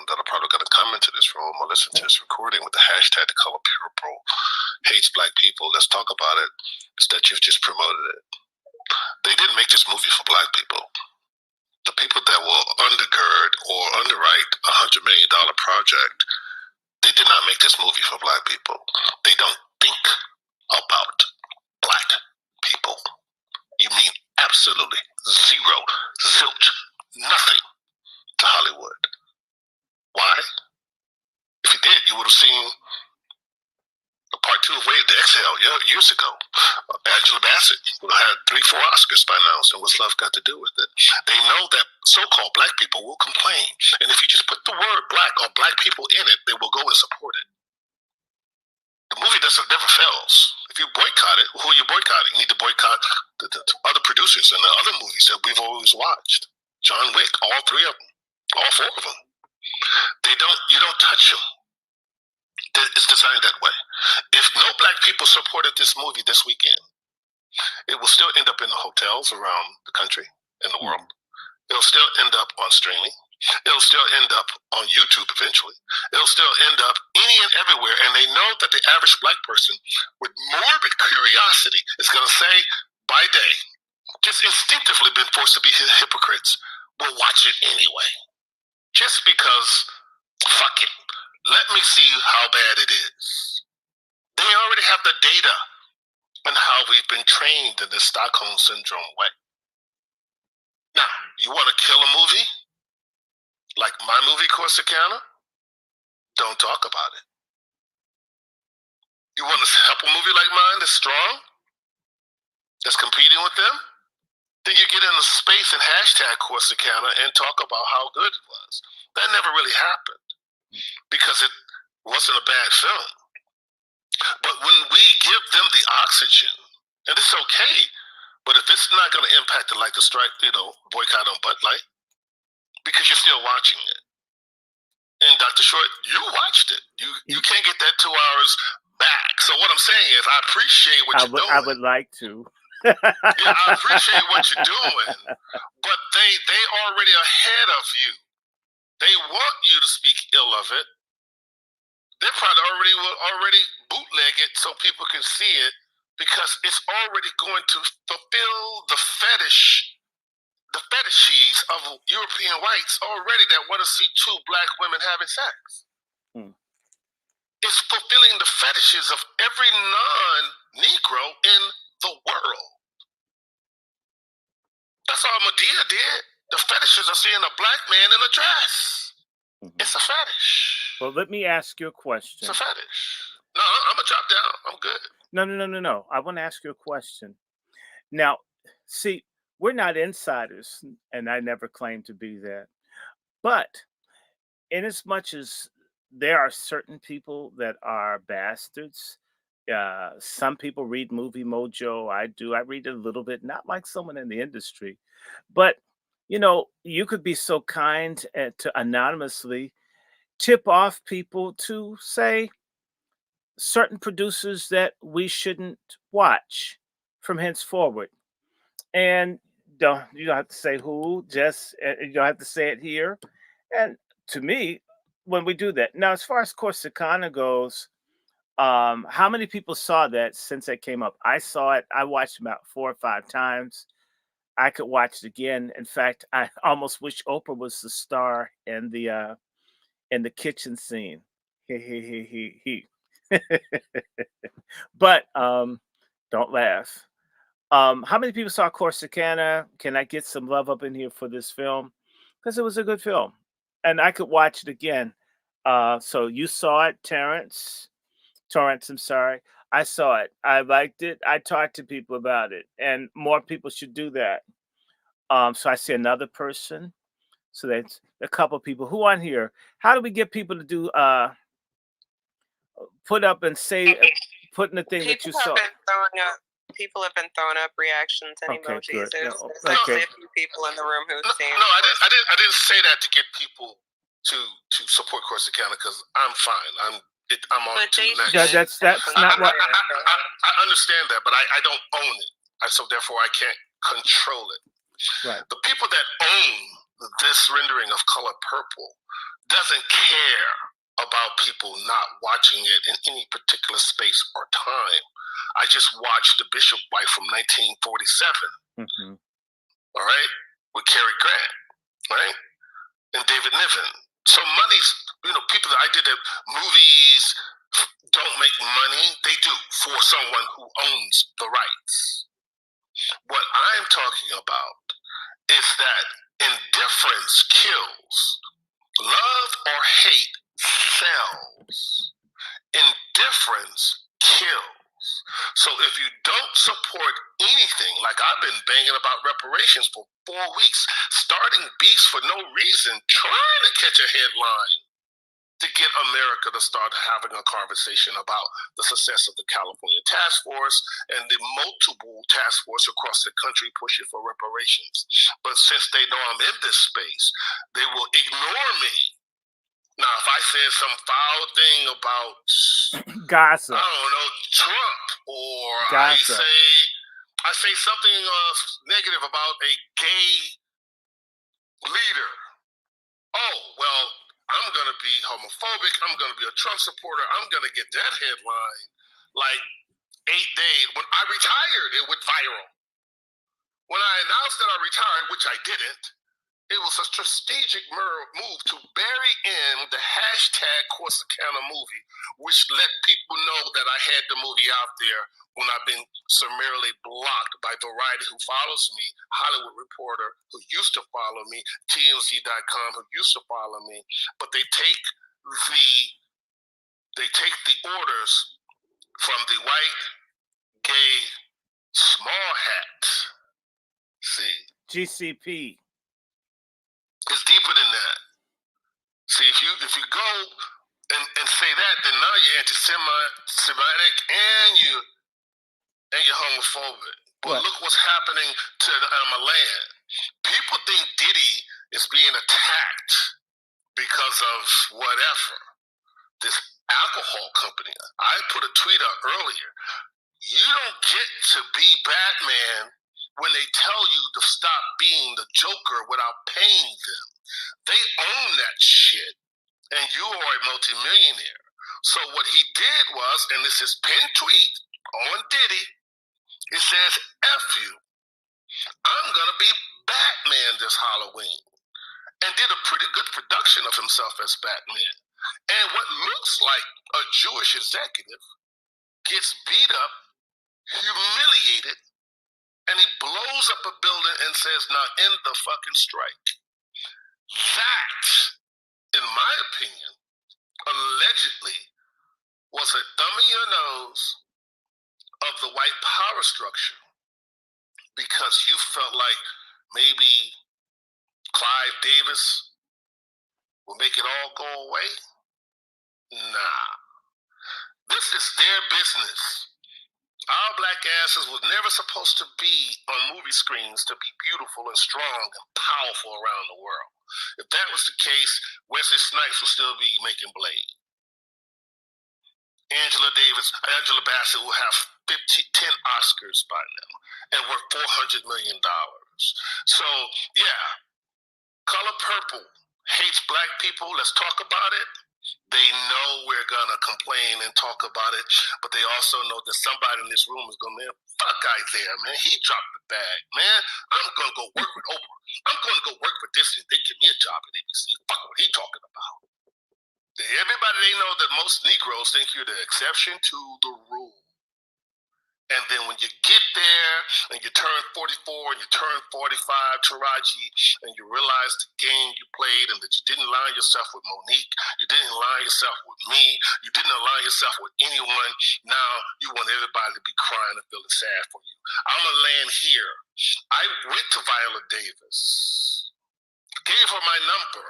that are probably going to come into this room or listen to this recording with the hashtag The Color Purple hates black people, let's talk about it, is that you've just promoted it. They didn't make this movie for black people. The people that will undergird or underwrite $100 million project, they did not make this movie for black people. They don't think about black people. You mean absolutely zero, zilch, nothing to Hollywood. Why? If you did, you would have seen a part 2 of Wave to Exhale years ago. Angela Bassett would have had 3-4 Oscars by now, so what's love got to do with it? They know that so-called black people will complain, and if you just put the word black or black people in it, they will go and support it. The movie never fails. If you boycott it, who are you boycotting? You need to boycott the other producers and the other movies that we've always watched. John Wick, all 3 of them, all 4 of them. You don't touch them. It's designed that way. If no black people supported this movie this weekend, it will still end up in the hotels around the country and the world. It'll still end up on streaming. It'll still end up on YouTube eventually. It'll still end up any and everywhere. And they know that the average black person with morbid curiosity is going to say, by day, just instinctively been forced to be hypocrites, will watch it anyway. Just because, fuck it. Let me see how bad it is. They already have the data on how we've been trained in this Stockholm Syndrome way. Now, you want to kill a movie? Like my movie, Corsicana? Don't talk about it. You want to help a movie like mine that's strong? That's competing with them? Then you get in the space and hashtag Corsicana and talk about how good it was. That never really happened because it wasn't a bad film. But when we give them the oxygen, and it's okay, but if it's not going to impact it like the strike, boycott on Bud Light, because you're still watching it. And Dr. Short, you watched it. You can't get that 2 hours back. So what I'm saying is I appreciate what you're doing. I would like to. Yeah, I appreciate what you're doing. But they already ahead of you. They want you to speak ill of it. They probably already bootleg it so people can see it because it's already going to fulfill the fetishes of European whites already that want to see two black women having sex. It's fulfilling the fetishes of every non-Negro in the world. That's all Medea did. The fetishes are seeing a black man in a dress. It's a fetish. Well, let me ask you a question. It's a fetish. No, I'm going to drop down. I'm good. No. I want to ask you a question. Now, see, we're not insiders, and I never claimed to be that. But in as much as there are certain people that are bastards, some people read Movie Mojo. I do. I read it a little bit, not like someone in the industry. But, you could be so kind to anonymously tip off people to say certain producers that we shouldn't watch from henceforward. And you don't have to say who, just you don't have to say it here. And to me, when we do that, now as far as Corsicana goes, how many people saw that since it came up? I saw it. I watched it about 4 or 5 times. I could watch it again. In fact, I almost wish Oprah was the star in the kitchen scene. He. But don't laugh. How many people saw Corsicana? Can I get some love up in here for this film? Because it was a good film, and I could watch it again. So you saw it, Torrance, I'm sorry. I saw it. I liked it. I talked to people about it, and more people should do that. So I see another person. So that's a couple of people who on here. How do we get people to do put up and say put in the thing that you saw? People have been throwing up reactions and emojis. Good. There's Okay. actually a few people in the room who've seen. No, I didn't say that to get people to support Corsicana because I'm fine. I'm on to the next. That's not what I understand that, but I don't own it. So therefore I can't control it. Right. The people that own this rendering of Color Purple doesn't care about people not watching it in any particular space or time. I just watched The Bishop Wife from 1947. All right, with Cary Grant, right, and David Niven. So money's, people that I did that movies don't make money. They do for someone who owns the rights. What I'm talking about is that indifference kills. Love or hate sells. Indifference kills. So if you don't support anything, like I've been banging about reparations for 4 weeks, starting beefs for no reason, trying to catch a headline to get America to start having a conversation about the success of the California Task Force and the multiple task force across the country pushing for reparations. But since they know I'm in this space, they will ignore me. Now, if I said some foul thing about Gaza, I don't know, Trump, or Gaza. I say something negative about a gay leader. Oh, well, I'm going to be homophobic. I'm going to be a Trump supporter. I'm going to get that headline like 8 days. When I retired, it went viral. When I announced that I retired, which I didn't, it was a strategic move to bury in the hashtag Corsicana movie, which let people know that I had the movie out there when I've been summarily blocked by Variety, who follows me, Hollywood Reporter, who used to follow me, TMZ.com, who used to follow me. But they take the orders from the white, gay, small hats. See? GCP. It's deeper than that. See, if you go and say that, then now you're anti-Semitic and you're homophobic. But look what's happening to the land. People think Diddy is being attacked because of whatever. This alcohol company. I put a tweet up earlier. You don't get to be Batman when they tell you to stop being the Joker without paying them. They own that shit. And you are a multimillionaire. So what he did was, and this is pinned tweet on Diddy, it says, F you, I'm going to be Batman this Halloween. And did a pretty good production of himself as Batman. And what looks like a Jewish executive gets beat up, humiliated, and he blows up a building and says, now end the fucking strike. That, in my opinion, allegedly was a thumb in your nose of the white power structure, because you felt like maybe Clive Davis will make it all go away. Nah, this is their business. Our black asses were never supposed to be on movie screens to be beautiful and strong and powerful around the world. If that was the case, Wesley Snipes would still be making Blade. Angela Bassett will have 10 Oscars by now and worth $400 million. So, yeah, Color Purple hates black people. Let's talk about it. They know we're going to complain and talk about it, but they also know that somebody in this room is going to, man, fuck Isaiah, man. He dropped the bag, man. I'm going to go work with Oprah. I'm going to go work for Disney. They give me a job at ABC. Fuck what he talking about. Everybody, they know that most Negroes think you're the exception to the rule. And then when you get there and you turn 44 and you turn 45, Taraji, and you realize the game you played and that you didn't align yourself with Monique, you didn't align yourself with me, you didn't align yourself with anyone, now you want everybody to be crying and feeling sad for you. I'm going to land here. I went to Viola Davis, gave her my number.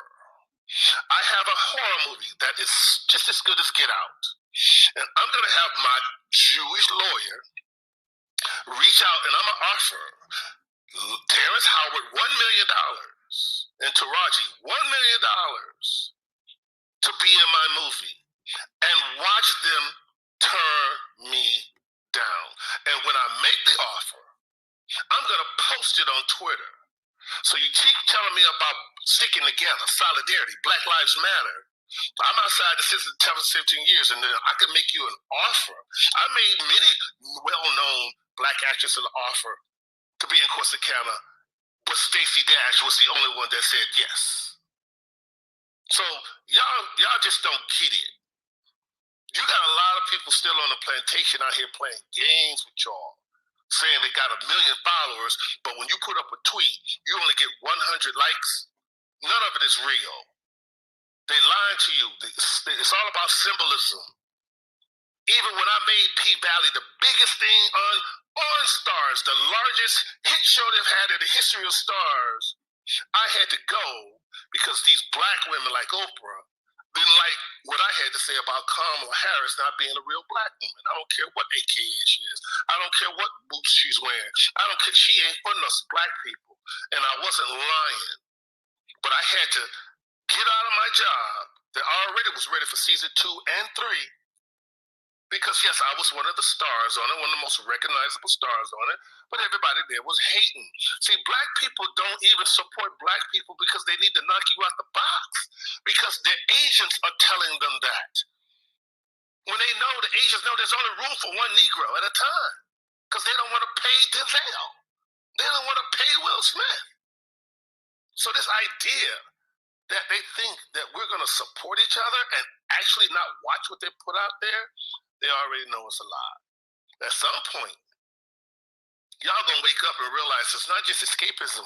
I have a horror movie that is just as good as Get Out. And I'm going to have my Jewish lawyer reach out, and I'm going to offer Terrence Howard $1 million and Taraji $1 million to be in my movie and watch them turn me down. And when I make the offer, I'm going to post it on Twitter. So you keep telling me about sticking together, solidarity, Black Lives Matter. I'm outside the system 15 years, and then I can make you an offer. I made many well-known black actresses an offer to be in Corsicana, but Stacey Dash was the only one that said yes. So y'all just don't get it. You got a lot of people still on the plantation out here playing games with y'all, saying they got 1 million followers, but when you put up a tweet, you only get 100 likes. None of it is real. They lied to you. It's all about symbolism. Even when I made P-Valley the biggest thing on Stars, the largest hit show they've had in the history of Stars, I had to go because these black women like Oprah didn't like what I had to say about Kamala Harris not being a real black woman. I don't care what AKA she is. I don't care what boots she's wearing. I don't care. She ain't for us black people. And I wasn't lying. But I had to get out of my job that already was ready for season 2 and 3. Because, yes, I was one of the stars on it, one of the most recognizable stars on it, but everybody there was hating. See, black people don't even support black people because they need to knock you out the box, because their agents are telling them that. When they know, the agents know there's only room for one Negro at a time, because they don't want to pay Denzel. They don't want to pay Will Smith. So this idea that they think that we're going to support each other and actually not watch what they put out there, they already know it's a lie. At some point, y'all gonna wake up and realize it's not just escapism.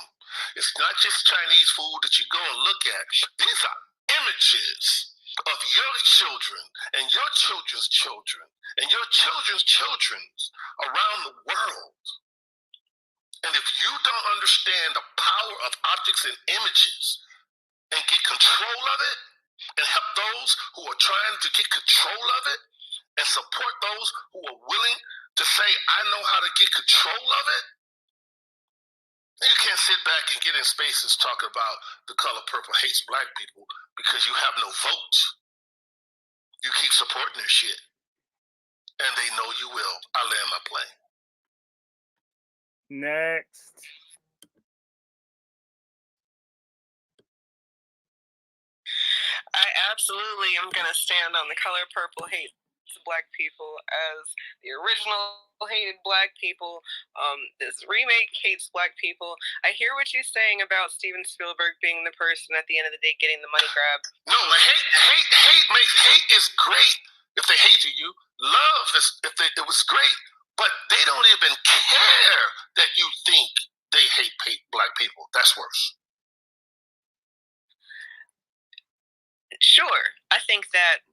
It's not just Chinese food that you go and look at. These are images of your children and your children's children and your children's children around the world. And if you don't understand the power of objects and images and get control of it and help those who are trying to get control of it and support those who are willing to say, I know how to get control of it, you can't sit back and get in spaces talking about the color purple hates black people because you have no vote. You keep supporting their shit. And they know you will. I land my plane. Next. I absolutely am going to stand on the color purple hates Black people as the original hated Black people. This remake hates Black people. I hear what you're saying about Steven Spielberg being the person at the end of the day getting the money grab. No, hate is great. If they hated you, love is it was great. But they don't even care that you think they hate Black people. That's worse. Sure. I think that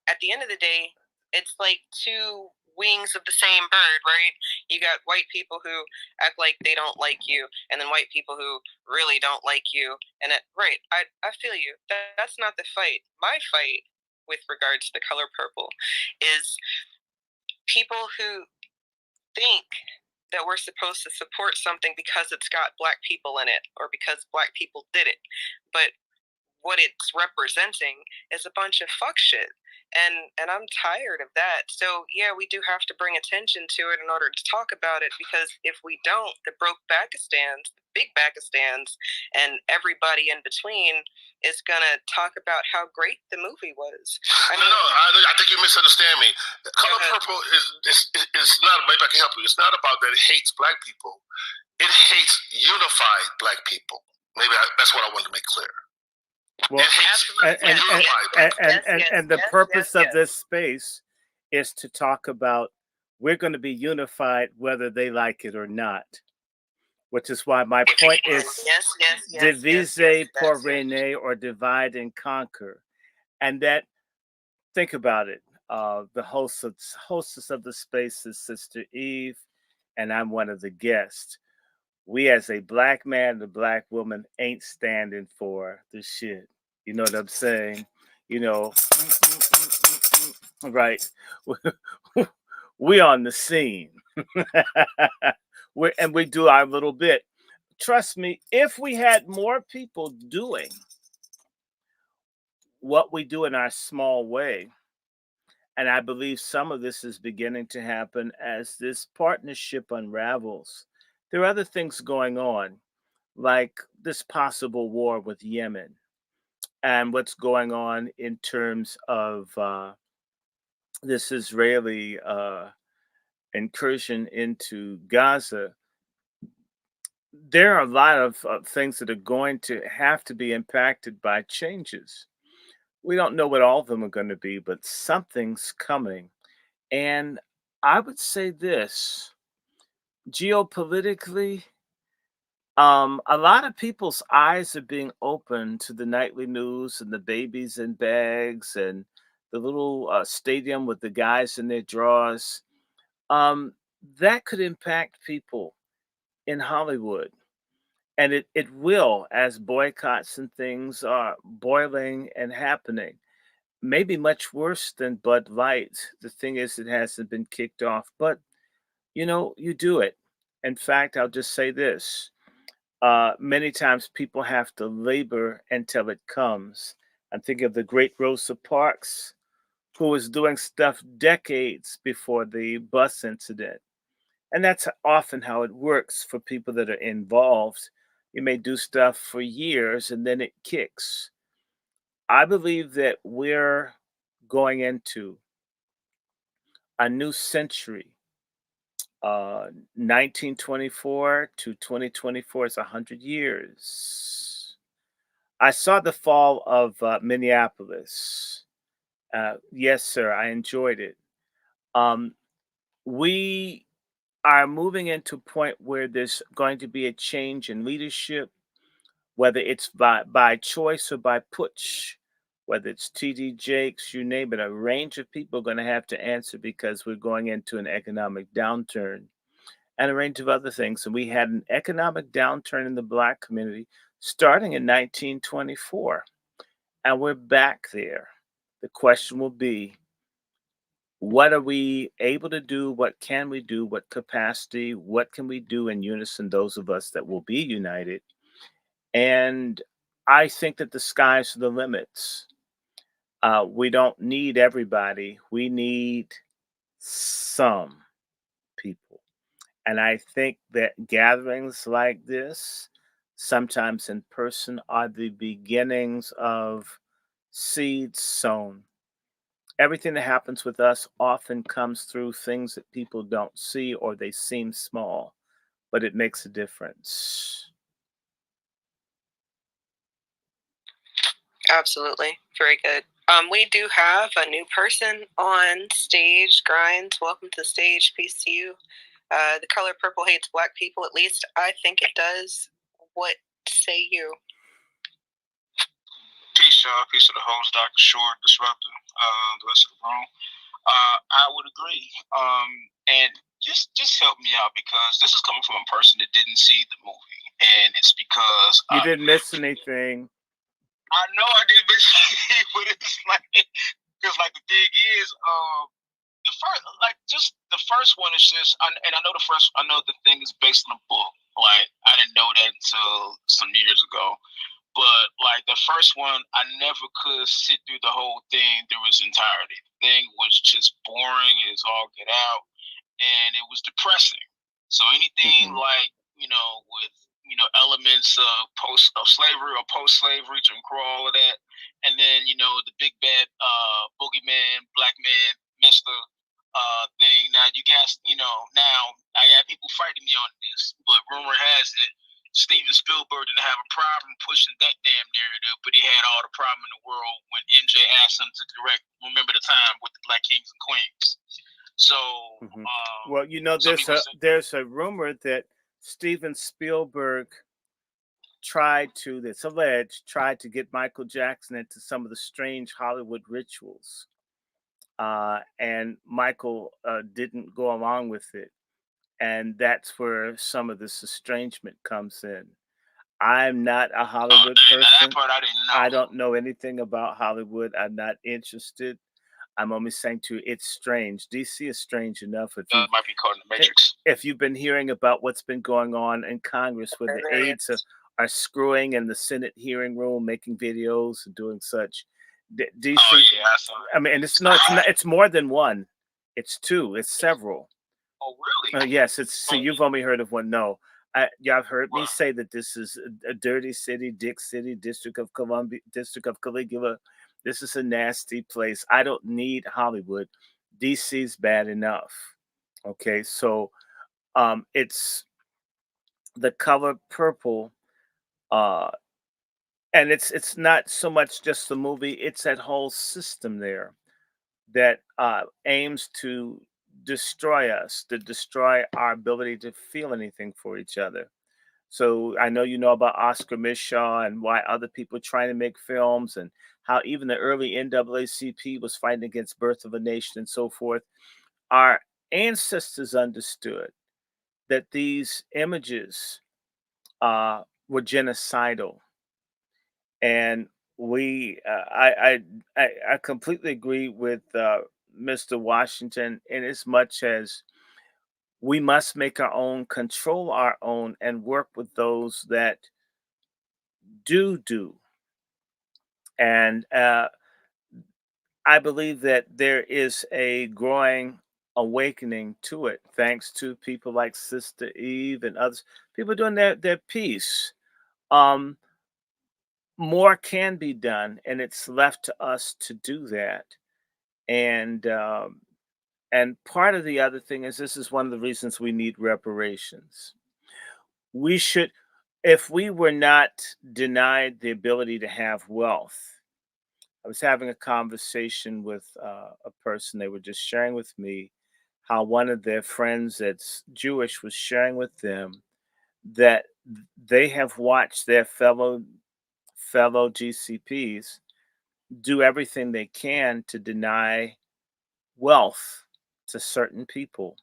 at the end of the day, it's like two wings of the same bird, right? You got white people who act like they don't like you, and then white people who really don't like you. And right, I feel you. That's not the fight. My fight with regards to the color purple is people who think that we're supposed to support something because it's got Black people in it or because Black people did it. But what it's representing is a bunch of fuck shit. And I'm tired of that. So yeah, we do have to bring attention to it in order to talk about it, because if we don't, the broke Pakistans, the big Pakistans, and everybody in between is gonna talk about how great the movie was. I think you misunderstand me. Color Purple is not, maybe I can help you. It's not about that it hates Black people. It hates unified Black people. Maybe that's what I wanted to make clear. Well, and the purpose of this space is to talk about we're going to be unified whether they like it or not, which is why my point is divise pour régner, or divide and conquer. And that, think about it, the hostess of the space is Sister Eve, and I'm one of the guests. We as a Black man and a Black woman ain't standing for the shit. You know what I'm saying? You know, right. We on the scene. And we do our little bit. Trust me, if we had more people doing what we do in our small way, and I believe some of this is beginning to happen as this partnership unravels, there are other things going on, like this possible war with Yemen and what's going on in terms of this Israeli incursion into Gaza. There are a lot of things that are going to have to be impacted by changes. We don't know what all of them are going to be, but something's coming. And I would say this, geopolitically, a lot of people's eyes are being opened to the nightly news and the babies in bags and the little stadium with the guys in their drawers. That could impact people in Hollywood. And it will, as boycotts and things are boiling and happening. Maybe much worse than Bud Light. The thing is, it hasn't been kicked off, but you do it. In fact, I'll just say this. Many times people have to labor until it comes. I'm thinking of the great Rosa Parks, who was doing stuff decades before the bus incident. And that's often how it works for people that are involved. You may do stuff for years and then it kicks. I believe that we're going into a new century. 1924 to 2024 is 100 years. I saw the fall of Minneapolis. Yes, sir, I enjoyed it. We are moving into a point where there's going to be a change in leadership, whether it's by choice or by putsch, whether it's TD Jakes, you name it. A range of people are going to have to answer because we're going into an economic downturn and a range of other things. And we had an economic downturn in the Black community starting in 1924, and we're back there. The question will be, what are we able to do? What can we do? What capacity? What can we do in unison, those of us that will be united? And I think that the sky's the limits. We don't need everybody. We need some people. And I think that gatherings like this, sometimes in person, are the beginnings of seeds sown. Everything that happens with us often comes through things that people don't see or they seem small, but it makes a difference. Absolutely. Very good. We do have a new person on stage. Grinds, welcome to the stage. Peace to you. The color purple hates black people. At least I think it does. What say you? Peace, y'all. Peace to the host, Dr. Short, Disruptor, the rest of the room. I would agree. And just help me out, because this is coming from a person that didn't see the movie, and it's because you didn't miss anything. I know I didn't miss anything, but it's like, because like the thing is, the first one is just, and I know the thing is based on a book. Like, I didn't know that until some years ago. But like the first one, I never could sit through the whole thing through its entirety. The thing was just boring as all get out, and it was depressing. So anything like, with elements of slavery or post slavery, Jim Crow, all of that, and then the big bad boogeyman, black man, Mister thing. Now you guys, now I got people fighting me on this, but rumor has it Steven Spielberg didn't have a problem pushing that damn narrative, but he had all the problem in the world when MJ asked him to direct Remember the Time with the Black Kings and Queens. So, well, there's a rumor that Steven Spielberg that's alleged, tried to get Michael Jackson into some of the strange Hollywood rituals. And Michael didn't go along with it. And that's where some of this estrangement comes in. I'm not a Hollywood person. That part I didn't know. I don't know anything about Hollywood. I'm not interested. I'm only saying to you, it's strange. DC is strange enough. Might be caught in the Matrix. If you've been hearing about what's been going on in Congress, where the aides are screwing in the Senate hearing room, making videos and doing such. DC. Oh yeah, I saw that. I mean, and it's more than one. It's two. It's several. Oh really? Yes. So you've only heard of one. No. Y'all heard me say that this is a dirty city, Dick City, District of Columbia, District of Caligula. This is a nasty place. I don't need Hollywood. DC's bad enough. Okay, so it's the color purple, and it's not so much just the movie. It's that whole system there that aims to destroy us, to destroy our ability to feel anything for each other. So I know you know about Oscar Micheaux and why other people are trying to make films, and how even the early NAACP was fighting against Birth of a Nation and so forth. Our ancestors understood that these images were genocidal, and I completely agree with Mr. Washington in as much as we must make our own, control our own, and work with those that do. And I believe that there is a growing awakening to it, thanks to people like Sister Eve and others, people doing their piece. More can be done, and it's left to us to do that. And part of the other thing is, this is one of the reasons we need reparations. We should, if we were not denied the ability to have wealth. I was having a conversation with a person. They were just sharing with me how one of their friends that's Jewish was sharing with them that they have watched their fellow GCPs do everything they can to deny wealth to certain people,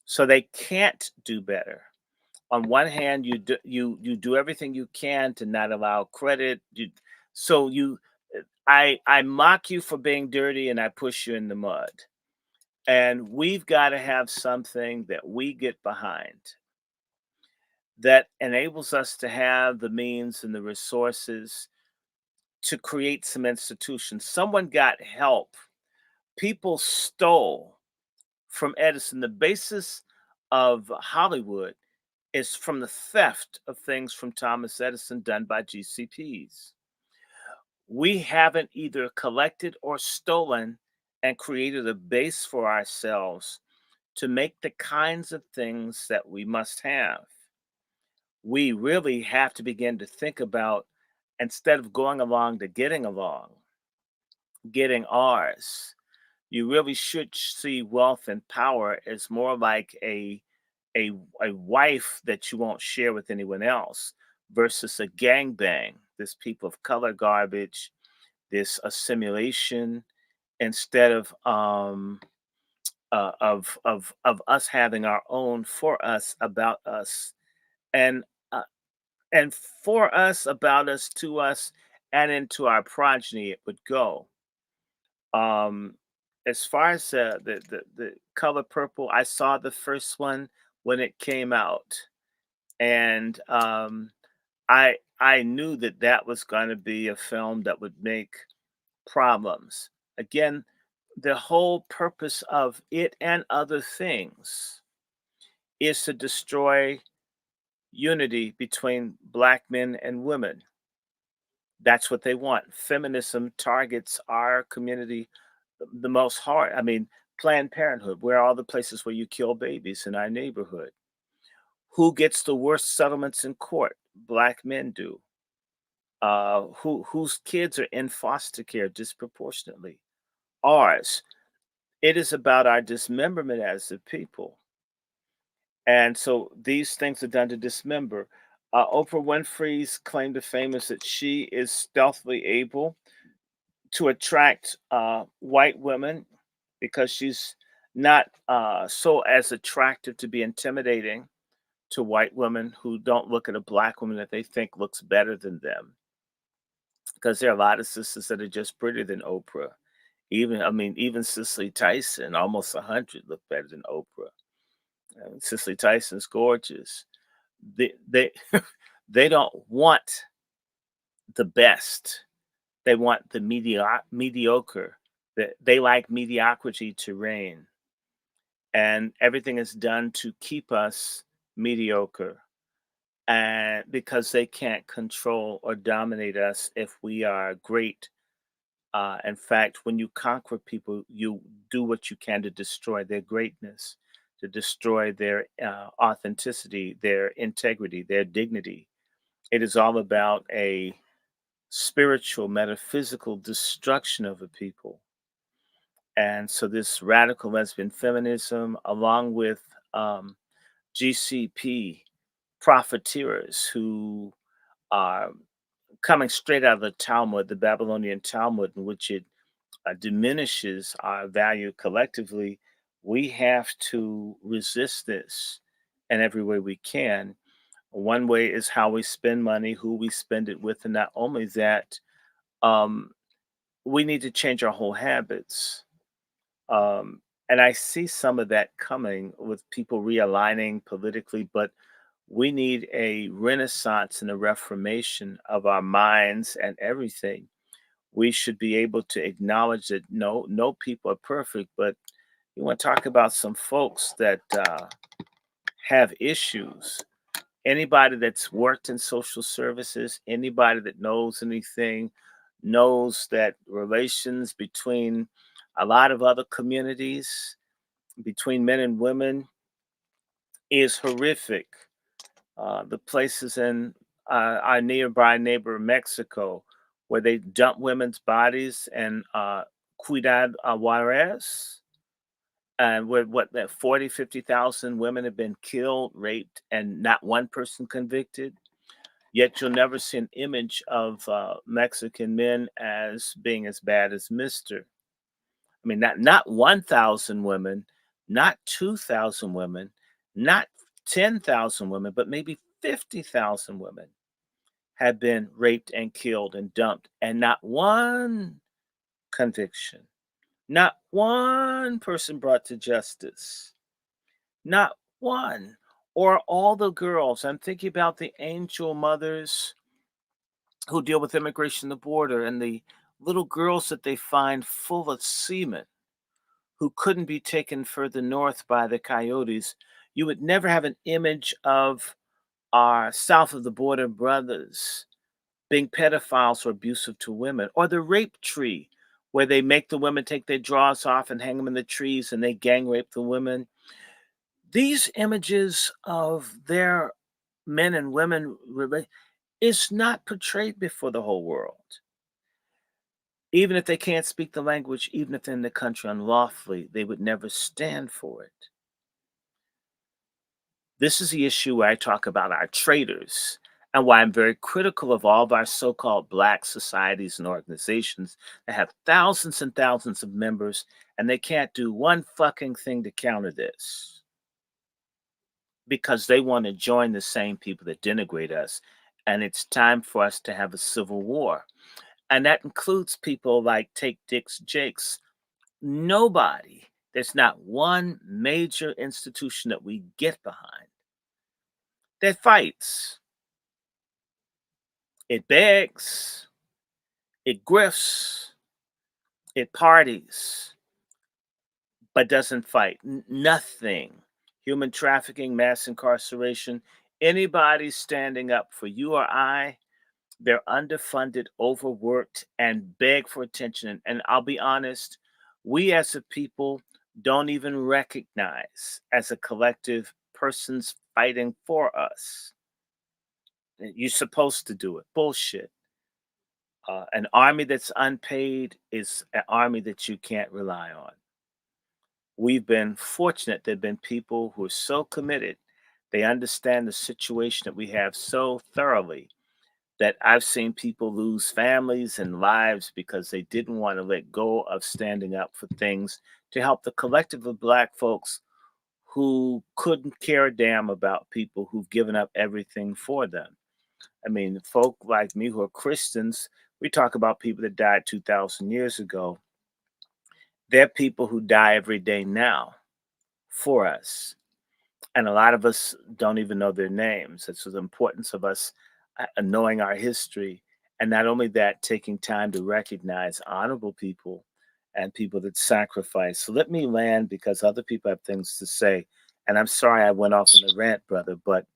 so they can't do better. On one hand, you do everything you can to not allow credit. I mock you for being dirty, and I push you in the mud. And we've got to have something that we get behind that enables us to have the means and the resources to create some institutions. Someone got help. People stole from Edison. The basis of Hollywood is from the theft of things from Thomas Edison done by GCPs. we haven't either collected or stolen and created a base for ourselves to make the kinds of things that we must have. We really have to begin to think about, instead of going along to getting along, getting ours. You really should see wealth and power as more like a a wife that you won't share with anyone else versus a gangbang. This people of color garbage, this assimilation, instead of us having our own for us, about us, and uh, and for us, about us, to us, and into our progeny it would go. Um, as far as the color purple, I saw the first one when it came out, and I knew that that was going to be a film that would make problems. Again, the whole purpose of it and other things is to destroy unity between black men and women. That's what they want. Feminism targets our community the most hard. I mean, Planned Parenthood, where are all the places where you kill babies in our neighborhood? Who gets the worst settlements in court? Black men do. Whose kids are in foster care disproportionately? Ours. It is about our dismemberment as a people. And so these things are done to dismember. Oprah Winfrey's claim to fame is that she is stealthily able to attract white women because she's not so as attractive to be intimidating to white women who don't look at a black woman that they think looks better than them. Because there are a lot of sisters that are just prettier than Oprah. Even, I mean, even Cicely Tyson, almost 100, look better than Oprah. Cicely Tyson's gorgeous. They they don't want the best. They want the mediocre. They like mediocrity to reign, and everything is done to keep us mediocre. And because they can't control or dominate us if we are great. In fact, when you conquer people, you do what you can to destroy their greatness, to destroy their authenticity, their integrity, their dignity. It is all about a spiritual, metaphysical destruction of a people. And so, this radical lesbian feminism, along with GCP profiteers who are coming straight out of the Talmud, the Babylonian Talmud, in which it diminishes our value collectively, we have to resist this in every way we can. One way is how we spend money, who we spend it with, and not only that, um, we need to change our whole habits. And I see some of that coming with people realigning politically, but we need a renaissance and a reformation of our minds and everything. We should be able to acknowledge that no people are perfect, but you want to talk about some folks that have issues. Anybody that's worked in social services, anybody that knows anything, knows that relations between a lot of other communities, between men and women, is horrific. The places in our nearby neighbor Mexico, where they dump women's bodies in Ciudad Juarez, and where what that 40, 50,000 women have been killed, raped, and not one person convicted. Yet you'll never see an image of Mexican men as being as bad as Mister. I mean, not 1,000 women, not 2,000 women, not 10,000 women, but maybe 50,000 women have been raped and killed and dumped, and not one conviction, not one person brought to justice, not one. Or all the girls. I'm thinking about the angel mothers who deal with immigration at the border and the little girls that they find full of semen who couldn't be taken further north by the coyotes. You would never have an image of our south of the border brothers being pedophiles or abusive to women, or the rape tree, where they make the women take their drawers off and hang them in the trees and they gang rape the women. These images of their men and women is not portrayed before the whole world. Even if they can't speak the language, even if they're in the country unlawfully, they would never stand for it. This is the issue where I talk about our traitors and why I'm very critical of all of our so-called Black societies and organizations that have thousands and thousands of members, and they can't do one fucking thing to counter this because they want to join the same people that denigrate us. And it's time for us to have a civil war. And that includes people like Take Dick's Jakes. Nobody, there's not one major institution that we get behind that fights. It begs, it grifts, it parties, but doesn't fight. Nothing. Human trafficking, mass incarceration, anybody standing up for you or I, they're underfunded, overworked, and beg for attention. And I'll be honest, we as a people don't even recognize as a collective persons fighting for us. You're supposed to do it. Bullshit. An army that's unpaid is an army that you can't rely on. We've been fortunate. There have been people who are so committed. They understand the situation that we have so thoroughly that I've seen people lose families and lives because they didn't want to let go of standing up for things to help the collective of Black folks who couldn't care a damn about people who've given up everything for them. I mean, folk like me who are Christians, we talk about people that died 2,000 years ago. They're people who die every day now for us. And a lot of us don't even know their names. It's the importance of us knowing our history. And not only that, taking time to recognize honorable people and people that sacrifice. So let me land because other people have things to say. And I'm sorry I went off on a rant, brother, but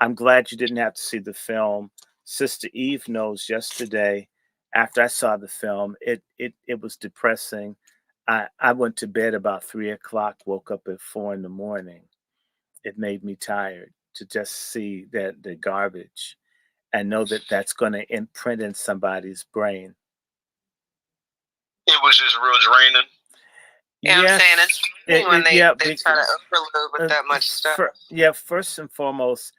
I'm glad you didn't have to see the film. Sister Eve knows yesterday, after I saw the film, it was depressing. I went to bed about 3 o'clock, woke up at 4 in the morning. It made me tired to just see that the garbage and know that that's going to imprint in somebody's brain. It was just real draining. Yeah, yes, I'm saying it's when they try to overload with that much stuff. First and foremost,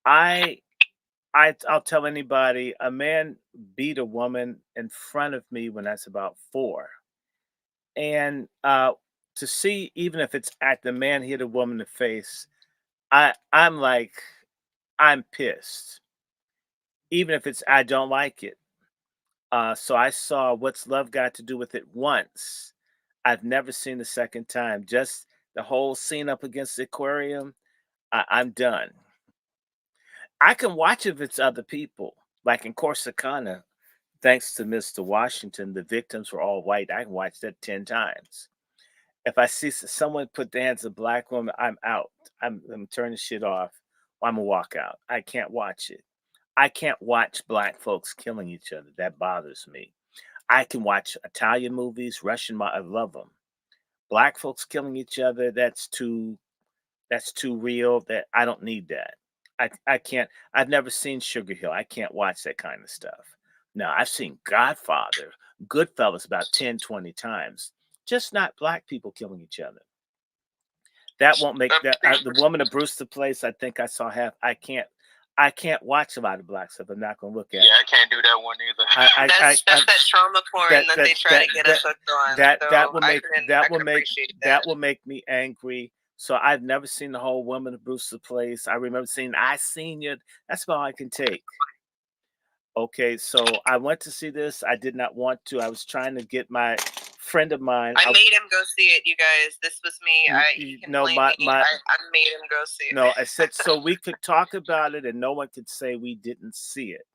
I'll tell anybody, a man beat a woman in front of me when I was about 4. And to see, even if it's at the man hit a woman in the face, I'm like, I'm pissed. Even if it's, I don't like it. So I saw What's Love Got to Do with It once. I've never seen the second time. Just the whole scene up against the aquarium, I'm done. I can watch if it's other people. Like in Corsicana, thanks to Mr. Washington, the victims were all white. I can watch that 10 times. If I see someone put their hands on a Black woman, I'm out. I'm turning shit off. I'm going to walk out. I can't watch it. I can't watch Black folks killing each other. That bothers me. I can watch Italian movies, Russian, I love them. Black folks killing each other, that's too real. That I don't need that. I can't. I've never seen Sugar Hill. I can't watch that kind of stuff. Now, I've seen Godfather, Goodfellas about 10, 20 times. Just not Black people killing each other. That won't make that. The Woman of Brewster Place, I think I saw half. I can't watch a lot of Black stuff. I'm not going to look at it. Yeah, I can't do that one either. That's that trauma porn that they try to get us hooked on. That will make me angry. So I've never seen the whole Woman of Brewster Place. I remember seeing I Seen You. That's all I can take. Okay, so I went to see this. I did not want to. I was trying to get my friend of mine. I made him go see it, you guys. This was me. I made him go see it. No, I said so we could talk about it and no one could say we didn't see it.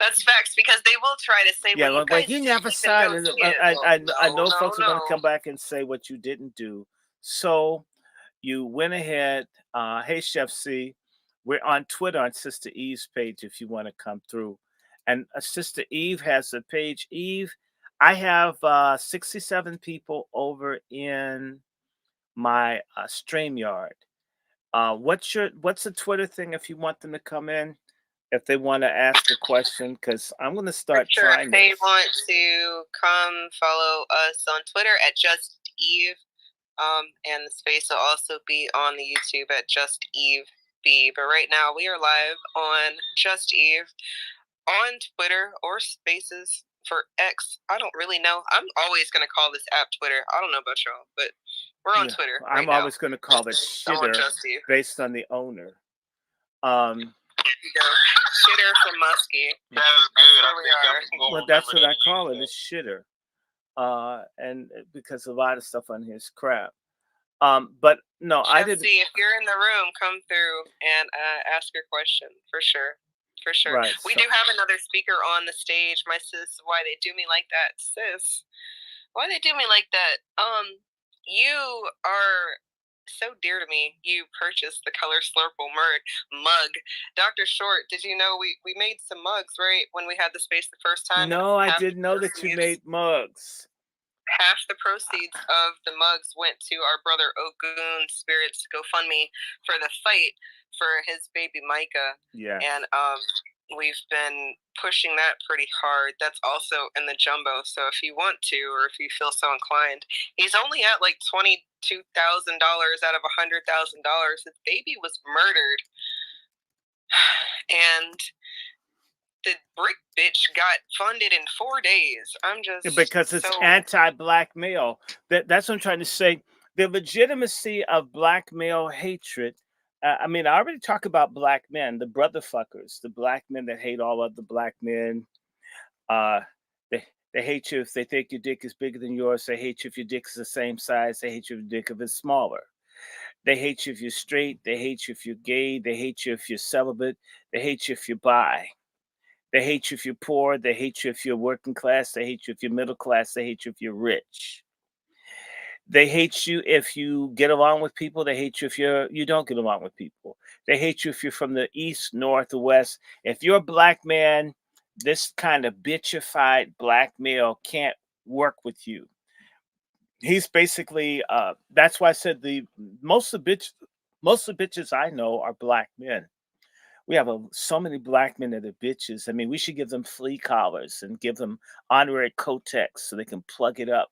That's facts because they will try to say, well, you never saw it. I know folks are going to come back and say what you didn't do. So you went ahead. Hey, Chef C, we're on Twitter on Sister Eve's page if you want to come through. And Sister Eve has a page. Eve, I have 67 people over in my StreamYard. What's the Twitter thing if you want them to come in? If they want to ask a question, because I'm going to start trying If they this. want to come follow us on Twitter at Just Eve, and the space will also be on the YouTube at Just Eve B. But right now we are live on Just Eve on Twitter or Spaces for X. I don't really know. I'm always going to call this app Twitter. I don't know about y'all, but we're on Twitter. I'm always going to call it Shitter based on the owner. There you go. Shitter from Muskie. That is good. Well, that's what I call it. It's Shitter. And because a lot of stuff on here is crap. But no, I didn't. See, if you're in the room, come through and ask your question for sure. For sure. Right, we do have another speaker on the stage. My sis, why they do me like that, sis? Why they do me like that? You are so dear to me. You purchased the Color Slurple mug. Dr. Short, did you know we made some mugs, right? When we had the space the first time? No, I didn't know that you made mugs. Half the proceeds of the mugs went to our brother Ogun Spirit's GoFundMe for the fight for his baby Micah. Yeah. And we've been pushing that pretty hard. That's also in the jumbo. So if you want to, or if you feel so inclined, he's only at like $22,000 out of $100,000. His baby was murdered. And the brick bitch got funded in 4 days. I'm just because it's anti-blackmail. That's what I'm trying to say. The legitimacy of blackmail hatred. I mean, I already talked about black men, the brother fuckers, the black men that hate all other black men. They hate you if they think your dick is bigger than yours. They hate you if your dick is the same size. They hate you if your dick is smaller. They hate you if you're straight. They hate you if you're gay. They hate you if you're celibate. They hate you if you're bi. They hate you if you're poor. They hate you if you're working class. They hate you if you're middle class. They hate you if you're rich. They hate you if you get along with people. They hate you if you don't get along with people. They hate you if you're from the east, north, or west. If you're a black man, this kind of bitchified black male can't work with you. He's basically that's why I said most of the bitches I know are black men. We have so many black men that are bitches. I mean, we should give them flea collars and give them honorary Kotex so they can plug it up.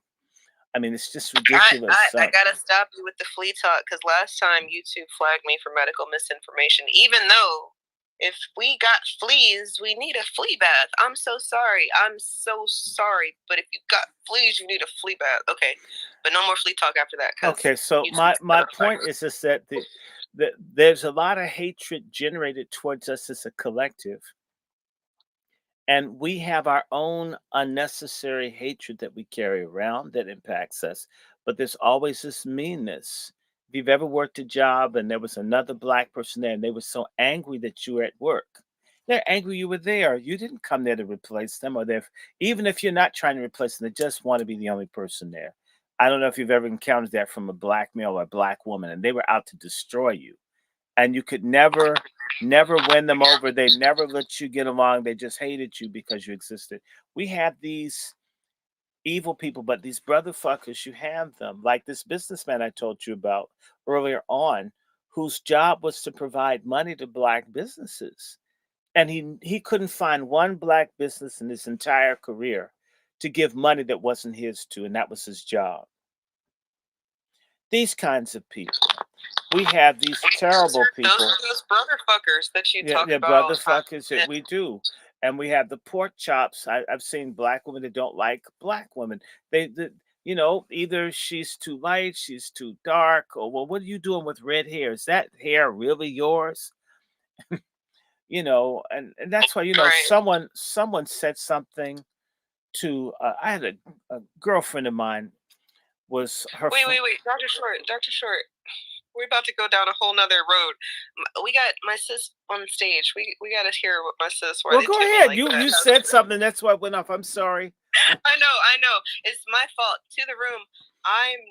I mean, it's just ridiculous. I gotta stop you with the flea talk, because last time YouTube flagged me for medical misinformation, even though if we got fleas, we need a flea bath. I'm so sorry. But if you got fleas, you need a flea bath. Okay, but no more flea talk after that. Okay, so my point is just that there's a lot of hatred generated towards us as a collective. And we have our own unnecessary hatred that we carry around that impacts us. But there's always this meanness. If you've ever worked a job and there was another black person there and they were so angry that you were at work, they're angry you were there. You didn't come there to replace them, or even if you're not trying to replace them, they just want to be the only person there. I don't know if you've ever encountered that from a black male or a black woman, and they were out to destroy you. And you could never win them over. They never let you get along. They just hated you because you existed. We have these evil people, but these brother fuckers, you have them. Like this businessman I told you about earlier on, whose job was to provide money to black businesses. And he couldn't find one black business in his entire career to give money that wasn't his to, and that was his job. These kinds of people. We have these terrible people. Those brother fuckers that you talk about. Yeah, brother fuckers that we do. And we have the pork chops. I've seen black women that don't like black women. They either she's too light, she's too dark, or well, what are you doing with red hair? Is that hair really yours? And that's why, right. Someone said something to, I had a girlfriend of mine was her. Wait, Dr. Short. We're about to go down a whole nother road. We got my sis on stage. We got to hear what my sis. Well, go ahead. You said something. That's why I went off. I'm sorry. I know. It's my fault. To the room. I'm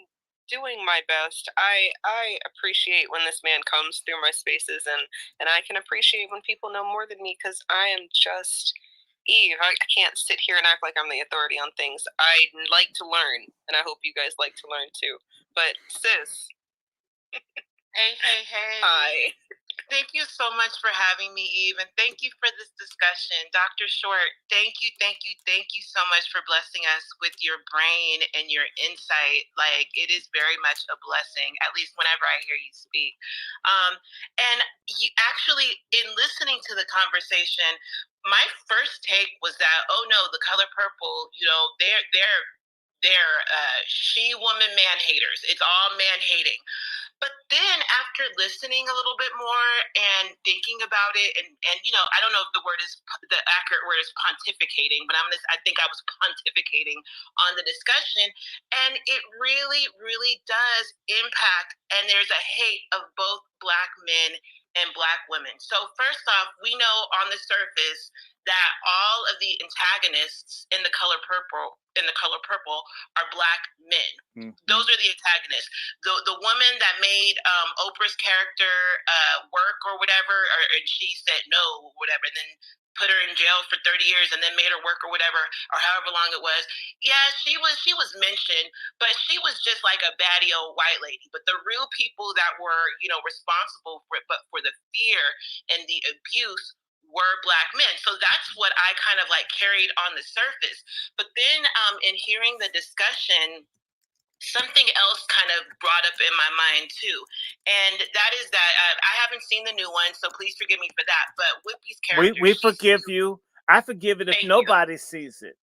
doing my best. I appreciate when this man comes through my spaces, and I can appreciate when people know more than me, because I am just Eve, I can't sit here and act like I'm the authority on things. I like to learn, and I hope you guys like to learn too. But sis, hey. hi. Thank you so much for having me, Eve, and thank you for this discussion. Dr. Short, thank you so much for blessing us with your brain and your insight. Like, it is very much a blessing, at least whenever I hear you speak. And you actually, in listening to the conversation, my first take was that, oh no, the color purple, you know, they're she-woman man haters. It's all man hating. But then after listening a little bit more and thinking about it, and you know, I don't know if the accurate word is pontificating, but I think I was pontificating on the discussion, and it really, really does impact. And there's a hate of both Black men and Black women. So first off, we know on the surface that all of the antagonists in the color purple are Black men. Mm-hmm. Those are the antagonists. The woman that made Oprah's character work or whatever, and she said no or whatever, and then put her in jail for 30 years and then made her work or whatever, or however long it was. Yeah, she was mentioned, but she was just like a baddie old white lady. But the real people that were, you know, responsible for the fear and the abuse were Black men. So that's what I kind of like carried on the surface. But then in hearing the discussion, something else kind of brought up in my mind too. And that is that I haven't seen the new one, so please forgive me for that. But Whoopi's character... We forgive you. I forgive it if nobody sees it.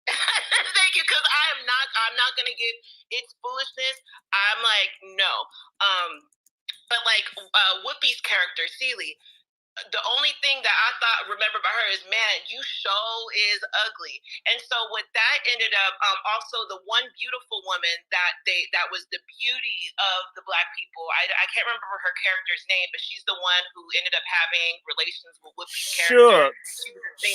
Thank you, because I'm not going to give its foolishness. I'm like, no. But like Whoopi's character, Celie, the only thing that I remember about her is, man, you show is ugly. And so what that ended up, also the one beautiful woman that was the beauty of the Black people. I can't remember her character's name, but she's the one who ended up having relations with Whoopi's character.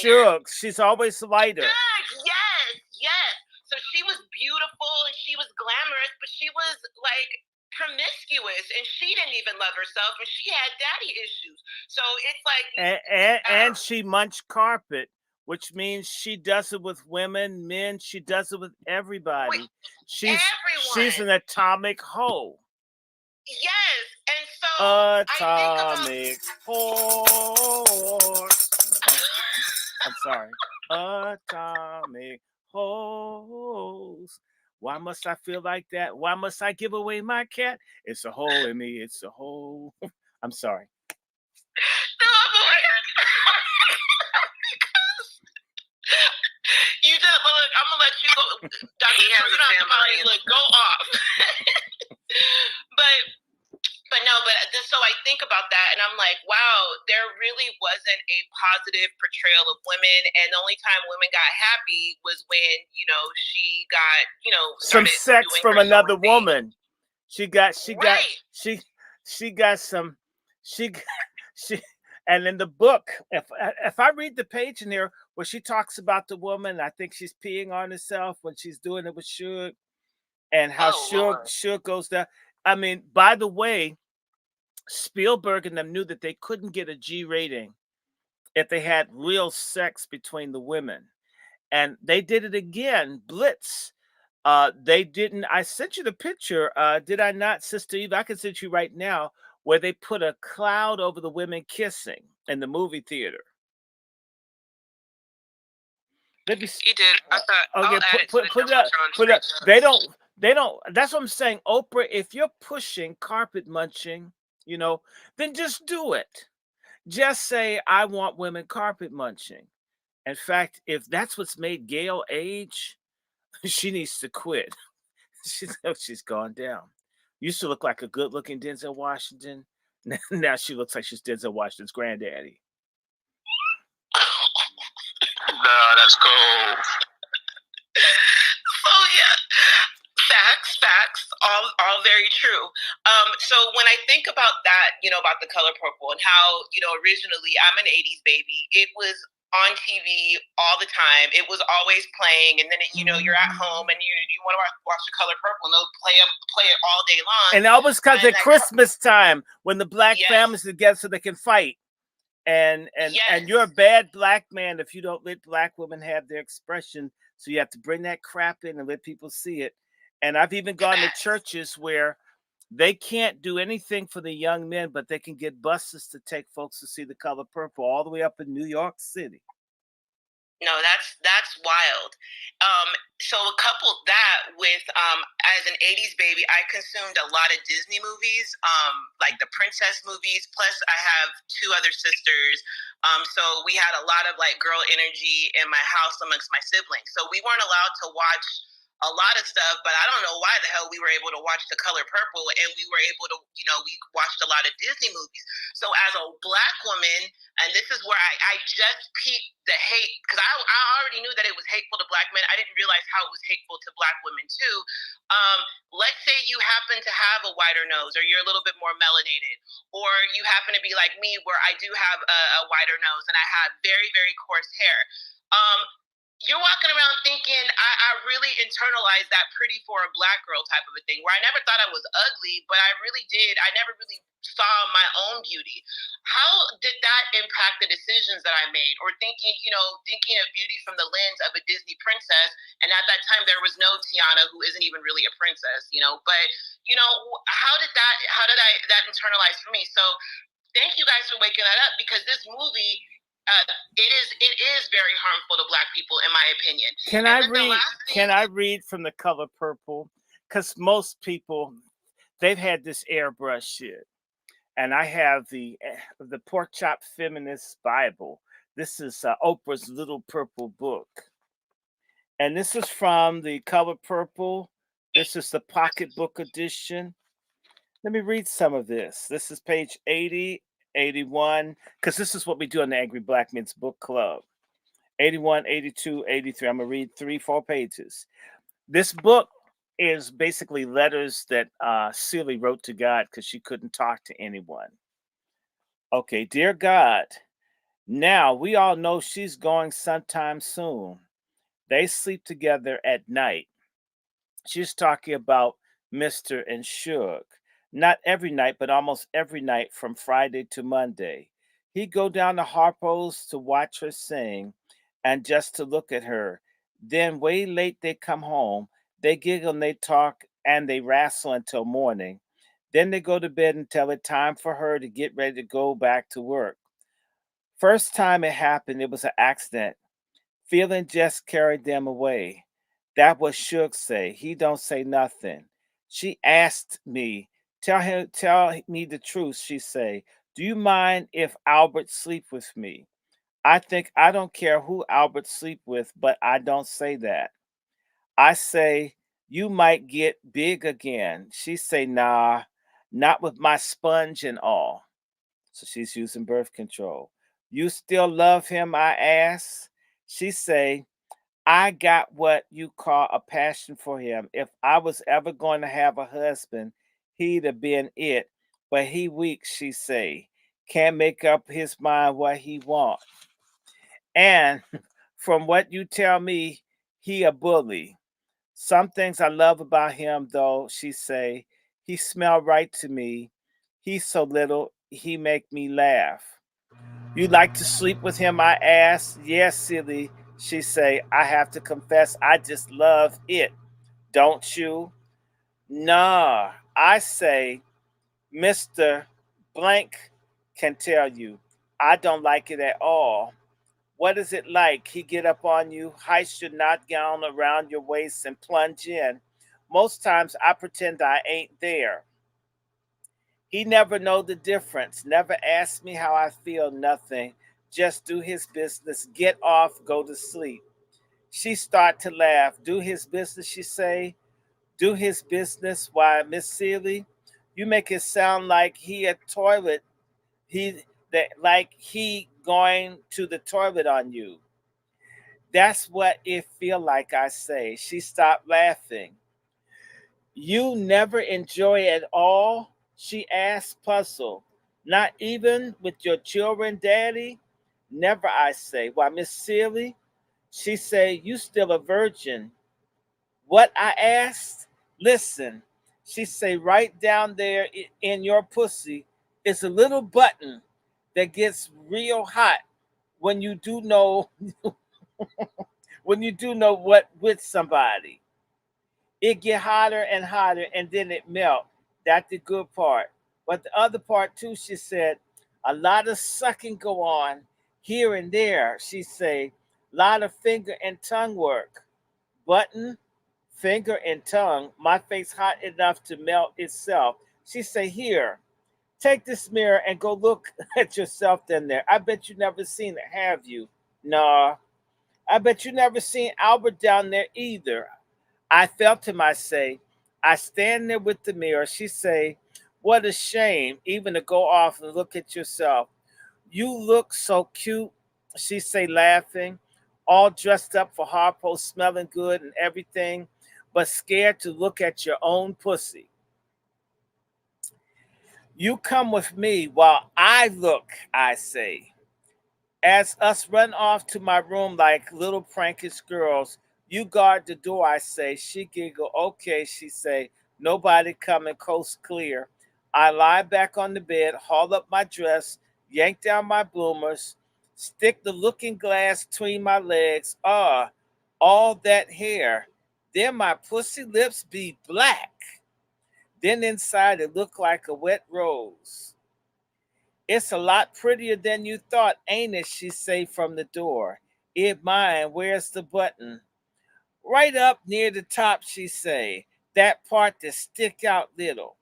Sure. She's always lighter. Yes. So she was beautiful and she was glamorous, but she was like promiscuous, and she didn't even love herself, and she had daddy issues. So it's like, and she munched carpet, which means she does it with women, men. She does it with everybody. She's an atomic hoe. Yes, and so atomic horse. I'm sorry. Atomic hose. Why must I feel like that? Why must I give away my cat? It's a hole in me. It's a hole. I'm sorry. No, I'm aware. You just look. I'm gonna let you go, Dr. You don't have to look. Go off. But no, so I think about that, and I'm like, wow, there really wasn't a positive portrayal of women, and the only time women got happy was when, you know, she got, you know, some sex from another woman. She got some, and in the book, if I read the page in there where she talks about the woman, I think she's peeing on herself when she's doing it with Suge, and how Suge goes down. I mean, by the way, Spielberg and them knew that they couldn't get a G rating if they had real sex between the women. And they did it again, Blitz. They didn't. I sent you the picture. Did I not, Sister Eve? I can send you right now, where they put a cloud over the women kissing in the movie theater. You did. I thought. Okay, put it up. They don't. That's what I'm saying, Oprah. If you're pushing carpet munching, you know, then just do it. Just say, I want women carpet munching. In fact, if that's what's made Gail age, she needs to quit. She's gone down. Used to look like a good-looking Denzel Washington. Now she looks like she's Denzel Washington's granddaddy. No, that's cold. Oh yeah. Facts, all very true. So when I think about that, you know, about the color purple and how, you know, originally I'm an 80s baby. It was on TV all the time. It was always playing, and then you know, you're at home and you want to watch the color purple, and they'll play it all day long. And it always comes at Christmas time when the Black families together so they can fight. And Yes. you're a bad black man if you don't let black women have their expression. So you have to bring that crap in and let people see it. And I've even gone to churches where they can't do anything for the young men, but they can get buses to take folks to see The Color Purple all the way up in New York City. No, that's wild. So couple that with as an '80s baby, I consumed a lot of Disney movies, like the princess movies. Plus, I have two other sisters, so we had a lot of like girl energy in my house amongst my siblings. So we weren't allowed to watch a lot of stuff, but I don't know why the hell we were able to watch The Color Purple, and we were able to, we watched a lot of Disney movies. So as a black woman, and this is where I just peeped the hate, because I already knew that it was hateful to black men. I didn't realize how it was hateful to black women too. Let's say you happen to have a wider nose, or you're a little bit more melanated, or you happen to be like me, where I do have a wider nose and I have very, very coarse hair. You're walking around thinking, I really internalized that pretty for a black girl type of a thing, where I never thought I was ugly, but I really did. I never really saw my own beauty. How did that impact the decisions that I made? Or thinking of beauty from the lens of a Disney princess. And at that time, there was no Tiana, who isn't even really a princess, but, how did that internalize for me? So thank you guys for waking that up, because this movie, it is very harmful to black people, in my opinion. Can I read from The Color Purple? Because most people, they've had this airbrush shit, and I have the Pork Chop Feminist Bible. This is Oprah's Little Purple Book, and this is from The Color Purple. This is the pocketbook edition. Let me read some of this. This is page 80. 81, because this is what we do on the Angry Black Men's Book Club. 81, 82, 83. I'm going to read 3-4 pages. This book is basically letters that Celie wrote to God because she couldn't talk to anyone. Okay, dear God, now we all know she's going sometime soon. They sleep together at night. She's talking about Mr. and Suge. Not every night, but almost every night from Friday to Monday. He'd go down to Harpo's to watch her sing and just to look at her. Then way late they come home. They giggle and they talk and they wrestle until morning. Then they go to bed until it's time for her to get ready to go back to work. First time it happened, it was an accident. Feeling just carried them away. That was Suge say. He don't say nothing. She asked me, Tell me the truth, she say. Do you mind if Albert sleep with me? I think I don't care who Albert sleep with, but I don't say that. I say, you might get big again. She say, nah, not with my sponge and all. So she's using birth control. You still love him, I ask. She say, I got what you call a passion for him. If I was ever going to have a husband, he'd have been it. But he weak, she say. Can't make up his mind what he want. And from what you tell me, he a bully. Some things I love about him, though, she say. He smell right to me. He's so little, he make me laugh. You like to sleep with him, I ask. Yes, silly, she say. I have to confess, I just love it. Don't you? Nah, I say, Mr. Blank can tell you. I don't like it at all. What is it like? He get up on you, heist your nightgown around your waist and plunge in. Most times I pretend I ain't there. He never know the difference, never ask me how I feel, nothing. Just do his business, get off, go to sleep. She start to laugh. Do his business, she say. Do his business. Why, Miss Celie, you make it sound like he a toilet. Like he going to the toilet on you. That's what it feel like, I say. She stopped laughing. You never enjoy it all? She asked, puzzled. Not even with your children, Daddy? Never, I say. Why, Miss Celie? She say, you still a virgin. What, I asked? Listen, she say, right down there in your pussy is a little button. that gets real hot when you do know when you do know what with somebody. It get hotter and hotter and then it melt. That's the good part. But the other part too, she said, a lot of sucking go on here and there. She say, a lot of finger and tongue work. Button, finger and tongue. My face hot enough to melt itself. She say, here, take this mirror and go look at yourself in there. I bet you never seen it, have you? Nah. I bet you never seen Albert down there either. I felt him, I say. I stand there with the mirror. She say, what a shame even to go off and look at yourself. You look so cute, she say, laughing, all dressed up for Harpo, smelling good and everything, but scared to look at your own pussy. You come with me while I look, I say. As us run off to my room like little prankish girls, you guard the door, I say. She giggle, okay, she say, nobody coming, coast clear. I lie back on the bed, haul up my dress, yank down my bloomers, stick the looking glass between my legs. All that hair. Then my pussy lips be black. Then inside it look like a wet rose. It's a lot prettier than you thought, ain't it? She say from the door. It mine, where's the button? Right up near the top, she say. That part that stick out little.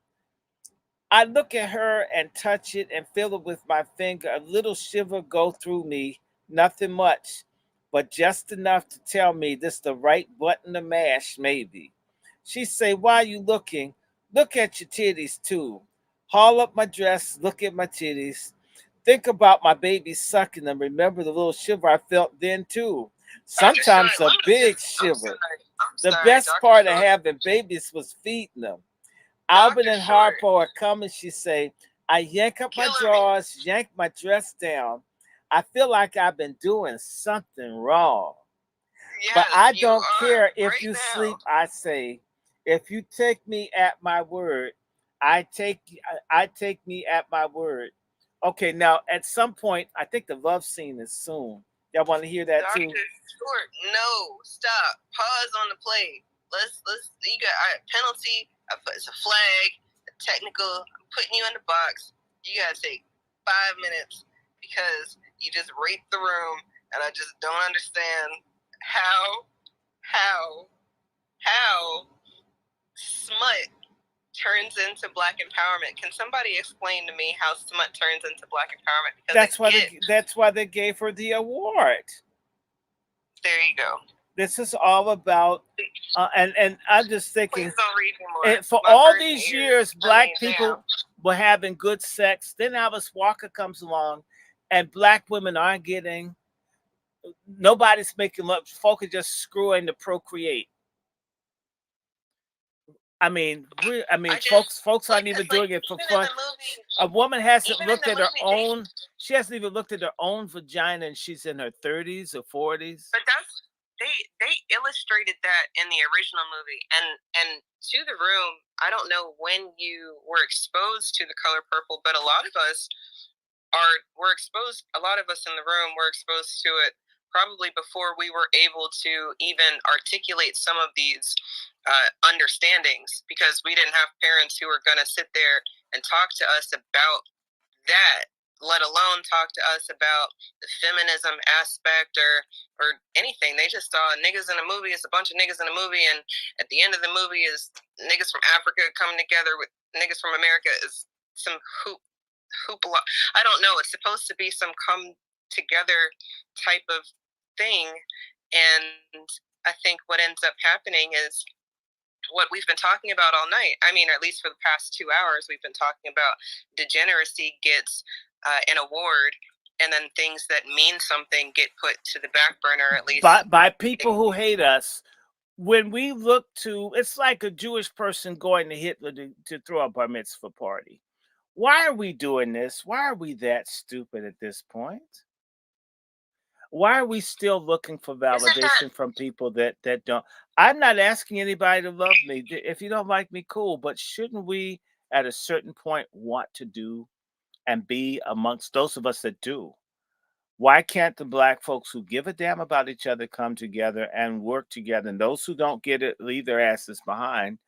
I look at her and touch it and feel it with my finger. A little shiver go through me. Nothing much, but just enough to tell me this the right button to mash, maybe. She say, why you looking? Look at your titties too. Haul up my dress, look at my titties. Think about my baby sucking them. Remember the little shiver I felt then too. Sometimes a big shiver. The best part of having babies was feeding them. Albert and Harpo are coming, she say. I yank up my drawers, yank my dress down. I feel like I've been doing something wrong. Yes, but I don't care if right you now. sleep, I say. If you take me at my word, I take me at my word. Okay, now at some point, I think the love scene is soon. Y'all want to hear that Dr. too? Short, no, stop. Pause on the play. Let's you got penalty. It's a flag, a technical. I'm putting you in the box. You gotta take 5 minutes because you just raped the room, and I just don't understand how smut turns into black empowerment. Can somebody explain to me how smut turns into black empowerment? Because that's why they gave her the award. There you go. This is all about, and I'm just thinking, Please don't read anymore. for all these years, black people were having good sex. Then Alice Walker comes along, and black women aren't getting. Nobody's making love. Folk are just screwing to procreate. I mean, folks aren't even doing it for fun. A woman hasn't looked at her own. She hasn't even looked at her own vagina, and she's in her 30s or 40s. But they illustrated that in the original movie, and to the room. I don't know when you were exposed to The Color Purple, but a lot of us were exposed. A lot of us in the room were exposed to it probably before we were able to even articulate some of these understandings, because we didn't have parents who were going to sit there and talk to us about that, let alone talk to us about the feminism aspect or anything. They just saw niggas in a movie is a bunch of niggas in a movie, and at the end of the movie is niggas from Africa coming together with niggas from America is some hoopla. I don't know. It's supposed to be some come together type of thing, and I think what ends up happening is what we've been talking about all night. I mean, or at least for the past 2 hours, we've been talking about degeneracy gets an award, and then things that mean something get put to the back burner, at least by people who hate us. When we look to, it's like a Jewish person going to Hitler to throw a bar mitzvah party. Why are we doing this? Why are we that stupid at this point? Why are we still looking for validation from people that don't? I'm not asking anybody to love me. If you don't like me, cool. But shouldn't we, at a certain point, want to do and be amongst those of us that do. Why can't the black folks who give a damn about each other come together and work together? And those who don't get it, leave their asses behind.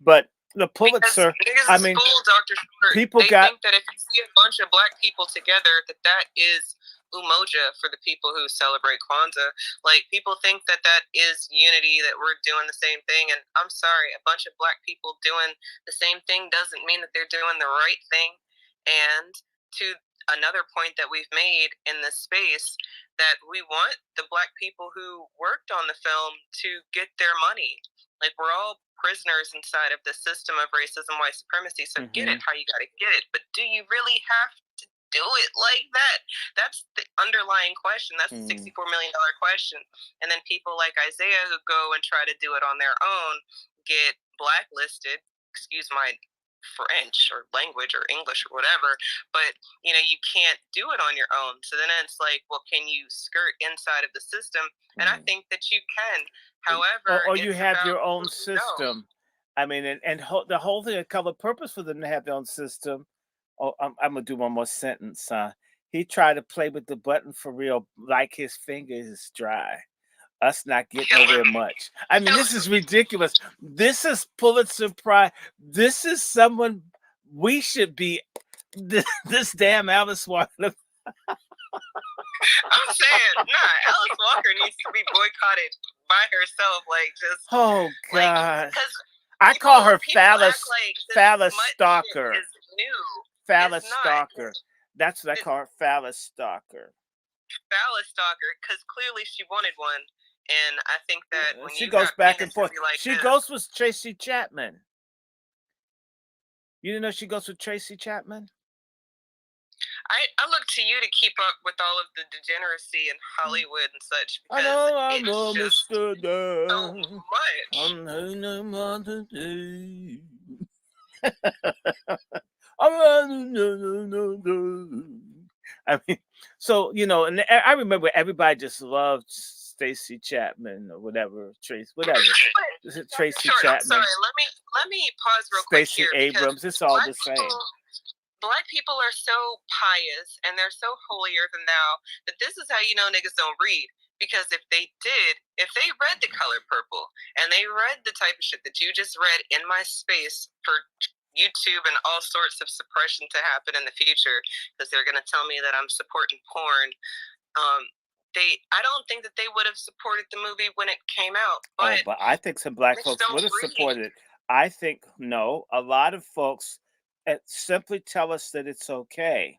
But the Pulitzer, because I mean, school, Dr. Short, people they got. think that if you see a bunch of black people together, that is umoja for the people who celebrate Kwanzaa. Like, people think that is unity, that we're doing the same thing. And I'm sorry, a bunch of black people doing the same thing doesn't mean that they're doing the right thing. And to another point that we've made in this space, that we want the black people who worked on the film to get their money. Like, we're all prisoners inside of the system of racism, white supremacy. So get it how you got to get it. But do you really have to do it like that? That's the underlying question. That's the $64 million question. And then people like Isaiah who go and try to do it on their own get blacklisted. Excuse my French or language or English or whatever, but you can't do it on your own. So then it's like, well, can you skirt inside of the system? And I think that you can. However, or you have your own system. I mean, the whole thing, a color purpose for them to have their own system. Oh, I'm gonna do one more sentence. He tried to play with the button for real, like his fingers is dry. Us not getting nowhere much. I mean, this is ridiculous. This is Pulitzer Prize. This is someone we should be. This damn Alice Walker. I'm saying, Alice Walker needs to be boycotted by herself. Like, just oh god, I call her phallus phallus stalker. Phallus stalker. Not. That's what I call her, phallus stalker. Phallus stalker, because clearly she wanted one. And I think that when she goes back and forth. She goes with Tracy Chapman. You didn't know she goes with Tracy Chapman? I look to you to keep up with all of the degeneracy in Hollywood and such. I know, Mr. So much. I mean, so and I remember everybody just loved Stacy Chapman or whatever, Tracy Chapman. I'm sorry. Let me pause real quick here. Stacey Abrams, it's all the same. Black people are so pious and they're so holier than thou that this is how you know niggas don't read. Because if they read The Color Purple and they read the type of shit that you just read in my space for YouTube and all sorts of suppression to happen in the future, because they're going to tell me that I'm supporting porn, I don't think that they would have supported the movie when it came out. But I think some black folks would have supported it. I think, no, a lot of folks simply tell us that it's okay.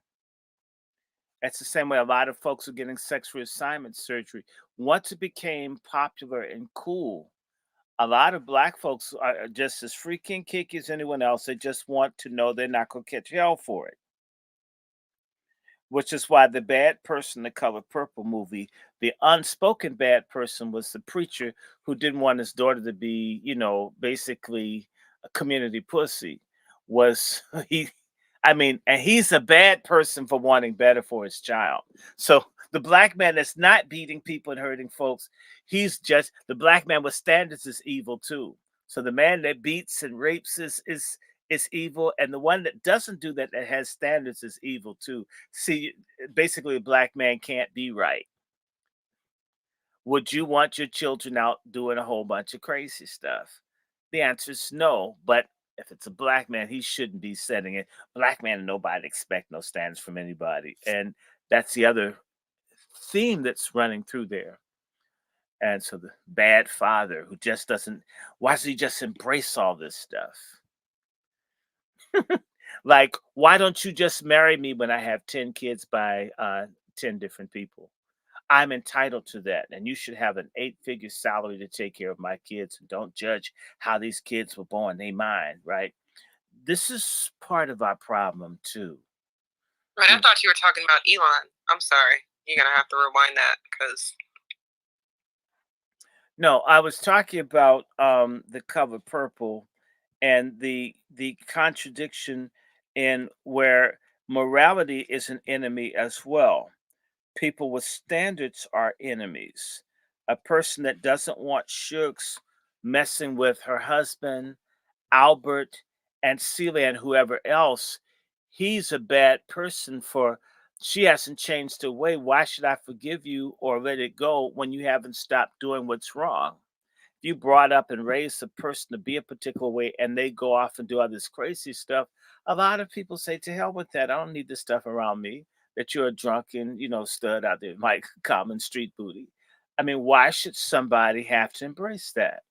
That's the same way a lot of folks are getting sex reassignment surgery. Once it became popular and cool, a lot of black folks are just as freaking kicky as anyone else. They just want to know they're not going to catch hell for it. Which is why the bad person, The Color Purple movie, the unspoken bad person was the preacher who didn't want his daughter to be, basically a community pussy. And he's a bad person for wanting better for his child. So the black man that's not beating people and hurting folks, he's just, the black man with standards is evil too. So the man that beats and rapes is evil, and the one that doesn't do that has standards is evil too. See, basically a black man can't be right. Would you want your children out doing a whole bunch of crazy stuff? The answer is no, but if it's a black man, he shouldn't be setting it. Black man, nobody expect no standards from anybody. And that's the other theme that's running through there. And so the bad father who just doesn't, why does he just embrace all this stuff? Like, why don't you just marry me when I have 10 kids by 10 different people? I'm entitled to that. And you should have an 8-figure salary to take care of my kids. Don't judge how these kids were born. They mine, right? This is part of our problem too. Right, I thought you were talking about Elon. I'm sorry. You're going to have to rewind that because... No, I was talking about The Color Purple and the contradiction in where morality is an enemy as well. People with standards are enemies. A person that doesn't want Shooks messing with her husband, Albert, and Celia and whoever else, he's a bad person for she hasn't changed her way. Why should I forgive you or let it go when you haven't stopped doing what's wrong? If you brought up and raised a person to be a particular way and they go off and do all this crazy stuff, a lot of people say, to hell with that. I don't need this stuff around me. That you're a drunken, stud out there, like common street booty. I mean, why should somebody have to embrace that?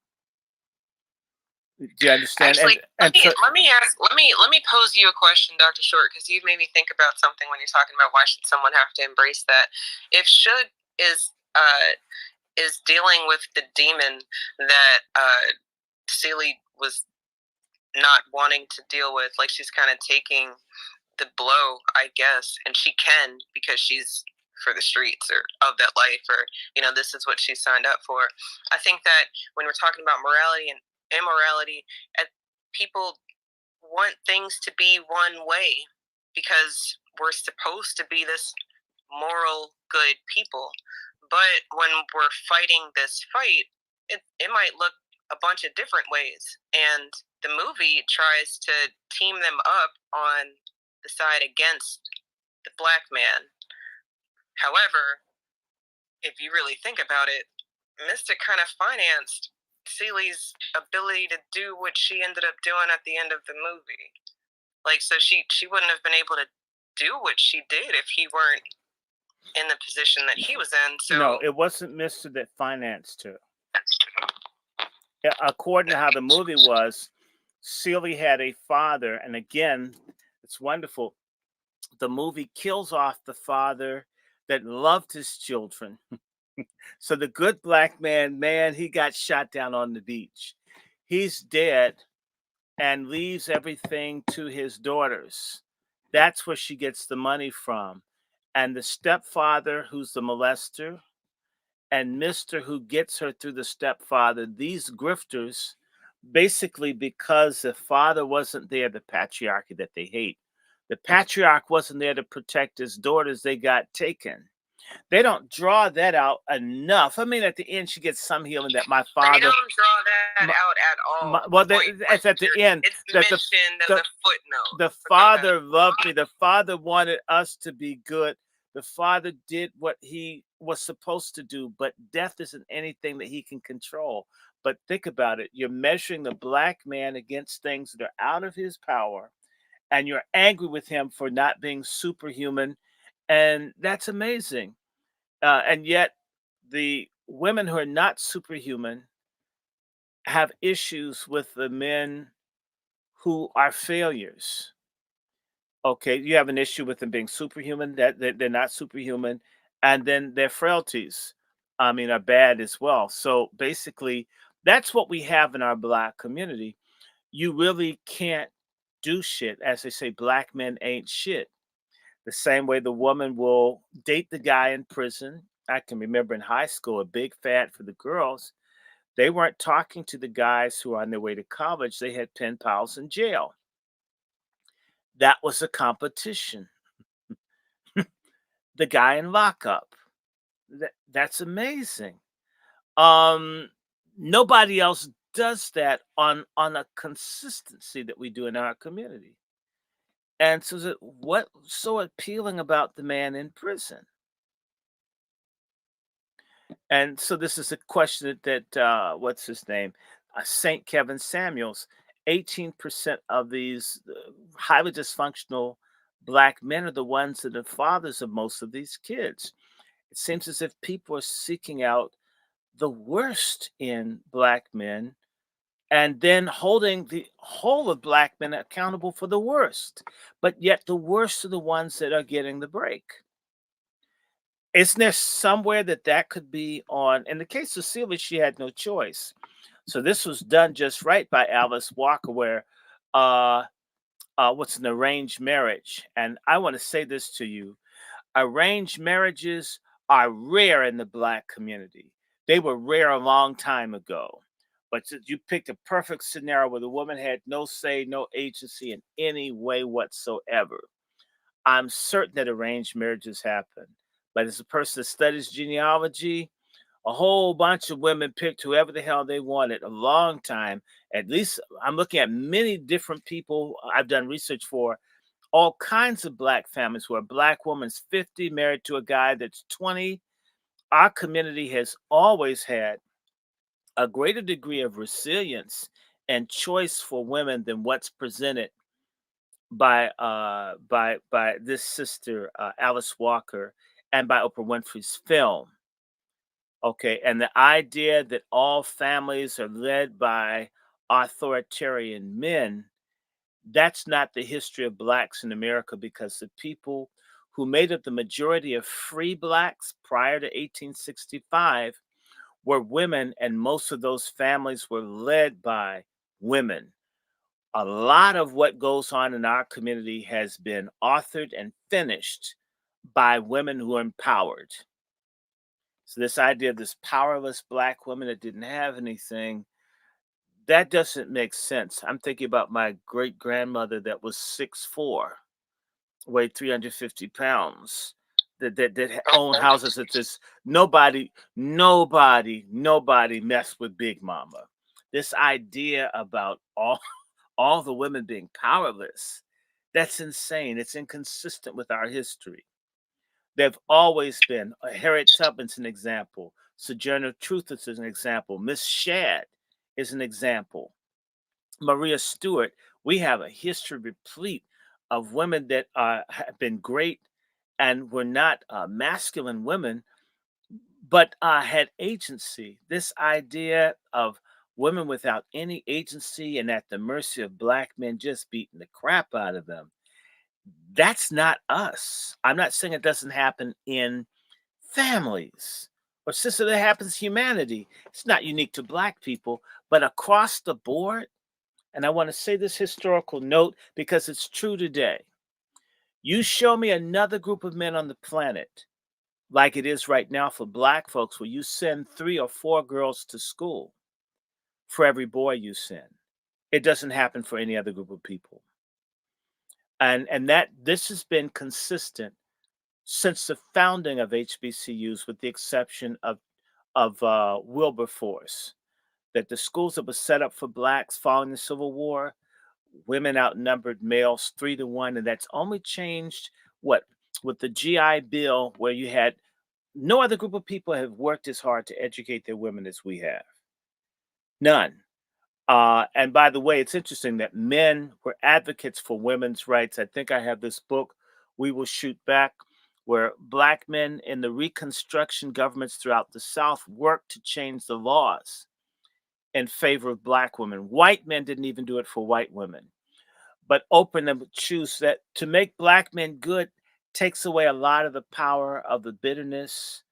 Do you understand? Actually, let me pose you a question, Dr. Short, because you've made me think about something when you're talking about why should someone have to embrace that. If should is dealing with the demon that Celie was not wanting to deal with, like she's kind of taking the blow, I guess, and she can because she's for the streets or of that life, or this is what she signed up for. I think that when we're talking about morality and immorality, people want things to be one way because we're supposed to be this moral good people, but when we're fighting this fight, it might look a bunch of different ways, and the movie tries to team them up on the side against the black man. However, if you really think about it, Mystic kind of financed Celie's ability to do what she ended up doing at the end of the movie. Like, so she wouldn't have been able to do what she did if he weren't in the position that he was in. So no, it wasn't Mister that financed her. According to how the movie was, Celie had a father, and again, it's wonderful. The movie kills off the father that loved his children. So the good black man, he got shot down on the beach. He's dead and leaves everything to his daughters. That's where she gets the money from. And the stepfather, who's the molester, and Mister who gets her through the stepfather, these grifters, basically because the father wasn't there, the patriarchy that they hate. The patriarch wasn't there to protect his daughters. They got taken. They don't draw that out enough. I mean, at the end, she gets some healing that my father. They don't draw that out at all. It's at the end. It's mentioned in the footnote. The father loved me. The father wanted us to be good. The father did what he was supposed to do, but death isn't anything that he can control. But think about it. You're measuring the black man against things that are out of his power, and you're angry with him for not being superhuman. And that's amazing. And yet the women who are not superhuman have issues with the men who are failures. Okay, you have an issue with them being superhuman, that they're not superhuman, and then their frailties, are bad as well. So basically, that's what we have in our black community. You really can't do shit. As they say, black men ain't shit. The same way the woman will date the guy in prison. I can remember in high school, a big fad for the girls. They weren't talking to the guys who were on their way to college. They had pen pals in jail. That was a competition. The guy in lockup. That's amazing. Nobody else does that on a consistency that we do in our community. And so what's so appealing about the man in prison? And so this is a question that what's his name? St. Kevin Samuels. 18% of these highly dysfunctional black men are the ones that are fathers of most of these kids. It seems as if people are seeking out the worst in black men and then holding the whole of black men accountable for the worst. But yet the worst are the ones that are getting the break. Isn't there somewhere that could be on? In the case of Celia, she had no choice. So this was done just right by Alice Walker, where what's an arranged marriage. And I want to say this to you. Arranged marriages are rare in the black community. They were rare a long time ago. But you picked a perfect scenario where the woman had no say, no agency in any way whatsoever. I'm certain that arranged marriages happen. But as a person that studies genealogy, a whole bunch of women picked whoever the hell they wanted a long time. At least I'm looking at many different people I've done research for. all kinds of black families where a black woman's 50, married to a guy that's 20. Our community has always had a greater degree of resilience and choice for women than what's presented by this sister Alice Walker and by Oprah Winfrey's film. Okay, and the idea that all families are led by authoritarian men, that's not the history of blacks in America, because the people who made up the majority of free blacks prior to 1865 were women, and most of those families were led by women. A lot of what goes on in our community has been authored and finished by women who are empowered. So this idea of this powerless black woman that didn't have anything, that doesn't make sense. I'm thinking about my great grandmother that was 6'4", weighed 350 pounds, that owned houses. That this nobody messed with Big Mama. This idea about all the women being powerless, that's insane. It's inconsistent with our history. They've always been. Harriet Tubman's an example. Sojourner Truth is an example. Miss Shadd is an example. Maria Stewart. We have a history replete of women that have been great and were not masculine women, but had agency. This idea of women without any agency and at the mercy of black men just beating the crap out of them, that's not us. I'm not saying it doesn't happen in families or sister, that happens humanity. It's not unique to black people, but across the board. And I want to say this historical note because it's true today. You show me another group of men on the planet like it is right now for black folks, where you send 3 or 4 girls to school for every boy you send. It doesn't happen for any other group of people. And that this has been consistent since the founding of HBCUs, with the exception of Wilberforce, that the schools that were set up for blacks following the Civil War, women outnumbered males 3-1, and that's only changed with the GI Bill, where you had no other group of people have worked as hard to educate their women as we have. None. And by the way, it's interesting that men were advocates for women's rights. I think I have this book, We Will Shoot Back, where black men in the Reconstruction governments throughout the South worked to change the laws in favor of black women. White men didn't even do it for white women, but open them choose that to make black men good takes away a lot of the power of the bitterness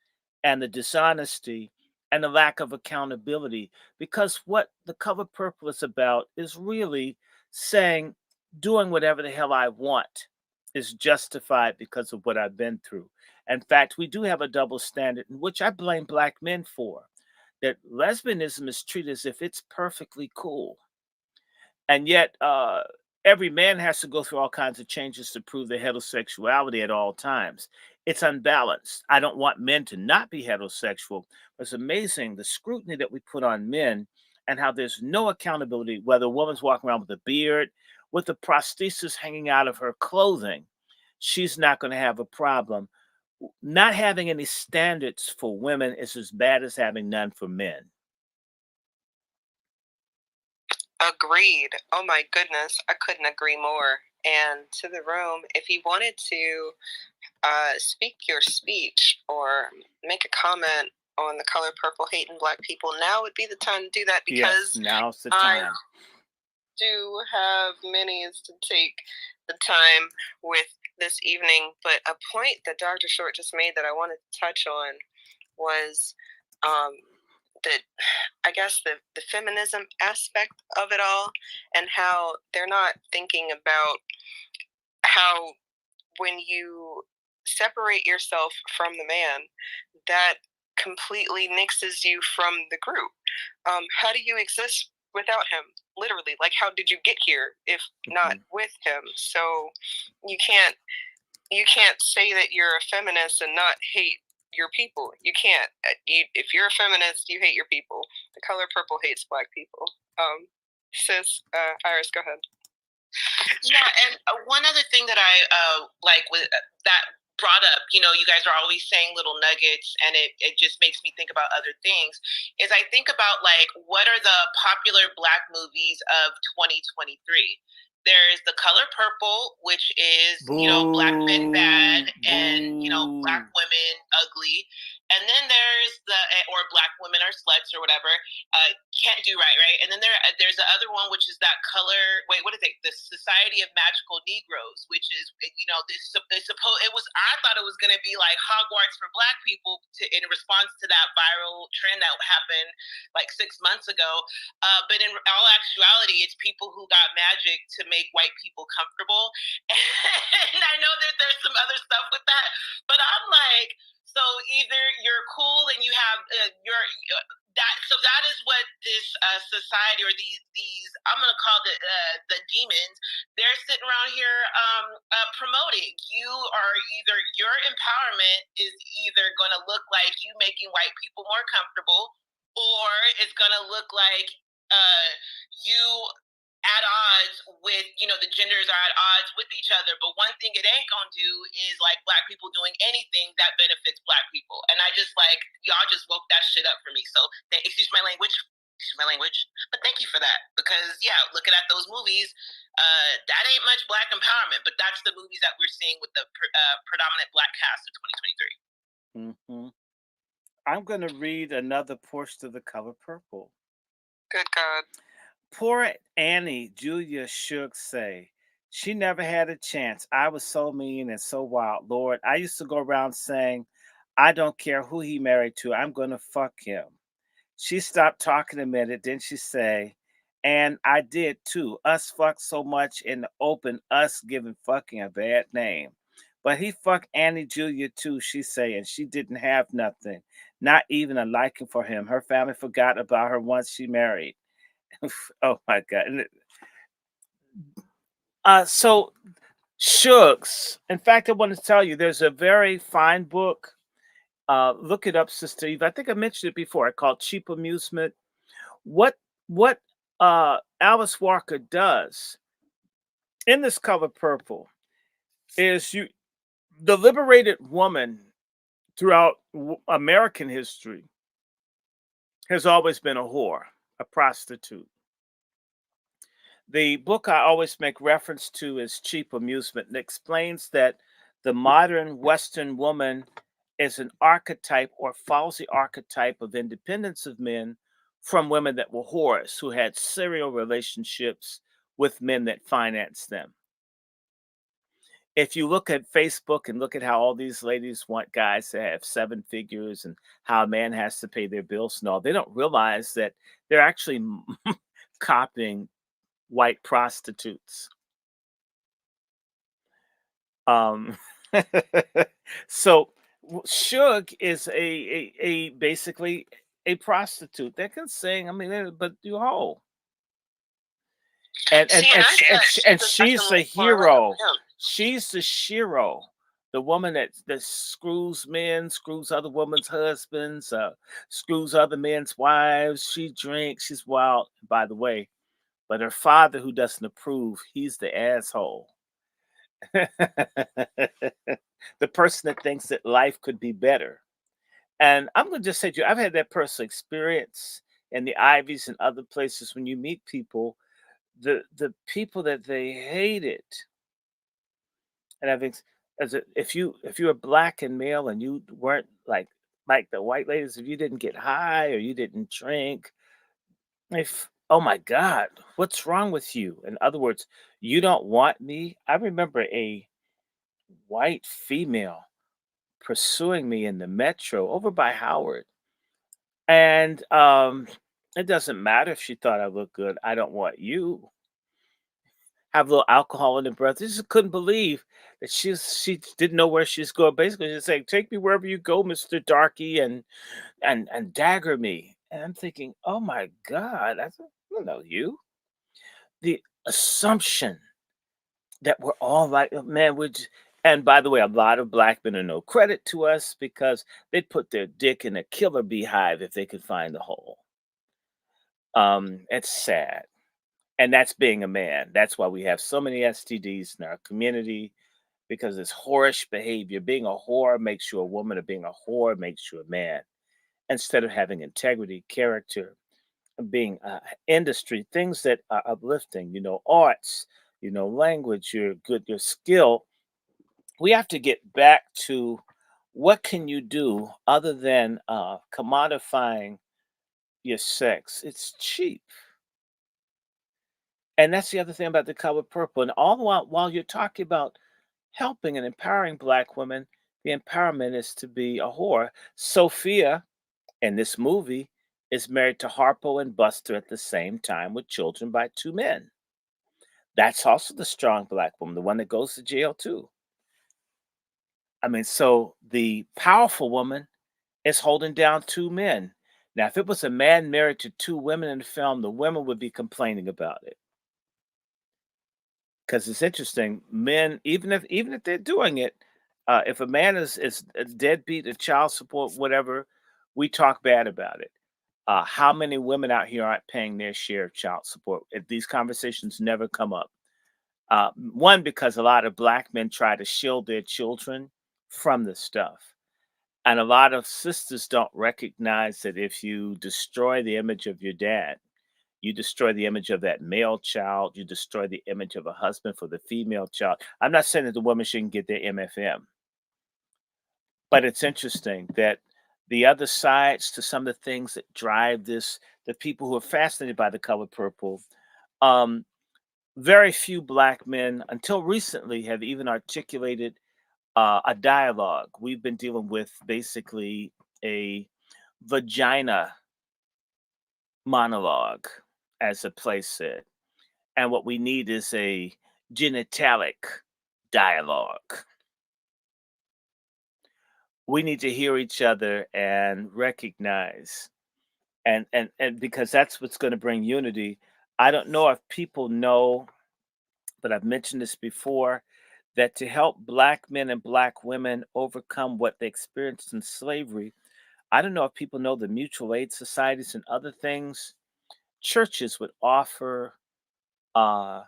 and the dishonesty and the lack of accountability. Because what the Color Purple is about is really saying, doing whatever the hell I want is justified because of what I've been through. In fact, we do have a double standard, in which I blame black men for, that lesbianism is treated as if it's perfectly cool. And yet, every man has to go through all kinds of changes to prove their heterosexuality at all times. It's unbalanced. I don't want men to not be heterosexual. It's amazing the scrutiny that we put on men and how there's no accountability, whether a woman's walking around with a beard, with the prosthesis hanging out of her clothing. She's not going to have a problem. Not having any standards for women is as bad as having none for men. Agreed. Oh my goodness, I couldn't agree more. And to the room, if you wanted to speak your speech or make a comment on the color purple hating black people, now would be the time to do that, because yes, now's the time. I do have minis to take the time with this evening, but a point that Dr. Short just made that I wanted to touch on was that I guess the feminism aspect of it all, and how they're not thinking about how when you separate yourself from the man, that completely nixes you from the group. How do you exist without him? Literally, like, how did you get here if not with him? So you can't say that you're a feminist and not hate your people. You can't. If you're a feminist, you hate your people. The color purple hates black people. Sis, Iris, go ahead. Yeah, and one other thing that I like with that brought up, you guys are always saying little nuggets, and it just makes me think about other things, is I think about, like, what are the popular Black movies of 2023? There's The Color Purple, which is, Black men bad and, Black women ugly. And then there's or Black women are sluts or whatever. Can't do right. And then there's the other one, which is that color. Wait, what is it? The Society of Magical Negroes, which is I thought it was going to be like Hogwarts for Black people in response to that viral trend that happened like 6 months ago. But in all actuality, it's people who got magic to make white people comfortable. And I know that there's some other stuff with that, but I'm like, so either you're cool and you have so that is what this society or these I'm gonna call the demons. They're sitting around here promoting. Your empowerment is either gonna look like you making white people more comfortable, or it's gonna look like you at odds with, the genders are at odds with each other. But one thing it ain't gonna do is like Black people doing anything that benefits Black people. And I just y'all just woke that shit up for me. So excuse my language, but thank you for that, because looking at those movies, that ain't much Black empowerment, but that's the movies that we're seeing with the predominant Black cast of 2023. I'm going to read another portion of The Color Purple. Good God. Poor Annie, Julia shook say, she never had a chance. I was so mean and so wild. Lord, I used to go around saying, I don't care who he married to. I'm going to fuck him. She stopped talking a minute. Then she say, and I did too. Us fuck so much in the open, us giving fucking a bad name. But he fucked Annie Julia too, she say, and she didn't have nothing. Not even a liking for him. Her family forgot about her once she married. Oh my God. So Shugs. In fact, I want to tell you, there's a very fine book. Look it up, Sister Eve. I think I mentioned it before. Called Cheap Amusement. What Alice Walker does in this Color Purple is the liberated woman throughout American history has always been a whore, a prostitute. The book I always make reference to is Cheap Amusement, and explains that the modern Western woman is an archetype or follows the archetype of independence of men from women that were whores, who had serial relationships with men that financed them. If you look at Facebook and look at how all these ladies want guys to have 7 figures and how a man has to pay their bills and all, they don't realize that they're actually copying white prostitutes. So Suge is a basically a prostitute that can sing. I mean, but you whole. And she's the hero. She's the shiro. The woman that screws men, screws other women's husbands, screws other men's wives. She drinks. She's wild, by the way. But her father, who doesn't approve, he's the asshole. The person that thinks that life could be better. And I'm going to just say to you, I've had that personal experience in the Ivies and other places. When you meet people, the people that they hated, and I think if you're a Black and male and you weren't like the white ladies, if you didn't get high or you didn't drink, oh my God, what's wrong with you? In other words, you don't want me. I remember a white female pursuing me in the metro over by Howard. And it doesn't matter if she thought I looked good. I don't want you. Have a little alcohol in her breath. She just couldn't believe that she didn't know where she's going. Basically, she's saying, take me wherever you go, Mr. Darky, and dagger me. And I'm thinking, oh my God, I don't know you. The assumption that we're all like, man, and by the way, a lot of Black men are no credit to us because they'd put their dick in a killer beehive if they could find the hole. It's sad. And that's being a man. That's why we have so many STDs in our community, because it's whorish behavior. Being a whore makes you a woman, or being a whore makes you a man. Instead of having integrity, character, being industry, things that are uplifting, arts, language, your skill. We have to get back to what can you do other than commodifying your sex. It's cheap. And that's the other thing about the color purple. And all the while you're talking about helping and empowering Black women, the empowerment is to be a whore. Sophia, in this movie, is married to Harpo and Buster at the same time with children by two men. That's also the strong Black woman, the one that goes to jail too. I mean, so the powerful woman is holding down two men. Now, if it was a man married to two women in the film, the women would be complaining about it. Because it's interesting, men, even if they're doing it, if a man is a deadbeat, a child support, whatever, we talk bad about it. How many women out here aren't paying their share of child support? These conversations never come up. One, because a lot of Black men try to shield their children from this stuff. And a lot of sisters don't recognize that if you destroy the image of your dad, you destroy the image of that male child, you destroy the image of a husband for the female child. I'm not saying that the woman shouldn't get their MFM, but it's interesting that the other sides to some of the things that drive this, the people who are fascinated by the color purple, very few Black men until recently have even articulated a dialogue. We've been dealing with basically a vagina monologue, as a play said. And what we need is a genitalic dialogue. We need to hear each other and recognize, and because that's what's going to bring unity. I don't know if people know, but I've mentioned this before, that to help Black men and Black women overcome what they experienced in slavery, I don't know if people know the mutual aid societies and other things. Churches would offer uh,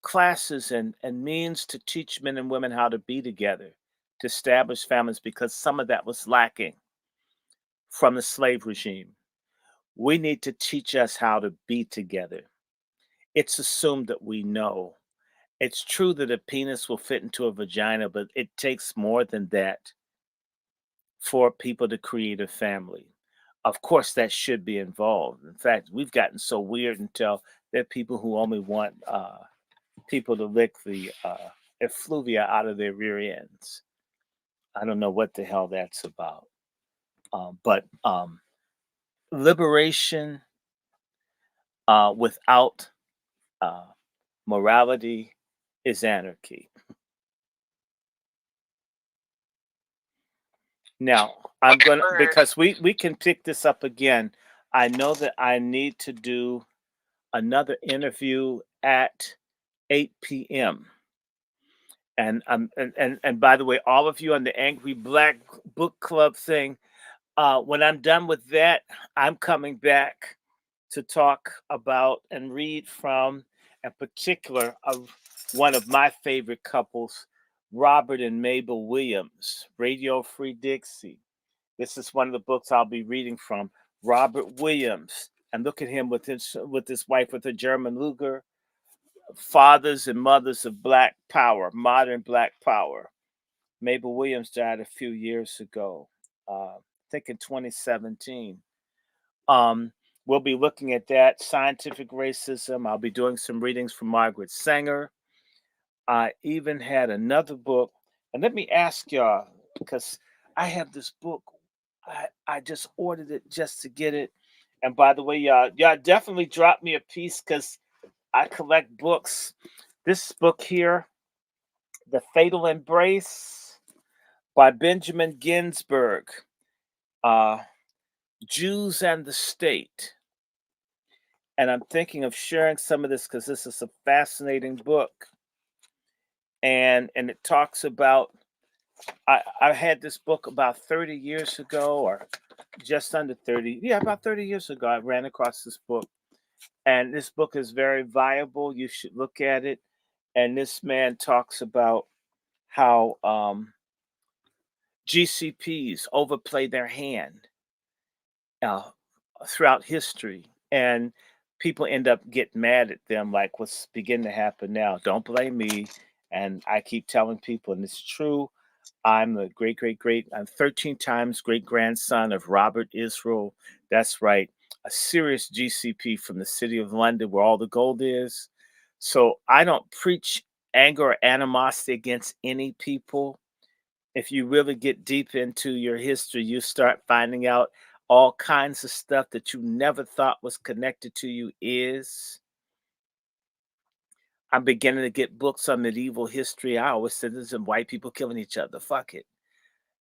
classes and means to teach men and women how to be together, to establish families, because some of that was lacking from the slave regime. We need to teach us how to be together. It's assumed that we know. It's true that a penis will fit into a vagina, but it takes more than that for people to create a family. Of course, that should be involved. In fact, we've gotten so weird until there are people who only want people to lick the effluvia out of their rear ends. I don't know what the hell that's about. But liberation without morality is anarchy. Now, I'm gonna, because we can pick this up again. I know that I need to do another interview at 8 p.m. And by the way, all of you on the Angry Black Book Club thing, when I'm done with that, I'm coming back to talk about and read from, in particular, of one of my favorite couples, Robert and Mabel Williams, Radio Free Dixie. This is one of the books I'll be reading from. Robert Williams, and look at him with his wife with a German Luger. Fathers and mothers of Black power, modern Black power. Mabel Williams died a few years ago, I think in 2017. We'll be looking at that, scientific racism. I'll be doing some readings from Margaret Sanger. I even had another book, and let me ask y'all, because I have this book. I just ordered it just to get it. And by the way, y'all definitely drop me a piece, because I collect books. This book here, The Fatal Embrace by Benjamin Ginsberg, Jews and the State. And I'm thinking of sharing some of this because this is a fascinating book. And it talks about, I had this book about 30 years ago, or just under 30. Yeah, about 30 years ago, I ran across this book. And this book is very viable. You should look at it. And this man talks about how GCPs overplay their hand uh, throughout history, and people end up getting mad at them, like what's beginning to happen now. Don't blame me. And I keep telling people, and it's true, I'm the I'm 13 times great grandson of Robert Israel. That's right, a serious GCP from the city of London where all the gold is. So I don't preach anger or animosity against any people. If you really get deep into your history, you start finding out all kinds of stuff that you never thought was connected to you is. I'm beginning to get books on medieval history. I always said there's some white people killing each other. Fuck it.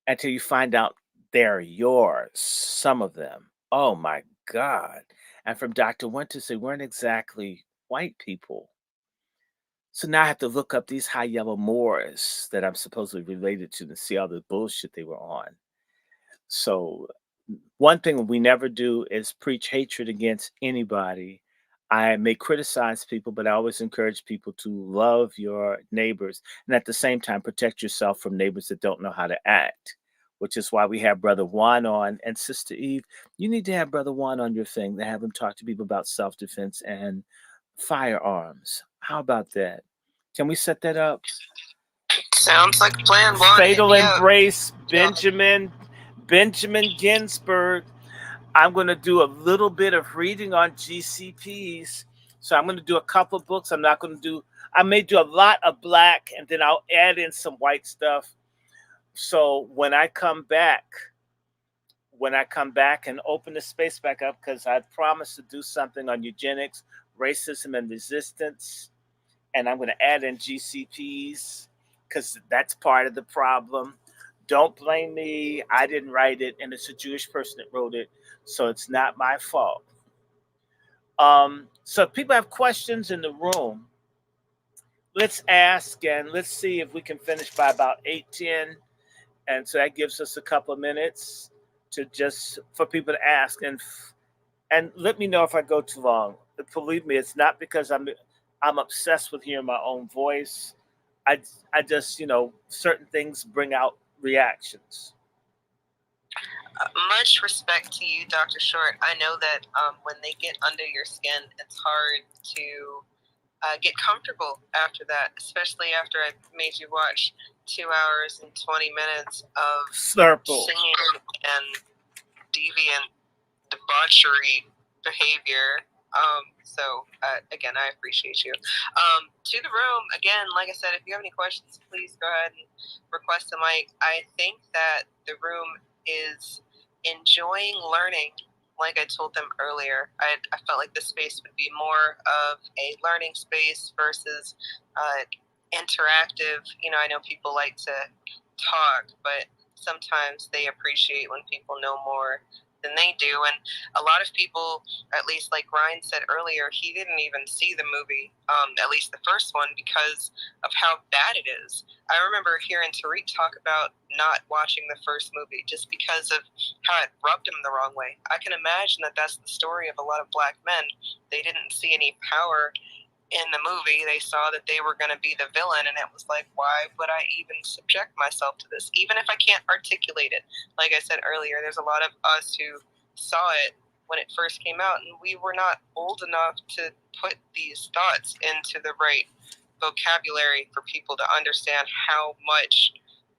Until you find out they're yours, some of them. Oh my God. And from Dr. Winters, they weren't exactly white people. So now I have to look up these high yellow Moors that I'm supposedly related to see all the bullshit they were on. So one thing we never do is preach hatred against anybody. I may criticize people, but I always encourage people to love your neighbors and at the same time protect yourself from neighbors that don't know how to act, which is why we have Brother Juan on. And Sister Eve, you need to have Brother Juan on your thing to have him talk to people about self-defense and firearms. How about that? Can we set that up? Sounds like a plan. Juan, Fatal hit me up. Embrace, Benjamin Ginsburg. I'm going to do a little bit of reading on GCPs. So I'm going to do a couple of books. I may do a lot of black and then I'll add in some white stuff. So when I come back and open the space back up, because I promised to do something on eugenics, racism, and resistance, and I'm going to add in GCPs because that's part of the problem. Don't blame me. I didn't write it, and it's a Jewish person that wrote it, so it's not my fault. So if people have questions in the room, let's ask, and let's see if we can finish by about 8:10. And so that gives us a couple of minutes to just for people to ask, and let me know if I go too long. Believe me, it's not because I'm obsessed with hearing my own voice. I just, certain things bring out reactions. Much respect to you, Dr. Short. I know that when they get under your skin, it's hard to get comfortable after that, especially after I made you watch 2 hours and 20 minutes of Slurple singing and deviant debauchery behavior. Again, I appreciate you. To the room, again, like I said, if you have any questions, please go ahead and request a mic. I think that the room is enjoying learning. Like I told them earlier, I felt like this space would be more of a learning space versus interactive. I know people like to talk, but sometimes they appreciate when people know more than they do. And a lot of people, at least like Ryan said earlier, he didn't even see the movie, at least the first one, because of how bad it is. I remember hearing Tariq talk about not watching the first movie just because of how it rubbed him the wrong way. I can imagine that that's the story of a lot of black men. They didn't see any power in the movie. They saw that they were going to be the villain, and it was like, why would I even subject myself to this, even if I can't articulate it? Like I said earlier, there's a lot of us who saw it when it first came out, and we were not old enough to put these thoughts into the right vocabulary for people to understand how much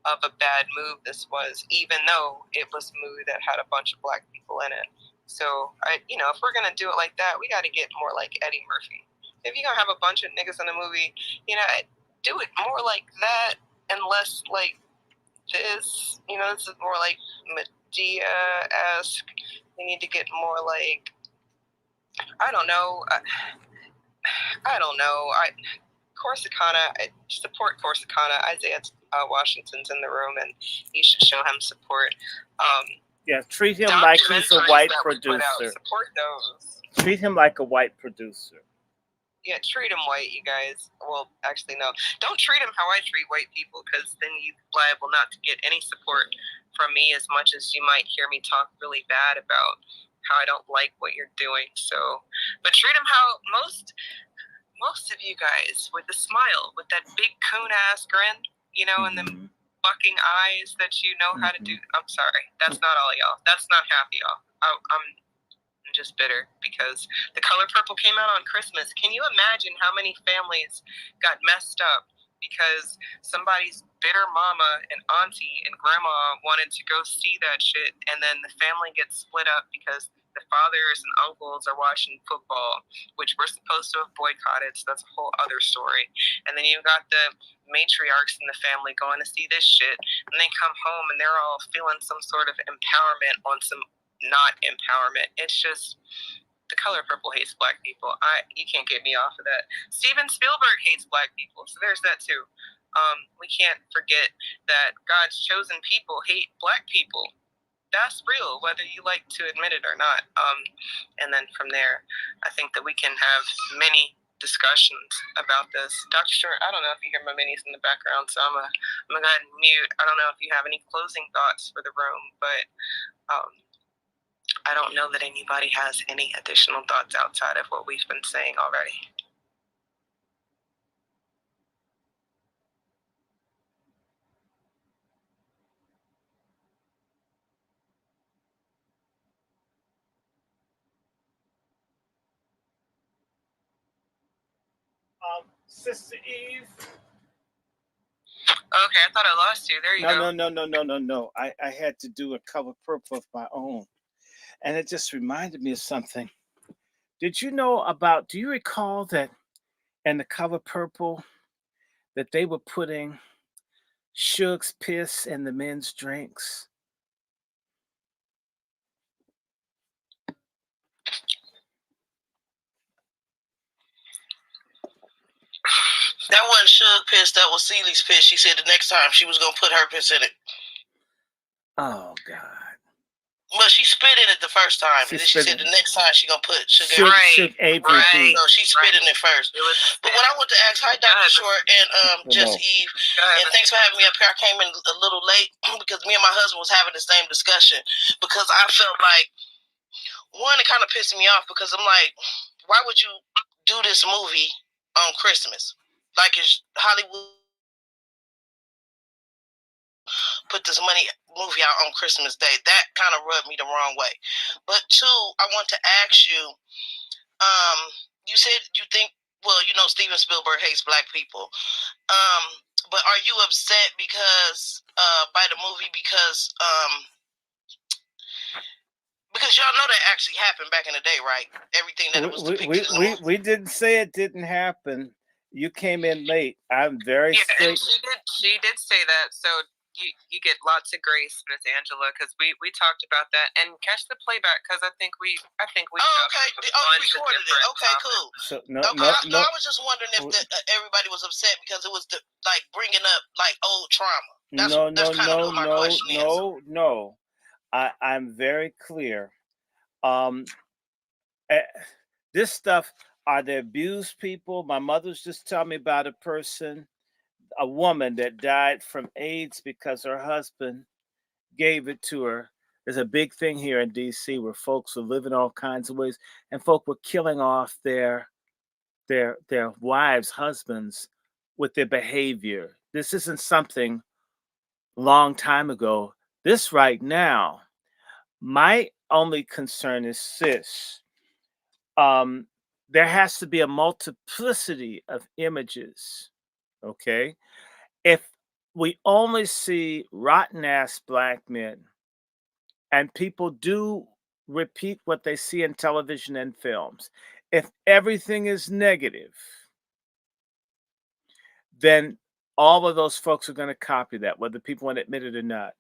of a bad move this was, even though it was a movie that had a bunch of black people in it. So, if we're going to do it like that, we got to get more like Eddie Murphy. If you're going to have a bunch of niggas in a movie, do it more like that and less like this. This is more like Medea-esque. We need to get more like, I don't know. Corsicana, I support Corsicana. Isaiah Washington's in the room, and you should show him support. Treat him like he's a white producer. Support those. Treat him like a white producer. Yeah, treat him white, you guys. Well, actually, no. Don't treat him how I treat white people, because then you're liable not to get any support from me as much as you might hear me talk really bad about how I don't like what you're doing. So, but treat them how most of you guys, with a smile, with that big coon ass grin, you know, and them fucking eyes that you know how to do. I'm sorry, that's not all y'all. That's not half y'all. I'm just bitter because The Color Purple came out on Christmas. Can you imagine how many families got messed up because somebody's bitter mama and auntie and grandma wanted to go see that shit, and then the family gets split up because the fathers and uncles are watching football, which we're supposed to have boycotted, so that's a whole other story. And then you've got the matriarchs in the family going to see this shit, and they come home and they're all feeling some sort of empowerment on some not empowerment. It's just The Color Purple hates black people. You can't get me off of that. Steven Spielberg hates black people, so there's that too. We can't forget that God's chosen people hate black people. That's real, whether you like to admit it or not. And then from there, I think that we can have many discussions about this. Dr. Short, I don't know if you hear my minis in the background, so I'm gonna go ahead and mute. I don't know if you have any closing thoughts for the room, but I don't know that anybody has any additional thoughts outside of what we've been saying already. Sister Eve. Okay, I thought I lost you. There you go. No. I had to do a Color Purple of my own. And it just reminded me of something. Did you know about, do you recall that in The Color Purple that they were putting Suge's piss in the men's drinks? That wasn't Suge piss, that was Celie's piss. She said the next time she was going to put her piss in it. Oh, God. Well, she spit in it the first time, and then she said the next time she going to put sugar. Right. No, she spit in it first. But what I want to ask, hi, Dr. Short and Just Eve, and thanks for having me up here. I came in a little late because me and my husband was having the same discussion because I felt like, one, it kind of pissed me off because I'm like, why would you do this movie on Christmas? Like, it's Hollywood put this movie out on Christmas Day. That kind of rubbed me the wrong way. But two, I want to ask you, you said you think, well, you know, Steven Spielberg hates black people. But are you upset because by the movie because y'all know that actually happened back in the day, right? Everything that it was depicted. We didn't say it didn't happen. You came in late. I'm very straight. She did say that. So you get lots of grace, Miss Angela, because we talked about that. And catch the playback because I think we. Oh, okay. Oh, you recorded it. Okay, cool. So I was just wondering if everybody was upset because it was bringing up like old trauma. That's kind of what my question is. No. I'm very clear. This stuff, are they abused people? My mother's just telling me about a woman that died from AIDS because her husband gave it to her. There's a big thing here in DC where folks are living all kinds of ways, and folk were killing off their wives, husbands with their behavior. This isn't something long time ago. This right now, my only concern is this. There has to be a multiplicity of images, okay? If we only see rotten-ass black men, and people do repeat what they see in television and films, if everything is negative, then all of those folks are going to copy that, whether people want to admit it or not.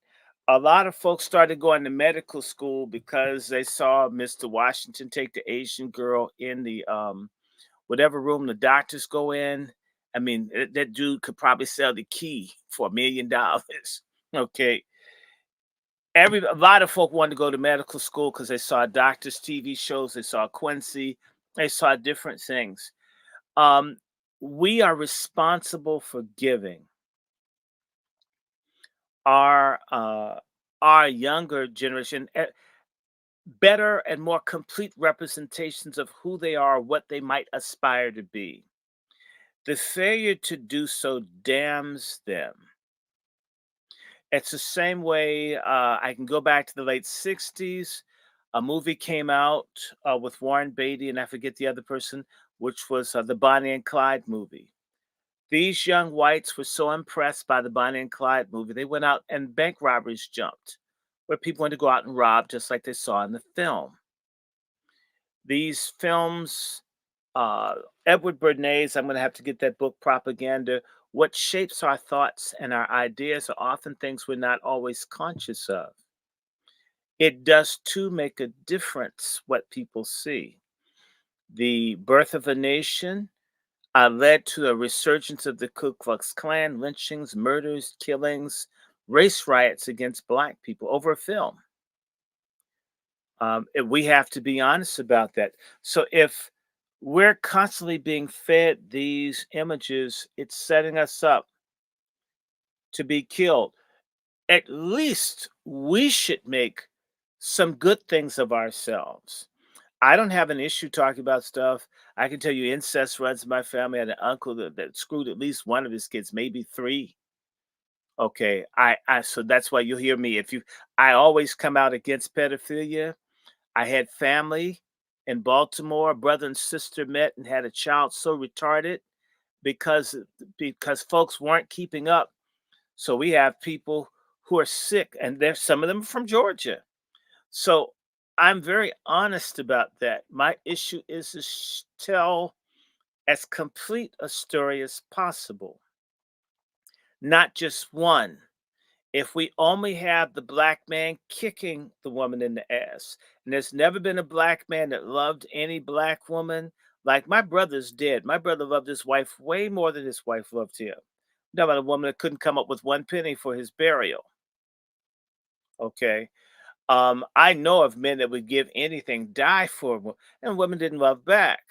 A lot of folks started going to medical school because they saw Mr. Washington take the Asian girl in the whatever room the doctors go in. I mean, that dude could probably sell the key for $1 million. Okay. A lot of folk wanted to go to medical school because they saw doctors' TV shows, they saw Quincy, they saw different things. We are responsible for giving our younger generation. better and more complete representations of who they are, what they might aspire to be. The failure to do so damns them. It's the same way I can go back to the late 60s. A movie came out with Warren Beatty, and I forget the other person, which was the Bonnie and Clyde movie. These young whites were so impressed by the Bonnie and Clyde movie, they went out and bank robberies jumped, where people wanted to go out and rob just like they saw in the film. These films, Edward Bernays, I'm going to have to get that book, Propaganda. What shapes our thoughts and our ideas are often things we're not always conscious of. It does too make a difference what people see. The birth of a nation led to a resurgence of the Ku Klux Klan, lynchings, murders, killings, race riots against Black people over a film. We have to be honest about that. So if we're constantly being fed these images, it's setting us up to be killed. At least we should make some good things of ourselves. I don't have an issue talking about stuff. I can tell you incest runs in my family. I had an uncle that screwed at least one of his kids, maybe three. Okay. So that's why you'll hear me. I always come out against pedophilia. I had family in Baltimore, brother and sister met and had a child so retarded because folks weren't keeping up. So we have people who are sick, and there's some of them from Georgia. So I'm very honest about that. My issue is to tell as complete a story as possible, not just one. If we only have the Black man kicking the woman in the ass, and there's never been a Black man that loved any Black woman, like my brother's dead. My brother loved his wife way more than his wife loved him. Now about a woman that couldn't come up with one penny for his burial. Okay. I know of men that would give anything, die for a woman, and women didn't love back.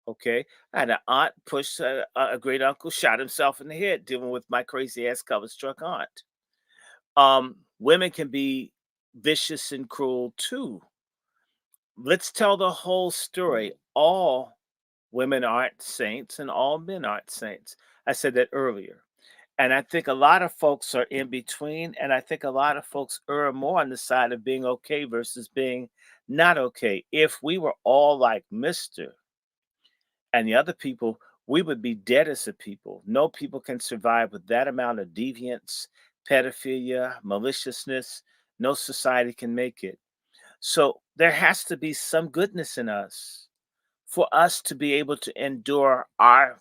Okay. I had an aunt pushed a great uncle, shot himself in the head, dealing with my crazy ass cover struck aunt. Women can be vicious and cruel too. Let's tell the whole story. All women aren't saints and all men aren't saints. I said that earlier. And I think a lot of folks are in between. And I think a lot of folks err more on the side of being okay versus being not okay. If we were all like Mr. and the other people, we would be dead as a people. No people can survive with that amount of deviance, pedophilia, maliciousness. No society can make it. So there has to be some goodness in us for us to be able to endure our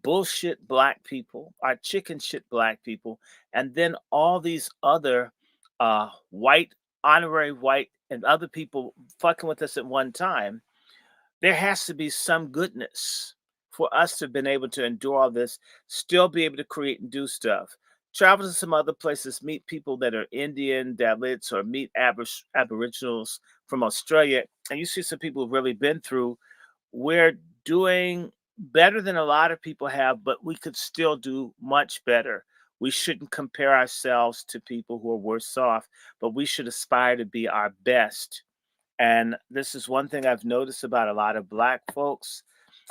bullshit Black people, our chicken shit Black people, and then all these other white, honorary white, and other people fucking with us at one time. There has to be some goodness for us to have been able to endure all this, still be able to create and do stuff. Travel to some other places, meet people that are Indian, Dalits, or meet Aboriginals from Australia, and you see some people who've really been through. We're doing better than a lot of people have, but we could still do much better. We shouldn't compare ourselves to people who are worse off, but we should aspire to be our best. And this is one thing I've noticed about a lot of Black folks.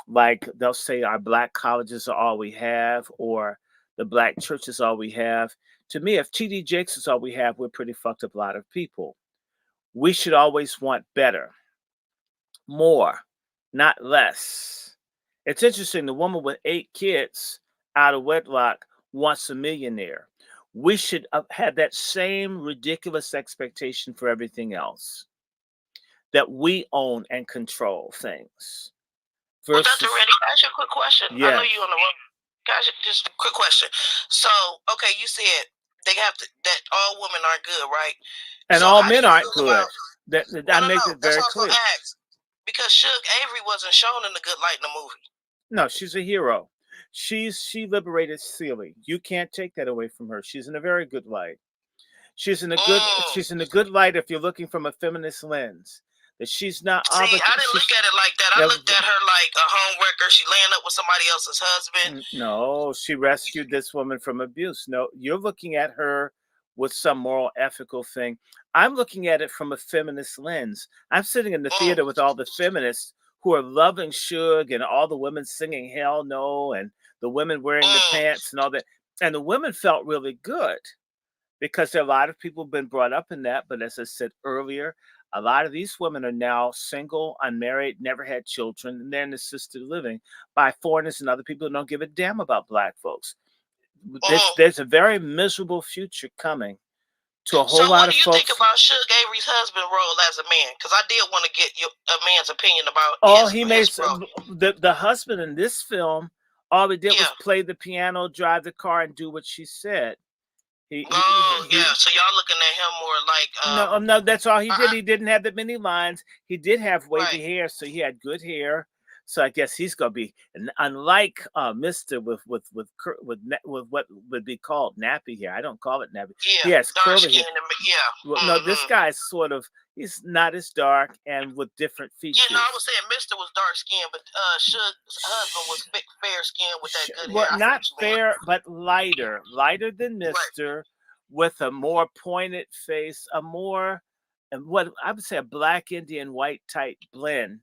Like they'll say our Black colleges are all we have, or the Black church is all we have. To me, if TD Jakes is all we have, we're pretty fucked up a lot of people. We should always want better, more, not less. It's interesting. The woman with 8 kids out of wedlock wants a millionaire. We should have that same ridiculous expectation for everything else, that we own and control things. Well, Dr. Reddy, can I ask you a quick question? Yeah. I know you're on the road. Can I ask you just a quick question? So, okay, you said they have to, that all women aren't good, right? And so all men aren't good. I make it very clear. Because Suge Avery wasn't shown in the good light in the movie. No, she's a hero. She liberated Celie. You can't take that away from her. She's in a very good light. She's in a good light if you're looking from a feminist lens. That she's not. See, I didn't look at it like that. I looked at her like a home wrecker. She laying up with somebody else's husband. No, she rescued this woman from abuse. No, you're looking at her with some moral ethical thing. I'm looking at it from a feminist lens. I'm sitting in the theater with all the feminists who are loving Suge and all the women singing Hell No and the women wearing the pants and all that. And the women felt really good because there are a lot of people been brought up in that. But as I said earlier, a lot of these women are now single, unmarried, never had children, and they're in assisted living by foreigners and other people who don't give a damn about black folks. There's a very miserable future coming to a whole lot of folks. So what do you think about Suge Avery's husband role as a man? Because I did want to get a man's opinion about his role. The husband in this film, all he did was play the piano, drive the car, and do what she said. So y'all looking at him more like no, that's all he did. He didn't have that many lines. He did have wavy hair, so he had good hair. So I guess he's gonna be unlike Mister with what would be called nappy hair. I don't call it nappy. Yeah, he has curly hair. No, this guy's sort of, he's not as dark and with different features. Yeah, no, I was saying Mister was dark skinned, but Suge's husband was fair skinned with that good hair. Well, not fair, but lighter than Mister, with a more pointed face, and what I would say a black Indian white type blend.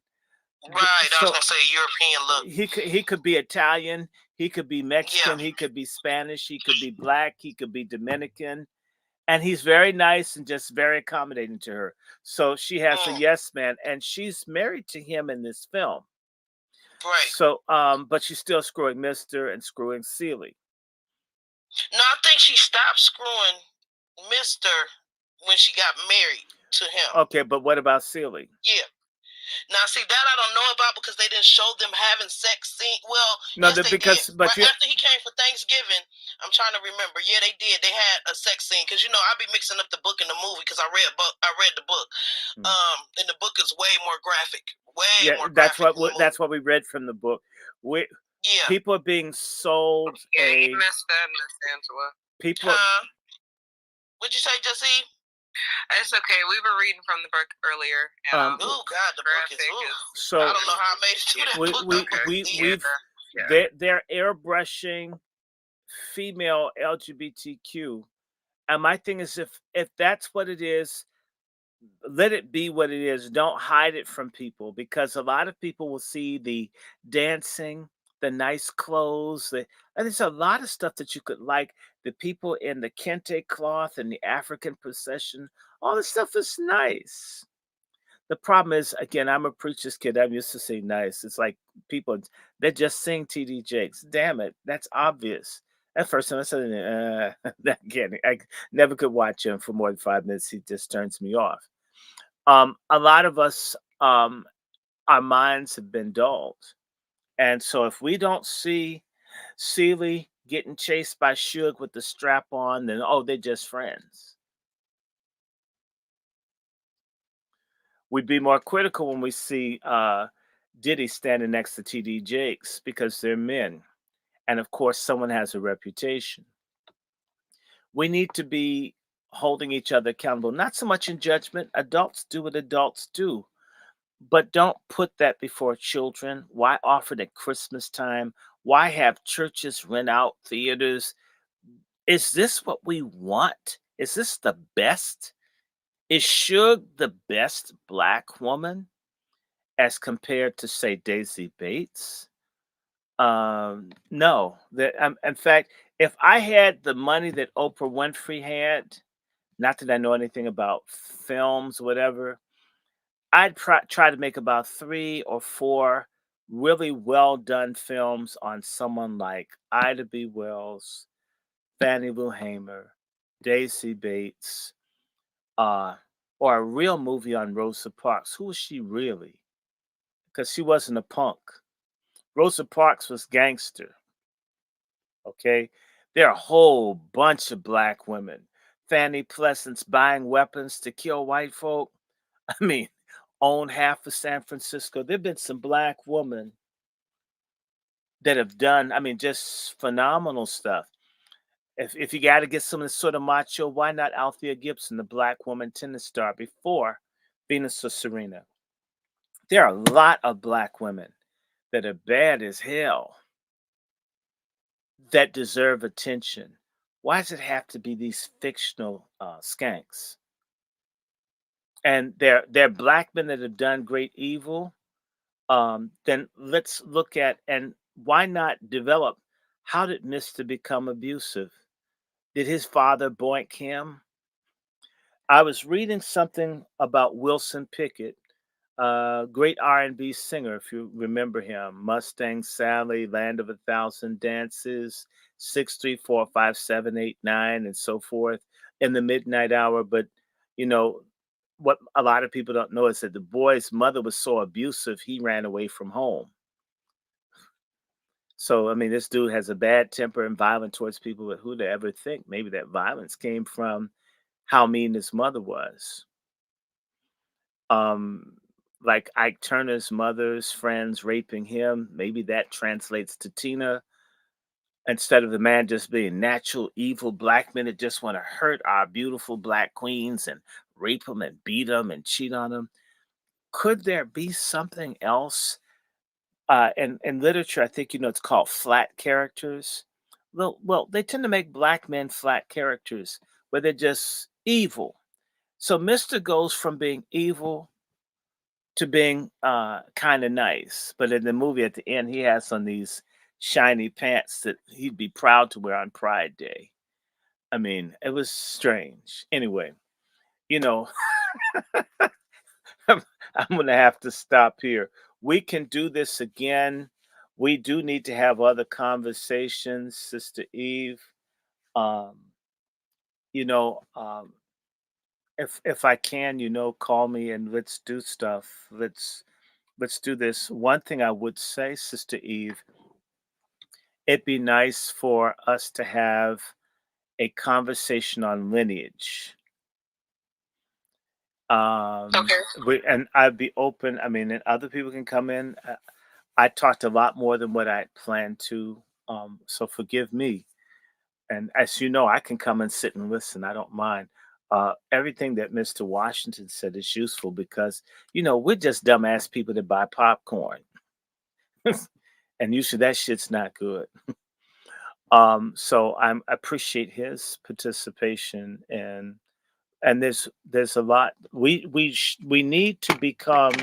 Right, I was gonna say European look. He could be Italian, he could be Mexican, he could be Spanish, he could be black, he could be Dominican, and he's very nice and just very accommodating to her. So she has a yes man, and she's married to him in this film. Right. So, but she's still screwing Mister and screwing Celie. No, I think she stopped screwing Mister when she got married to him. Okay, but what about Celie? Yeah. Now, see, that I don't know about because they didn't show them having sex scene. Well, no, yes, but after he came for Thanksgiving, I'm trying to remember. Yeah, they did. They had a sex scene because I be mixing up the book and the movie because I read the book. And the book is way more graphic. More graphic. That's what we read from the book. People are being sold. Yeah, you missed that, Miss Angela. People. What'd you say, Jesse? It's okay. We were reading from the book earlier. Oh God, the book is. So I don't know how I made it to that book. They're airbrushing female LGBTQ, and my thing is, if that's what it is, let it be what it is. Don't hide it from people, because a lot of people will see the dancing, the nice clothes, and there's a lot of stuff that you could like. The people in the kente cloth and the African procession, all this stuff is nice. The problem is, again, I'm a preacher's kid. I'm used to saying nice. It's like people, they're just saying TD Jakes. Damn it, that's obvious. At first time I said, again, I never could watch him for more than 5 minutes. He just turns me off. A lot of us, our minds have been dulled. And so if we don't see Celie getting chased by Suge with the strap on, then, they're just friends. We'd be more critical when we see Diddy standing next to TD Jakes, because they're men. And of course, someone has a reputation. We need to be holding each other accountable, not so much in judgment. Adults do what adults do. But don't put that before children. Why offer it at Christmas time? Why have churches rent out theaters? Is this what we want? Is this the best? Is Suge the best black woman as compared to, say, Daisy Bates? No. In fact, if I had the money that Oprah Winfrey had, not that I know anything about films, whatever, I'd try to make about 3 or 4 really well done films on someone like Ida B. Wells, Fannie Lou Hamer, Daisy Bates, or a real movie on Rosa Parks. Who was she really? Because she wasn't a punk. Rosa Parks was gangster. Okay? There are a whole bunch of black women. Fanny Pleasant's buying weapons to kill white folk. I mean, own half of San Francisco. There have been some black women that have done, just phenomenal stuff. If you got to get someone sort of macho, why not Althea Gibson, the black woman tennis star before Venus or Serena? There are a lot of black women that are bad as hell that deserve attention. Why does it have to be these fictional skanks? And they're black men that have done great evil. Then let's look at, and why not develop, how did Mister become abusive? Did his father boink him? I was reading something about Wilson Pickett, great R&B singer, if you remember him. Mustang Sally, Land of a Thousand Dances, 6345789, and so forth, in the midnight hour. But you know what a lot of people don't know is that the boy's mother was so abusive he ran away from home. So I mean, this dude has a bad temper and violent towards people. But who'd ever think maybe that violence came from how mean his mother was? Um, like Ike Turner's mother's friends raping him. Maybe that translates to Tina. Instead of the man just being natural evil black men that just want to hurt our beautiful black queens and rape them and beat them and cheat on them. Could there be something else? In literature, I think it's called flat characters. Well, they tend to make black men flat characters where they're just evil. So Mister goes from being evil to being kind of nice. But in the movie at the end, he has on these shiny pants that he'd be proud to wear on Pride Day. I mean, it was strange. Anyway, you know, I'm going to have to stop here. We can do this again. We do need to have other conversations, Sister Eve. Um, you know, if I can, call me and let's do stuff. Let's do this. One thing I would say, Sister Eve, it'd be nice for us to have a conversation on lineage. Okay. And I'd be open. I mean, and other people can come in. I talked a lot more than what I planned to. So forgive me. And as you know, I can come and sit and listen. I don't mind. Everything that Mr. Washington said is useful because, we're just dumbass people that buy popcorn. And usually that shit's not good. So I appreciate his participation, and there's a lot we need to become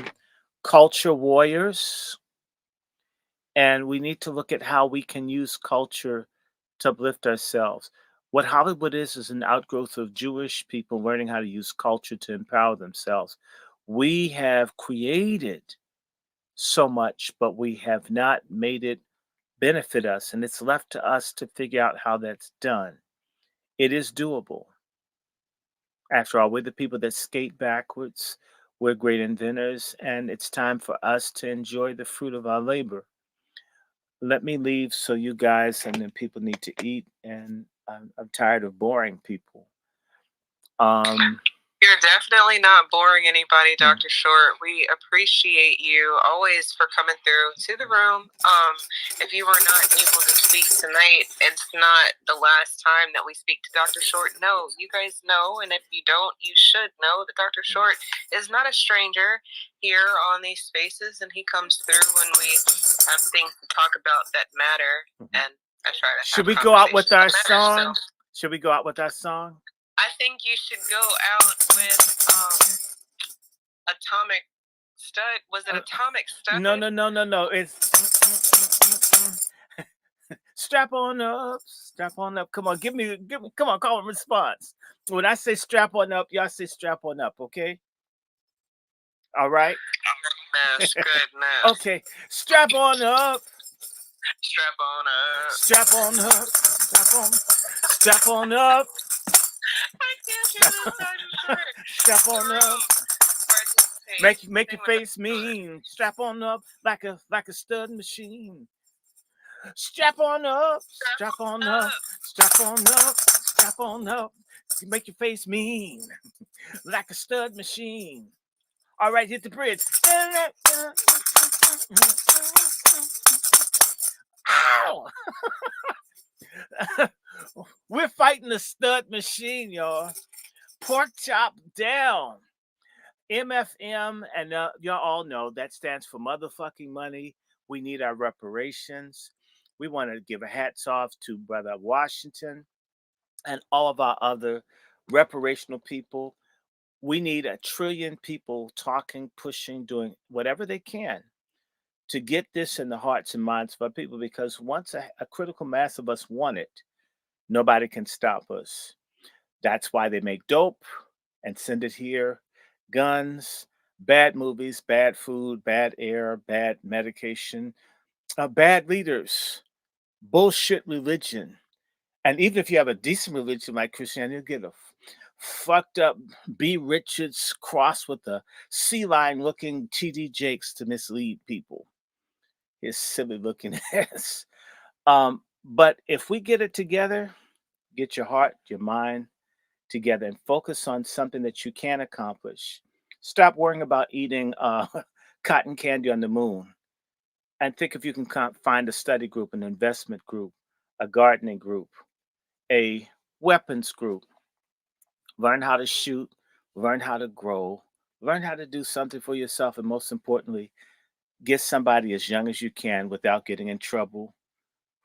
culture warriors, and we need to look at how we can use culture to uplift ourselves. What Hollywood is an outgrowth of Jewish people learning how to use culture to empower themselves. We have created so much, but we have not made it benefit us, and it's left to us to figure out how that's done. It is doable. After all, we're the people that skate backwards. We're great inventors, and it's time for us to enjoy the fruit of our labor. Let me leave so you guys and then people need to eat, and I'm tired of boring people. You're definitely not boring anybody, Dr. Short. We appreciate you always for coming through to the room. If you were not able to speak tonight, it's not the last time that we speak to Dr. Short. No, you guys know, and if you don't, you should know that Dr. Short is not a stranger here on these spaces, and he comes through when we have things to talk about that matter. And I try to. Should we go out with our song? Should we go out with our song? I think you should go out with Atomic Stud. Was it Atomic Stud? No. It's strap on up. Come on, give me. Come on, call a response. When I say strap on up, y'all say strap on up, okay? All right. Goodness. Okay, strap on up. Strap on up. Strap on up. Strap on up. I can't do this, Dr. Short. Strap on up. Make your face mean. Strap on up like a stud machine. Strap on up. Strap on up. Strap on up. Strap on up. Make your face mean like a stud machine. All right, hit the bridge. Ow! We're fighting the stud machine, y'all. Pork chop down. MFM, and y'all all know that stands for motherfucking money. We need our reparations. We want to give a hats off to Brother Washington. and all of our other reparational people. We need 1 trillion people talking, pushing, doing whatever they can to get this in the hearts and minds of our people, because once a critical mass of us want it, nobody can stop us. That's why they make dope and send it here, guns, bad movies, bad food, bad air, bad medication, bad leaders, bullshit religion. And even if you have a decent religion like Christianity, you get a fucked up B. Richards cross with a sea lion looking T.D. Jakes to mislead people. His silly looking ass. But if we get it together, get your heart, your mind together, and focus on something that you can accomplish. Stop worrying about eating cotton candy on the moon, and think if you can find a study group, an investment group, a gardening group, a weapons group. Learn how to shoot, learn how to grow, learn how to do something for yourself, and most importantly, get somebody as young as you can without getting in trouble.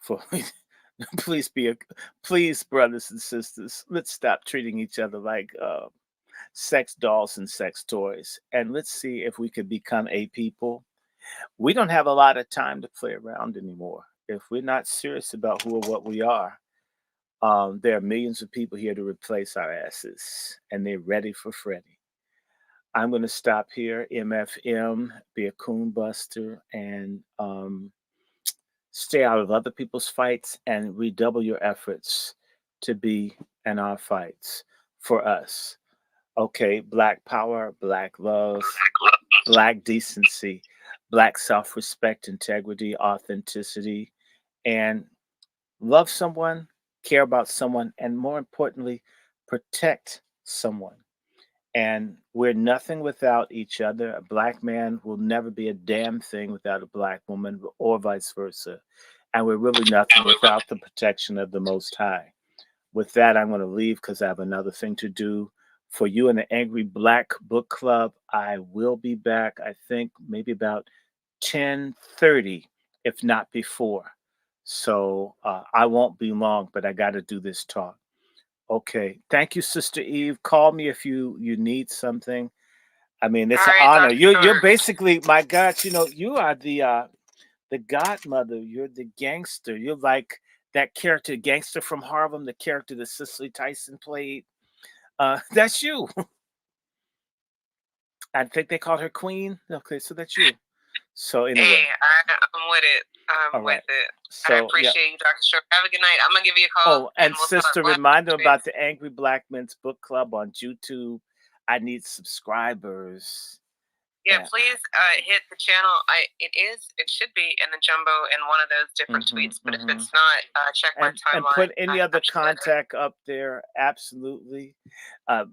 For please please, brothers and sisters, let's stop treating each other like sex dolls and sex toys, and let's see if we could become a people. We don't have a lot of time to play around anymore. If we're not serious about who or what we are, there are millions of people here to replace our asses, and they're ready for Freddy. I'm going to stop here. MFM, be a coon buster, and stay out of other people's fights and redouble your efforts to be in our fights for us. Okay, Black power, Black love, Black decency, Black self respect, integrity, authenticity, and love someone, care about someone, and more importantly, protect someone. And we're nothing without each other. A Black man will never be a damn thing without a Black woman, or vice versa. And we're really nothing without the protection of the Most High. With that, I'm going to leave because I have another thing to do. For you in the Angry Black Book Club, I will be back, I think, maybe about 10:30, if not before. So I won't be long, but I got to do this talk. Okay. Thank you, Sister Eve. Call me if you need something. I mean, it's an honor. You're basically, my God. You are the godmother. You're the gangster. You're like that character, gangster from Harlem, the character that Cicely Tyson played. That's you. I think they called her Queen. Okay, so that's you. So anyway, hey, I'm with it. I'm with it. So, I appreciate you, Dr. Short. Have a good night. I'm gonna give you a call. Oh, and we'll sister, remind them about the Angry Black Men's Book Club on YouTube. I need subscribers. Yeah, please hit the channel. It should be in the jumbo in one of those different tweets, but if it's not, check my timeline. And put any other contact up there. Absolutely. I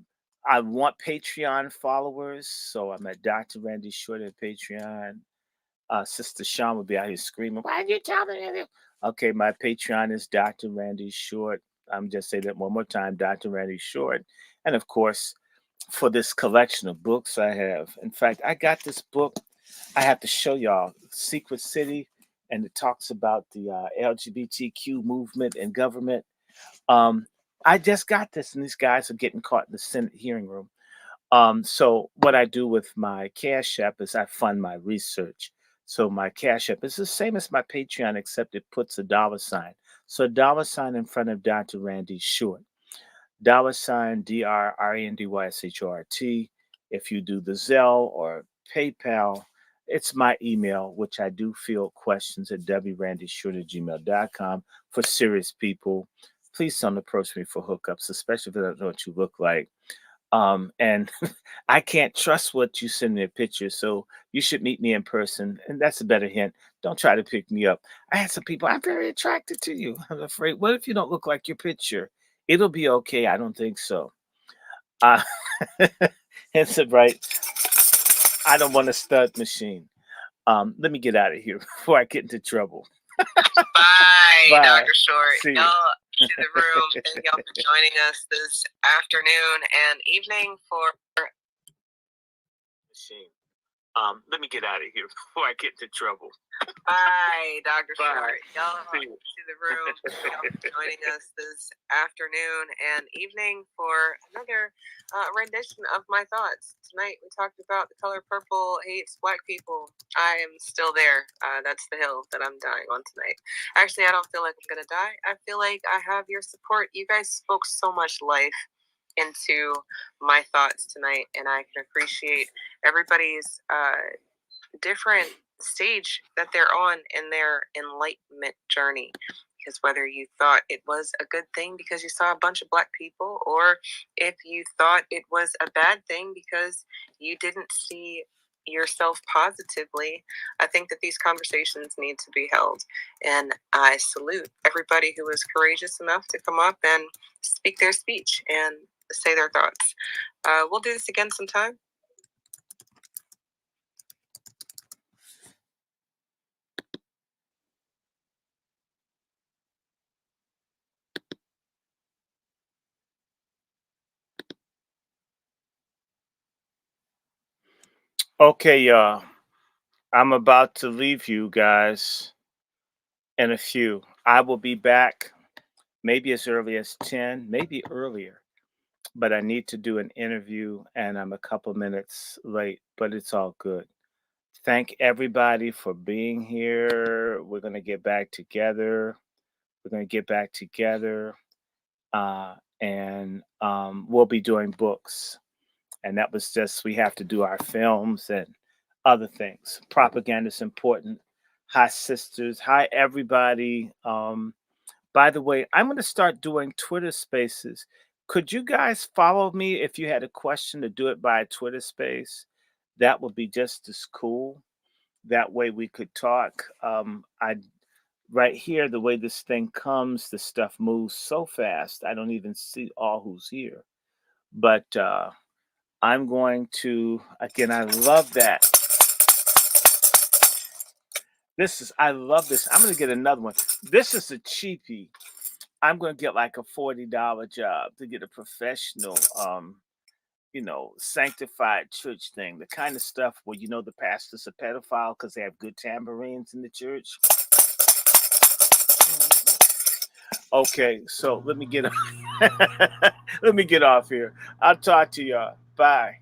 want Patreon followers, so I'm at Dr. Randy Short at Patreon. Sister Sean will be out here screaming, "Why did you tell me that?" Okay, my Patreon is Dr. Randy Short. I'm just saying that one more time, Dr. Randy Short. And of course, for this collection of books I have. In fact, I got this book I have to show y'all, Secret City, and it talks about the LGBTQ movement and government. I just got this, and these guys are getting caught in the Senate hearing room. So what I do with my Cash App is I fund my research. So my Cash App is the same as my Patreon, except it puts a $sign. So $sign in front of Dr. Randy Short. $, DRRANDYSHORT. If you do the Zelle or PayPal, it's my email, which I do field questions at wrandyshort@gmail.com for serious people. Please don't approach me for hookups, especially if I don't know what you look like. And I can't trust what you send me a picture, so you should meet me in person. And that's a better hint. Don't try to pick me up. I had some people, I'm very attracted to you. I'm afraid, what if you don't look like your picture? It'll be okay. I don't think so. It's a right. I don't want a stud machine. Let me get out of here before I get into trouble. Bye, Dr. Short. See y'all to the room. Thank y'all for joining us this afternoon and evening for machine. Let me get out of here before I get into trouble. Bye, Dr. Short. Y'all to the room. Y'all for joining us this afternoon and evening for another rendition of my thoughts. Tonight we talked about the color purple hates black people. I am still there. That's the hill that I'm dying on tonight. Actually, I don't feel like I'm gonna die. I feel like I have your support. You guys spoke so much life into my thoughts tonight, and I can appreciate everybody's different stage that they're on in their enlightenment journey. Because whether you thought it was a good thing because you saw a bunch of black people, or if you thought it was a bad thing because you didn't see yourself positively, I think that these conversations need to be held. And I salute everybody who was courageous enough to come up and speak their speech and say their thoughts. We'll do this again sometime. Okay, y'all. I'm about to leave you guys in a few. I will be back maybe as early as 10, maybe earlier. But I need to do an interview and I'm a couple minutes late, but it's all good. Thank everybody for being here. We're going to get back together. And we'll be doing books. And that was just, we have to do our films and other things. Propaganda is important. Hi, sisters. Hi, everybody. By the way, I'm going to start doing Twitter spaces. Could you guys follow me if you had a question to do it by a Twitter space? That would be just as cool. That way we could talk. Right here, the way this thing comes, the stuff moves so fast. I don't even see all who's here. But I'm going to, again, I love that. I love this. I'm going to get another one. This is a cheapie. I'm going to get like a $40 job to get a professional, sanctified church thing. The kind of stuff where, the pastor's a pedophile because they have good tambourines in the church. Okay, so let me get off here. I'll talk to y'all. Bye.